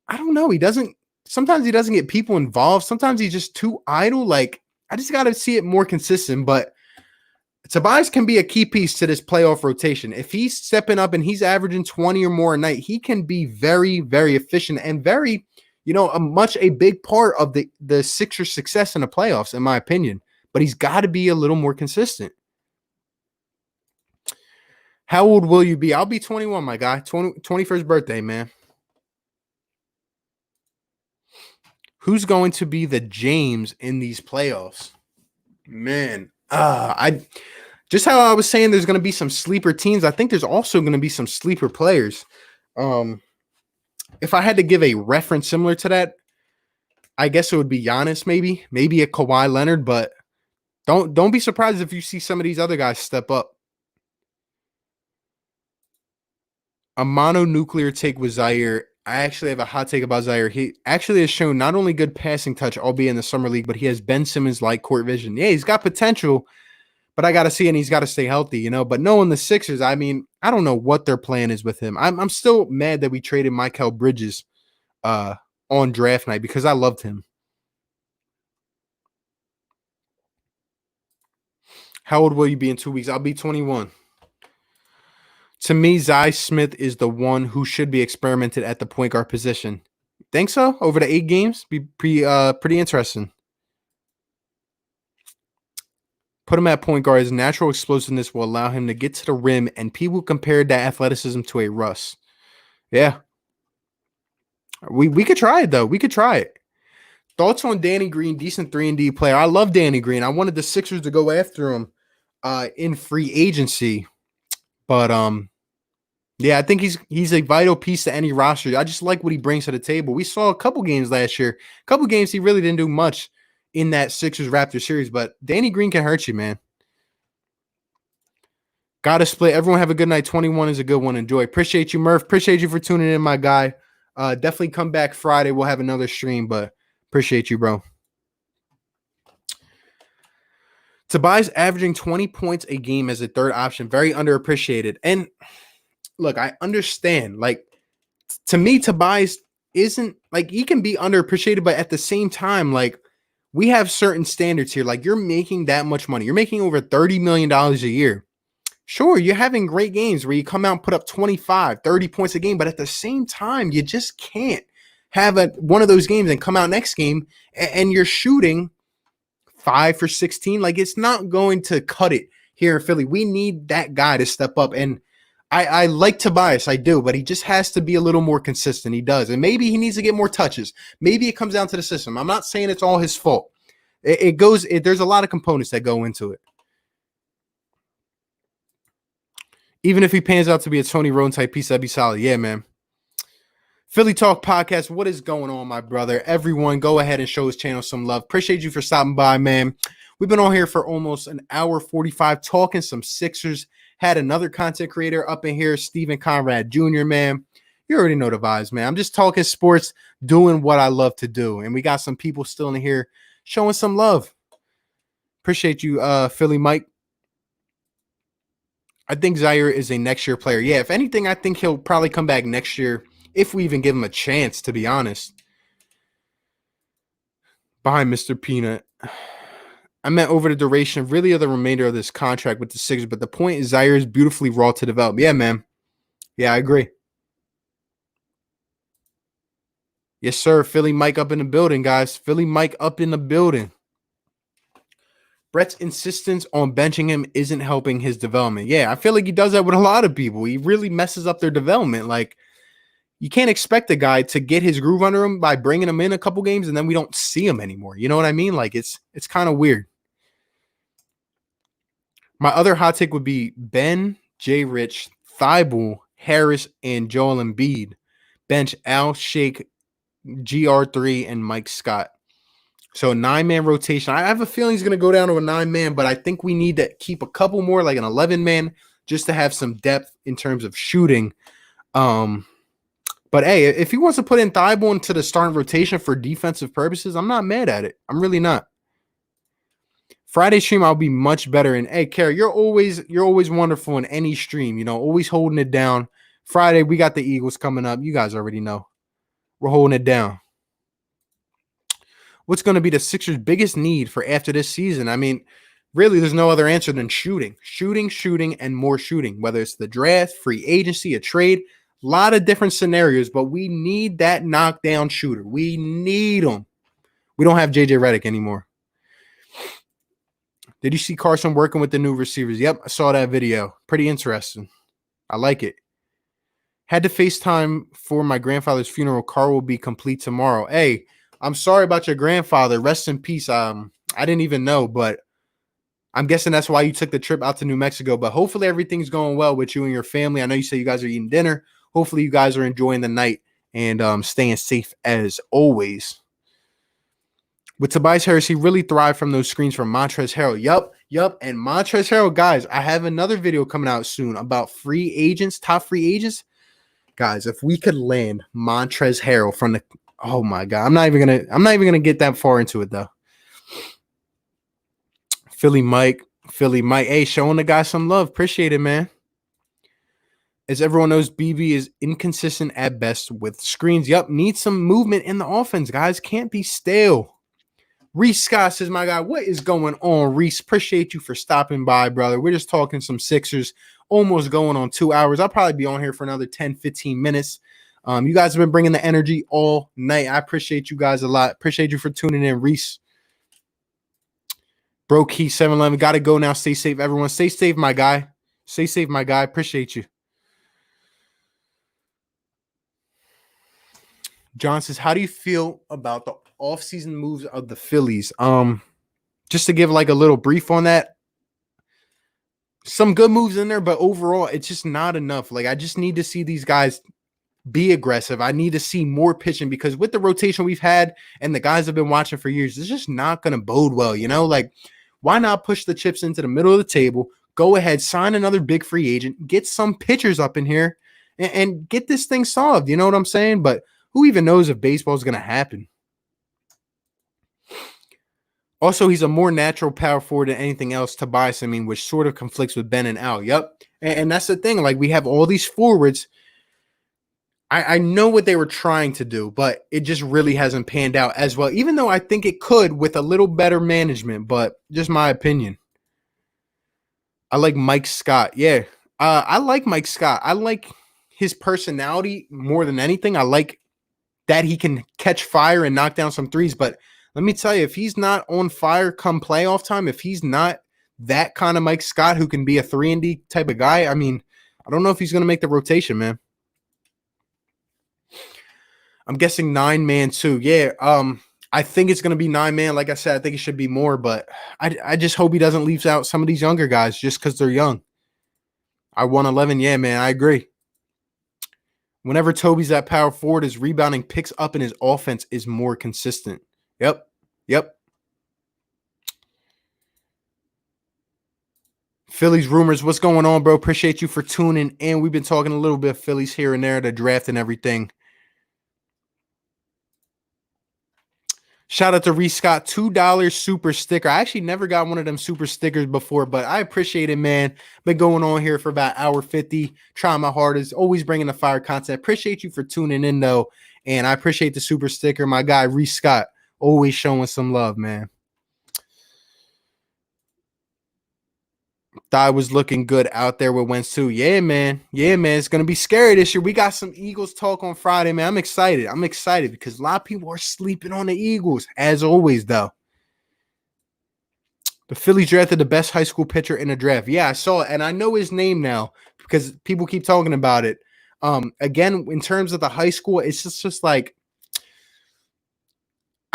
Speaker 1: I don't know. Sometimes he doesn't get people involved. Sometimes he's just too idle. Like, I just got to see it more consistent, but Tobias can be a key piece to this playoff rotation. If he's stepping up and he's averaging 20 or more a night, he can be very, very efficient and very, a big part of the Sixers' success in the playoffs, in my opinion. But he's got to be a little more consistent. How old will you be? I'll be 21, my guy. 21st birthday, man. Who's going to be the James in these playoffs? Man, just how I was saying there's going to be some sleeper teams, I think there's also going to be some sleeper players. If I had to give a reference similar to that, I guess it would be Giannis, maybe a Kawhi Leonard, but don't be surprised if you see some of these other guys step up. A mononuclear take with Zaire. I actually have a hot take about Zaire. He actually has shown not only good passing touch, albeit in the summer league, but he has Ben Simmons-like court vision. Yeah, he's got potential, but I got to see, and he's got to stay healthy, But knowing the Sixers, I mean, I don't know what their plan is with him. I'm still mad that we traded Mikal Bridges on draft night because I loved him. How old will you be in 2 weeks? I'll be 21. To me, Zy Smith is the one who should be experimented at the point guard position. Think so? Over the 8 games? Be pretty interesting. Put him at point guard. His natural explosiveness will allow him to get to the rim, and people compared that athleticism to a Russ. Yeah. We could try it, though. We could try it. Thoughts on Danny Green, decent 3-and-D player. I love Danny Green. I wanted the Sixers to go after him in free agency. But yeah, I think he's a vital piece to any roster. I just like what he brings to the table. We saw a couple games last year. A couple games he really didn't do much in that Sixers-Raptors series, but Danny Green can hurt you, man. Got to split. Everyone have a good night. 21 is a good one. Enjoy. Appreciate you, Murph. Appreciate you for tuning in, my guy. Definitely come back Friday. We'll have another stream, but appreciate you, bro. Tobias averaging 20 points a game as a third option. Very underappreciated. And look, I understand. Like, to me, Tobias isn't like he can be underappreciated, but at the same time, like we have certain standards here. Like you're making that much money. You're making over $30 million a year. Sure, you're having great games where you come out and put up 25, 30 points a game, but at the same time, you just can't have one of those games and come out next game and you're shooting 5 for 16. Like it's not going to cut it here in Philly. We need that guy to step up. And I like Tobias, I do, but he just has to be a little more consistent. He does. And maybe he needs to get more touches. Maybe it comes down to the system. I'm not saying it's all his fault. There's a lot of components that go into it. Even if he pans out to be a Tony Roan type piece, that'd be solid. Yeah, man. Philly Talk Podcast, what is going on, my brother? Everyone, go ahead and show his channel some love. Appreciate you for stopping by, man. We've been on here for almost an hour 45 talking some Sixers. Had another content creator up in here, Steven Conrad Jr., man. You already know the vibes, man. I'm just talking sports, doing what I love to do. And we got some people still in here showing some love. Appreciate you, Philly Mike. I think Zaire is a next year player. Yeah, if anything, I think he'll probably come back next year if we even give him a chance, to be honest. Behind Mr. Peanut. I meant over the duration, really of the remainder of this contract with the Sixers, but the point is Zaire is beautifully raw to develop. Yeah, man. Yeah, I agree. Yes, sir. Philly Mike up in the building, guys. Philly Mike up in the building. Brett's insistence on benching him isn't helping his development. Yeah, I feel like he does that with a lot of people. He really messes up their development. Like, you can't expect a guy to get his groove under him by bringing him in a couple games and then we don't see him anymore. You know what I mean? Like, it's kind of weird. My other hot take would be Ben, J. Rich, Thibault, Harris, and Joel Embiid. Bench Al, Shake, GR3, and Mike Scott. So 9-man rotation. I have a feeling he's going to go down to a 9-man, but I think we need to keep a couple more, like an 11-man, just to have some depth in terms of shooting. But hey, if he wants to put in Thibault into the starting rotation for defensive purposes, I'm not mad at it. I'm really not. Friday stream, I'll be much better. And hey, Kara, you're always wonderful in any stream. You know, always holding it down. Friday, we got the Eagles coming up. You guys already know. We're holding it down. What's going to be the Sixers' biggest need for after this season? I mean, really, there's no other answer than shooting, and more shooting, whether it's the draft, free agency, a trade, a lot of different scenarios, but we need that knockdown shooter. We need him. We don't have JJ Redick anymore. Did you see Carson working with the new receivers? Yep, I saw that video. Pretty interesting. I like it. Had to FaceTime for my grandfather's funeral. Car will be complete tomorrow. Hey, I'm sorry about your grandfather. Rest in peace. I didn't even know, but I'm guessing that's why you took the trip out to New Mexico. But hopefully everything's going well with you and your family. I know you said you guys are eating dinner. Hopefully you guys are enjoying the night and staying safe as always. With Tobias Harris, he really thrived from those screens from Montrezl Harrell. Yup. And Montrezl Harrell, guys, I have another video coming out soon about free agents, top free agents. Guys, if we could land Montrezl Harrell from the oh my God, I'm not even gonna get that far into it though. Philly Mike. Hey, showing the guy some love. Appreciate it, man. As everyone knows, BB is inconsistent at best with screens. Yup, needs some movement in the offense, guys. Can't be stale. Reese Scott says, my guy, what is going on, Reese? Appreciate you for stopping by, brother. We're just talking some Sixers, almost going on 2 hours. I'll probably be on here for another 10, 15 minutes. You guys have been bringing the energy all night. I appreciate you guys a lot. Appreciate you for tuning in, Reese. Bro Key 711. Got to go now. Stay safe, everyone. Stay safe, my guy. Stay safe, my guy. Appreciate you. John says, how do you feel about the offseason moves of the Phillies? Just to give like a little brief on that. Some good moves in there, but overall, it's just not enough. Like, I just need to see these guys be aggressive. I need to see more pitching because with the rotation we've had and the guys have been watching for years, it's just not going to bode well, you know? Like, why not push the chips into the middle of the table, go ahead, sign another big free agent, get some pitchers up in here, and get this thing solved, you know what I'm saying? But who even knows if baseball is going to happen? Also, he's a more natural power forward than anything else, Tobias, I mean, which sort of conflicts with Ben and Al. Yep. And that's the thing. Like, we have all these forwards. I know what they were trying to do, but it just really hasn't panned out as well, even though I think it could with a little better management, but just my opinion. I like Mike Scott. Yeah, I like Mike Scott. I like his personality more than anything. I like that he can catch fire and knock down some threes, but let me tell you, if he's not on fire come playoff time, if he's not that kind of Mike Scott who can be a 3-and-D type of guy, I mean, I don't know if he's going to make the rotation, man. I'm guessing 9-man too. Yeah, I think it's going to be 9-man. Like I said, I think it should be more, but I just hope he doesn't leave out some of these younger guys just because they're young. I won 11. Yeah, man, I agree. Whenever Toby's at power forward, his rebounding picks up and his offense is more consistent. Yep. Phillies rumors. What's going on, bro? Appreciate you for tuning in. We've been talking a little bit of Phillies here and there, the draft and everything. Shout out to Reese Scott, $2 super sticker. I actually never got one of them super stickers before, but I appreciate it, man. Been going on here for about hour 50, trying my hardest, always bringing the fire content. Appreciate you for tuning in, though, and I appreciate the super sticker. My guy, Reese Scott, always showing some love, man. Thought was looking good out there with Wentz too. Yeah, man. It's going to be scary this year. We got some Eagles talk on Friday, man. I'm excited because a lot of people are sleeping on the Eagles, as always, though. The Phillies drafted the best high school pitcher in the draft. Yeah, I saw it, and I know his name now because people keep talking about it. Again, in terms of the high school, it's just like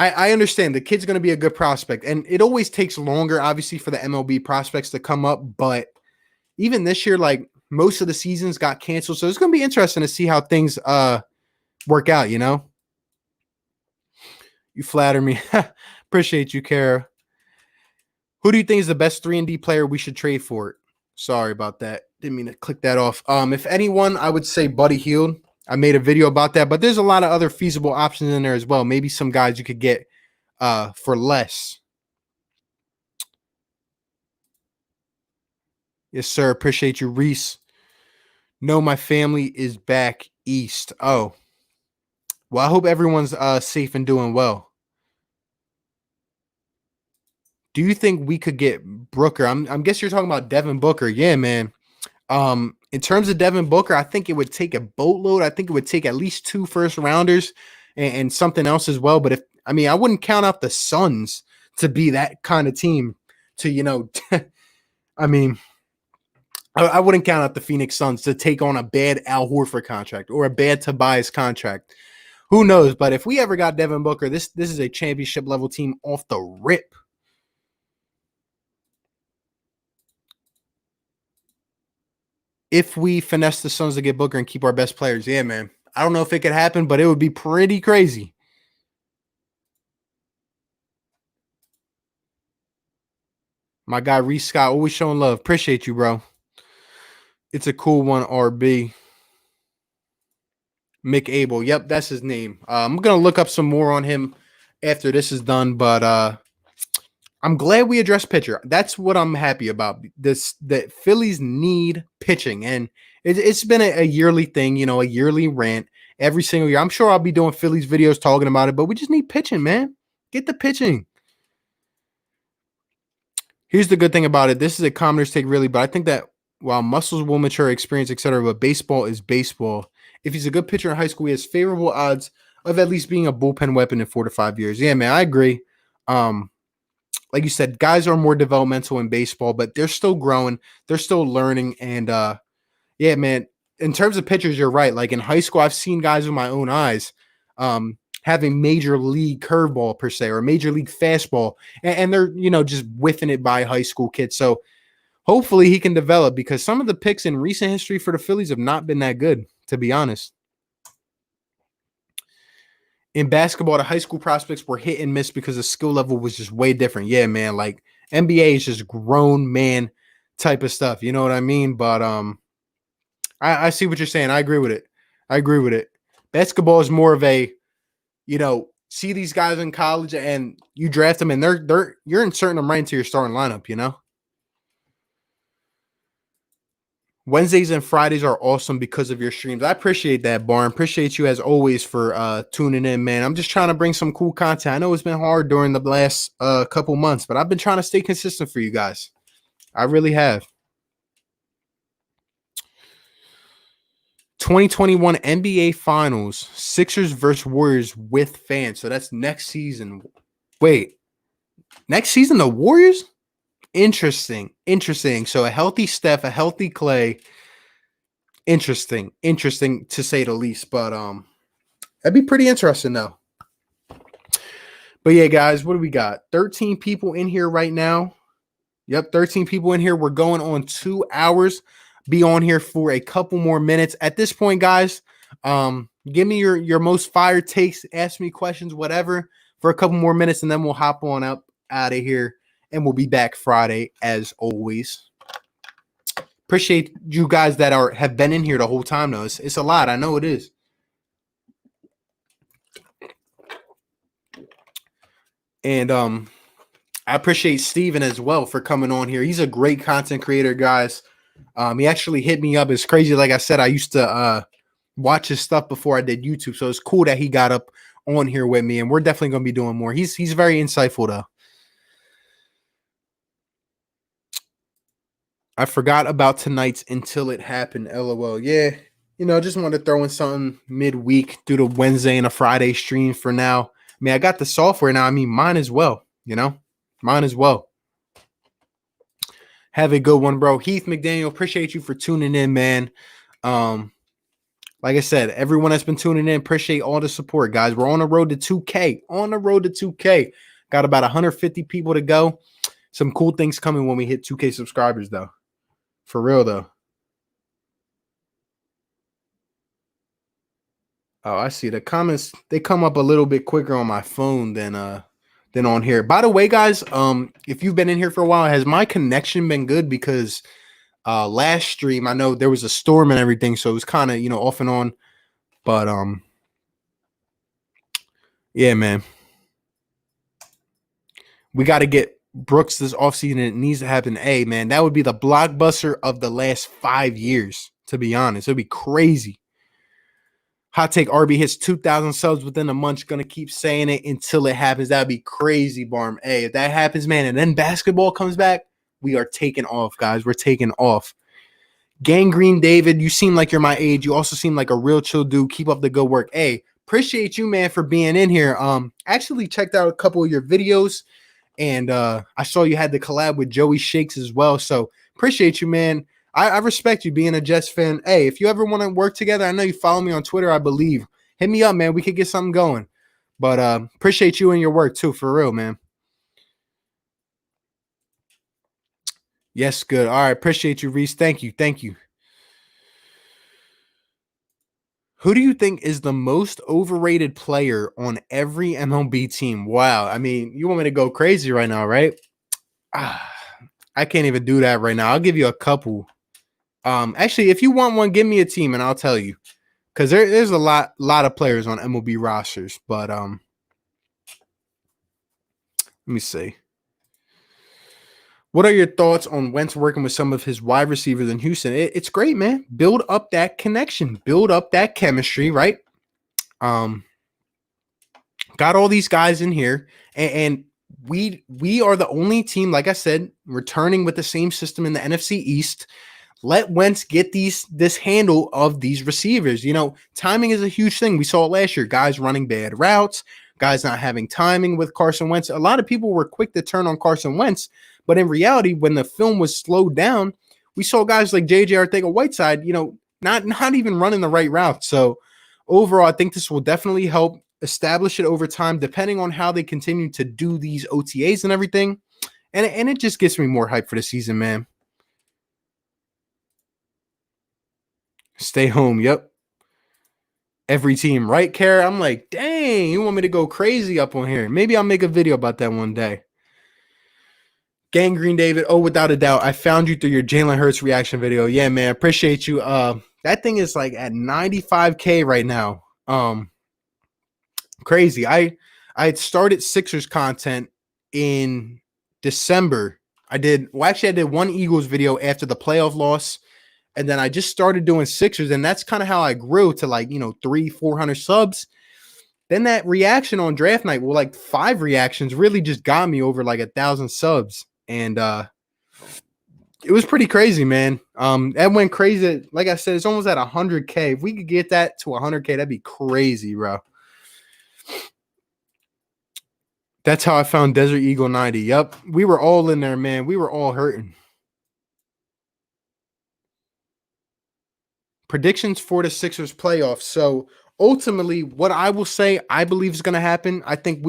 Speaker 1: I understand the kid's going to be a good prospect, and it always takes longer, obviously, for the MLB prospects to come up. But even this year, like most of the seasons got canceled, so it's going to be interesting to see how things work out. You know, you flatter me. Appreciate you, Kara. Who do you think is the best 3-and-D player we should trade for? Sorry about that. Didn't mean to click that off. If anyone, I would say Buddy Hield. I made a video about that, but there's a lot of other feasible options in there as well. Maybe some guys you could get for less. Yes, sir. Appreciate you, Reese. No, my family is back east. Oh, well, I hope everyone's safe and doing well. Do you think we could get Booker? I'm guess you're talking about Devin Booker. Yeah, man. In terms of Devin Booker, I think it would take a boatload. I think it would take at least 2 first rounders and something else as well. But I wouldn't count out the Suns to be that kind of team to, I wouldn't count out the Phoenix Suns to take on a bad Al Horford contract or a bad Tobias contract. Who knows? But if we ever got Devin Booker, this is a championship level team off the rip. If we finesse the Suns to get Booker and keep our best players, yeah, man. I don't know if it could happen, but it would be pretty crazy. My guy, Reese Scott, always showing love. Appreciate you, bro. It's a cool one, RB. Mick Abel. Yep, that's his name. I'm going to look up some more on him after this is done, but I'm glad we addressed pitcher. That's what I'm happy about. That Phillies need pitching, and it's been a yearly thing, a yearly rant every single year. I'm sure I'll be doing Phillies videos talking about it, but we just need pitching, man. Get the pitching. Here's the good thing about it. This is a commoner's take, really, but I think that while muscles will mature, experience, etc., but baseball is baseball. If he's a good pitcher in high school, he has favorable odds of at least being a bullpen weapon in 4 to 5 years. Yeah, man, I agree. Like you said, guys are more developmental in baseball, but they're still growing. They're still learning. And yeah, man, in terms of pitchers, you're right. Like in high school, I've seen guys with my own eyes having major league curveball per se, or major league fastball. And they're, just whiffing it by high school kids. So hopefully he can develop, because some of the picks in recent history for the Phillies have not been that good, to be honest. In basketball, the high school prospects were hit and miss because the skill level was just way different. Yeah, man. Like NBA is just grown man type of stuff. You know what I mean? But I see what you're saying. I agree with it. Basketball is more of a, see these guys in college and you draft them and you're inserting them right into your starting lineup. Wednesdays and Fridays are awesome because of your streams. I appreciate that, Barn. Appreciate you as always for tuning in, man. I'm just trying to bring some cool content. I know it's been hard during the last couple months, but I've been trying to stay consistent for you guys. I really have. 2021 NBA Finals, Sixers versus Warriors with fans. So that's next season. Wait, next season the Warriors? Interesting. So a healthy Steph, a healthy Clay. Interesting to say the least. But that'd be pretty interesting though. But yeah, guys, what do we got? 13 people in here right now. Yep, 13 people in here. We're going on 2 hours. Be on here for a couple more minutes. At this point, guys, give me your most fire takes. Ask me questions, whatever, for a couple more minutes, and then we'll hop on up out of here. And we'll be back Friday as always. Appreciate you guys that have been in here the whole time though. It's a lot. I know it is. And I appreciate Steven as well for coming on here. He's a great content creator, guys. He actually hit me up. It's crazy. Like I said, I used to watch his stuff before I did YouTube. So it's cool that he got up on here with me. And we're definitely going to be doing more. He's very insightful though. I forgot about tonight's Until It Happened, LOL. Yeah, just wanted to throw in something midweek, do the Wednesday and a Friday stream for now. I mean, I got the software now. I mean, mine as well, Mine as well. Have a good one, bro. Heath McDaniel, appreciate you for tuning in, man. Like I said, everyone that's been tuning in, appreciate all the support, guys. We're on the road to 2K. On the road to 2K. Got about 150 people to go. Some cool things coming when we hit 2K subscribers, though. For real, though. Oh, I see. The comments, they come up a little bit quicker on my phone than on here. By the way, guys, if you've been in here for a while, has my connection been good? Because last stream, I know there was a storm and everything, so it was kind of, off and on. But yeah, man. We got to get Brooks this offseason. It needs to happen. Hey, man, that would be the blockbuster of the last 5 years, to be honest. It would be crazy. Hot take, RB hits 2,000 subs within a month. Going to keep saying it until it happens. That would be crazy, Barm. Hey, if that happens, man, and then basketball comes back, we are taking off, guys. We're taking off. Gangrene David, you seem like you're my age. You also seem like a real chill dude. Keep up the good work. Hey, appreciate you, man, for being in here. Actually checked out a couple of your videos, and I saw you had the collab with Joey Shakes as well. So appreciate you, man. I respect you being a Jets fan. Hey, if you ever want to work together, I know you follow me on Twitter, I believe. Hit me up, man. We could get something going. But appreciate you and your work too, for real, man. Yes, good. All right, appreciate you, Reese. Thank you. Thank you. Who do you think is the most overrated player on every MLB team? Wow. I mean, you want me to go crazy right now, right? I can't even do that right now. I'll give you a couple. Actually, if you want one, give me a team and I'll tell you. Because there's a lot of players on MLB rosters. But let me see. What are your thoughts on Wentz working with some of his wide receivers in Houston? It's great, man. Build up that connection. Build up that chemistry, right? Got all these guys in here. And we are the only team, like I said, returning with the same system in the NFC East. Let Wentz get this handle of these receivers. Timing is a huge thing. We saw it last year. Guys running bad routes, guys not having timing with Carson Wentz. A lot of people were quick to turn on Carson Wentz, but in reality, when the film was slowed down, we saw guys like J.J. Arcega-Whiteside, not even running the right route. So overall, I think this will definitely help establish it over time, depending on how they continue to do these OTAs and everything. And it just gets me more hype for the season, man. Stay home. Yep. Every team, right, Kara? I'm like, dang, you want me to go crazy up on here? Maybe I'll make a video about that one day. Gangrene David, oh, without a doubt, I found you through your Jalen Hurts reaction video. Yeah, man, appreciate you. That thing is like at 95K right now. Crazy. I had started Sixers content in December. I did one Eagles video after the playoff loss. And then I just started doing Sixers, and that's kind of how I grew to 300-400 subs. Then that reaction on draft night, 5 reactions really just got me over 1,000 subs. And it was pretty crazy, man. That went crazy. Like I said, it's almost at 100K. If we could get that to 100K, that'd be crazy, bro. That's how I found Desert Eagle 90. Yep. We were all in there, man. We were all hurting. Predictions for the Sixers playoffs. So ultimately, what I will say, I believe is going to happen. I think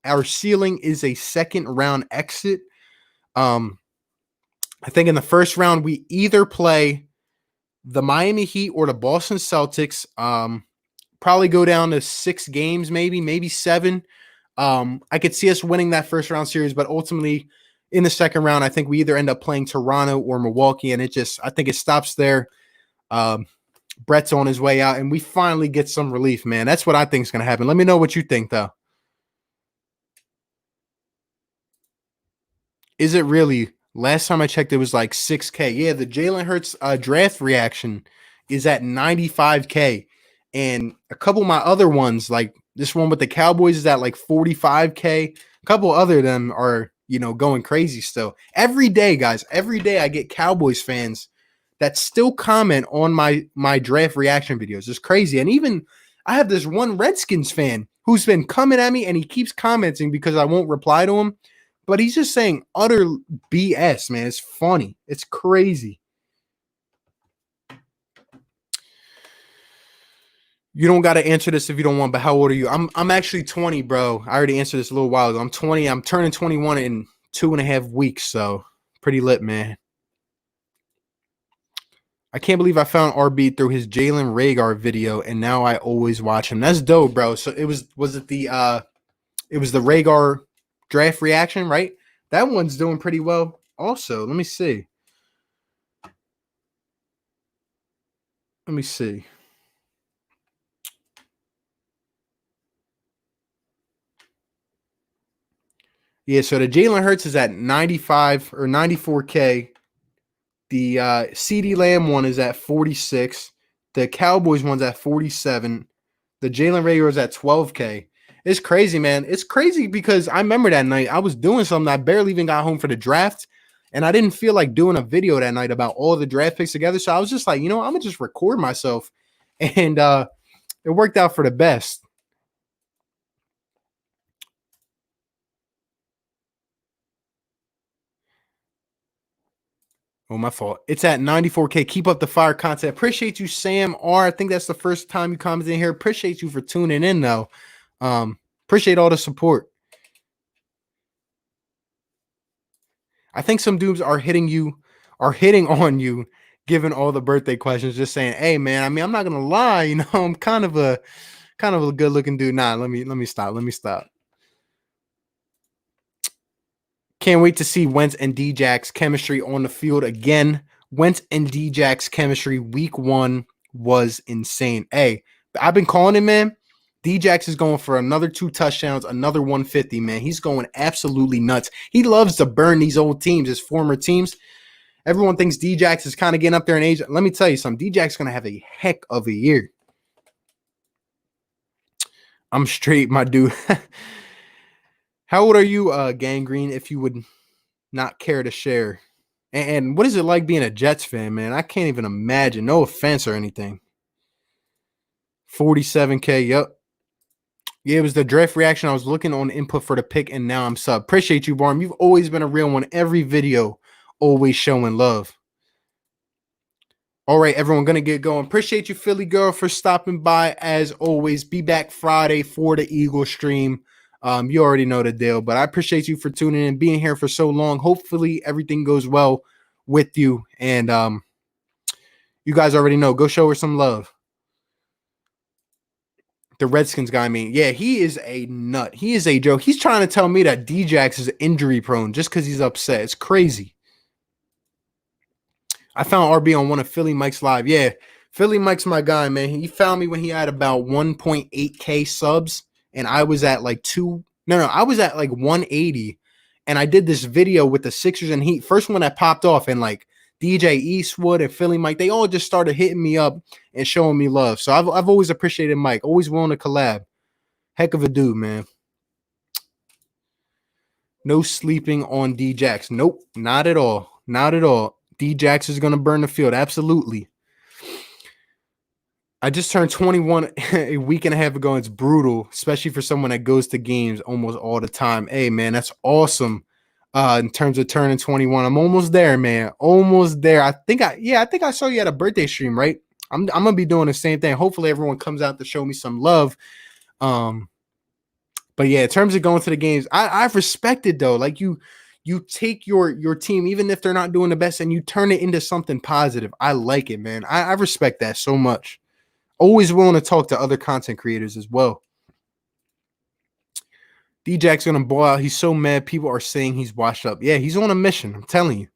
Speaker 1: our ceiling is a second round exit. I think in the first round, we either play the Miami Heat or the Boston Celtics. Probably go down to 6 games, maybe 7. I could see us winning that first round series, but ultimately in the second round, I think we either end up playing Toronto or Milwaukee, and I think it stops there. Brett's on his way out, and we finally get some relief, man. That's what I think is going to happen. Let me know what you think, though. Is it really? Last time I checked, it was 6K. Yeah, the Jalen Hurts draft reaction is at 95K. And a couple of my other ones, like this one with the Cowboys, is at 45K. A couple other of them are, going crazy still. Every day, guys, I get Cowboys fans that still comment on my draft reaction videos. It's crazy. And even I have this one Redskins fan who's been coming at me, and he keeps commenting because I won't reply to him. But he's just saying utter BS, man. It's funny. It's crazy. You don't got to answer this if you don't want, but how old are you? I'm actually 20, bro. I already answered this a little while ago. I'm 20. I'm turning 21 in 2.5 weeks, so pretty lit, man. I can't believe I found RB through his Jalen Rager video, and now I always watch him. That's dope, bro. So it was it the Rager draft reaction, right? That one's doing pretty well. Also, let me see. Yeah, so the Jalen Hurts is at 95 or 94K. The CeeDee Lamb one is at 46. The Cowboys one's at 47. The Jalen Rager is at 12K. It's crazy, man. It's crazy because I remember that night I was doing something. I barely even got home for the draft, and I didn't feel like doing a video that night about all the draft picks together. So I was just like, I'm going to just record myself. And it worked out for the best. Oh, my fault. It's at 94K. Keep up the fire content. Appreciate you, Sam R. I think that's the first time you commented in here. Appreciate you for tuning in, though. Appreciate all the support. I think some dudes are hitting on you, given all the birthday questions, just saying, hey, man, I mean, I'm not going to lie. I'm kind of a good looking dude. Nah, let me stop. Can't wait to see Wentz and D-Jack's chemistry on the field again. Wentz and D-Jack's chemistry week 1 was insane. Hey, I've been calling it, man. D-Jax is going for another 2 touchdowns, another 150, man. He's going absolutely nuts. He loves to burn these old teams, his former teams. Everyone thinks D-Jax is kind of getting up there in age. Let me tell you something. D-Jax is going to have a heck of a year. I'm straight, my dude. How old are you, Gangrene, if you would not care to share? And what is it like being a Jets fan, man? I can't even imagine. No offense or anything. 47K, yep. Yeah, it was the draft reaction. I was looking on input for the pick, and now I'm sub. Appreciate you, Barm. You've always been a real one. Every video, always showing love. All right, everyone, going to get going. Appreciate you, Philly girl, for stopping by. As always, be back Friday for the Eagle stream. You already know the deal, but I appreciate you for tuning in, being here for so long. Hopefully everything goes well with you. And you guys already know. Go show her some love. The Redskins guy, yeah, he is a nut. He is a joke. He's trying to tell me that D-Jax is injury prone just because he's upset. It's crazy. I found RB on one of Philly Mike's live. Yeah, Philly Mike's my guy, man. He found me when he had about 1.8K subs, and I was at like I was at like 180, and I did this video with the Sixers and Heat. First one that popped off, and like DJ Eastwood and Philly Mike, they all just started hitting me up and showing me love. So I've always appreciated Mike, always willing to collab. Heck of a dude, man. No sleeping on D-Jax. Nope, not at all. Not at all. D-Jax is going to burn the field. Absolutely. I just turned 21 a week and a half ago. And it's brutal, especially for someone that goes to games almost all the time. Hey, man, that's awesome. In terms of turning 21, I'm almost there, man. Almost there. I think I saw you at a birthday stream, right? I'm gonna be doing the same thing. Hopefully, everyone comes out to show me some love. But yeah, in terms of going to the games, I've respected though. Like you take your team, even if they're not doing the best, and you turn it into something positive. I like it, man. I respect that so much. Always willing to talk to other content creators as well. D-Jack's going to ball out. He's so mad. People are saying he's washed up. Yeah, he's on a mission. I'm telling you.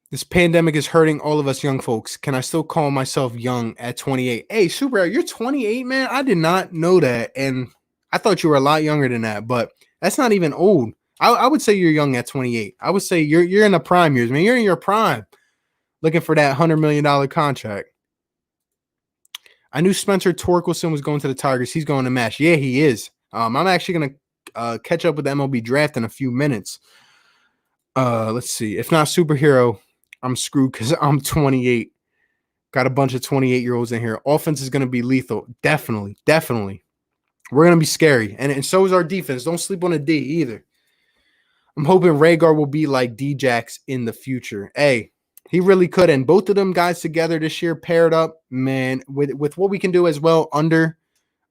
Speaker 1: This pandemic is hurting all of us young folks. Can I still call myself young at 28? Hey, Super, you're 28, man? I did not know that. And I thought you were a lot younger than that. But that's not even old. I would say you're young at 28. I would say you're in the prime years, man. You're in your prime. Looking for that $100 million contract. I knew Spencer Torkelson was going to the Tigers. He's going to MASH. Yeah, he is. I'm actually going to catch up with the MLB draft in a few minutes. Let's see. If not superhero, I'm screwed because I'm 28. Got a bunch of 28-year-olds in here. Offense is going to be lethal. Definitely. We're going to be scary. And so is our defense. Don't sleep on a D either. I'm hoping Rager will be like D-Jax in the future. Hey, He really could. And both of them guys together this year paired up, man, with what we can do as well under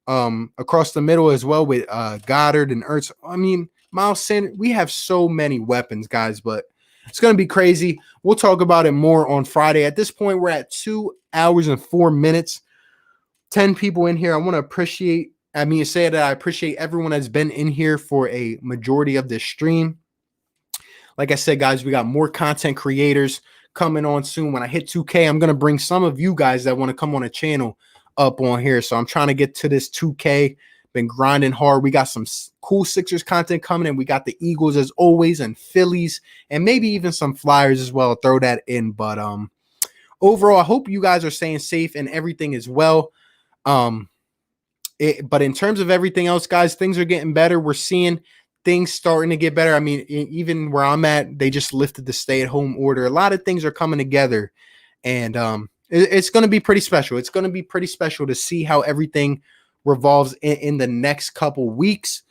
Speaker 1: across the middle as well with Goddard and Ertz. I mean, Miles Sanders, we have so many weapons, guys, but it's going to be crazy. We'll talk about it more on Friday. At this point, we're at 2 hours and 4 minutes. 10 people in here. I want to say that I appreciate everyone that's been in here for a majority of this stream. Like I said, guys, we got more content creators coming on soon. When I hit 2K, I'm going to bring some of you guys that want to come on a channel up on here. So I'm trying to get to this 2K. Been grinding hard. We got some cool Sixers content coming in. We got the Eagles as always and Phillies and maybe even some Flyers as well. I'll throw that in. But overall, I hope you guys are staying safe and everything as well. But in terms of everything else, guys, things are getting better. We're seeing things starting to get better. I mean, even where I'm at, they just lifted the stay-at-home order. A lot of things are coming together, and it's going to be pretty special. It's going to be pretty special to see how everything revolves in the next couple weeks.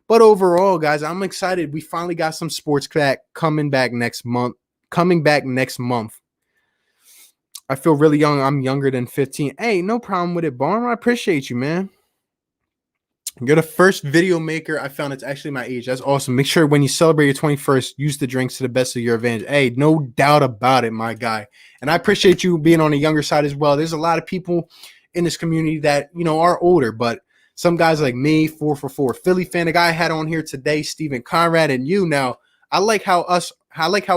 Speaker 1: But overall, guys, I'm excited. We finally got some sports coming back next month. I feel really young. I'm younger than 15. Hey, no problem with it, Barn. I appreciate you, man. You're the first video maker I found that's actually my age. That's awesome. Make sure when you celebrate your 21st, use the drinks to the best of your advantage. Hey, no doubt about it, my guy. And I appreciate you being on the younger side as well. There's a lot of people in this community that, are older, but some guys like me, 444 Philly fan, the guy I had on here today, Steven Conrad, and you. Now, I like how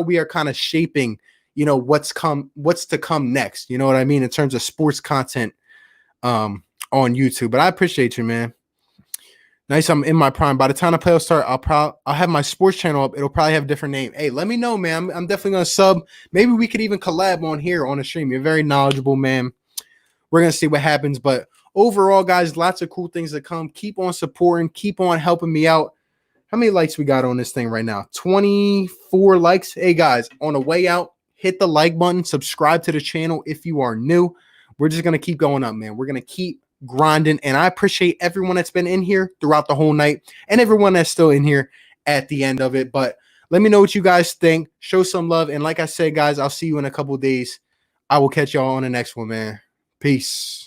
Speaker 1: we are kind of shaping, what's to come next. You know what I mean? In terms of sports content on YouTube. But I appreciate you, man. Nice, I'm in my prime. By the time the playoffs start, I'll have my sports channel up. It'll probably have a different name. Hey, let me know, man. I'm definitely gonna sub. Maybe we could even collab on here on the stream. You're very knowledgeable, man. We're gonna see what happens. But overall, guys, lots of cool things to come. Keep on supporting. Keep on helping me out. How many likes we got on this thing right now? 24 likes. Hey, guys, on the way out, hit the like button. Subscribe to the channel if you are new. We're just gonna keep going up, man. We're gonna keep grinding, and I appreciate everyone that's been in here throughout the whole night and everyone that's still in here at the end of it. But let me know what you guys think. Show some love, and like I said, guys, I'll see you in a couple days. I will catch y'all on the next one, man. Peace.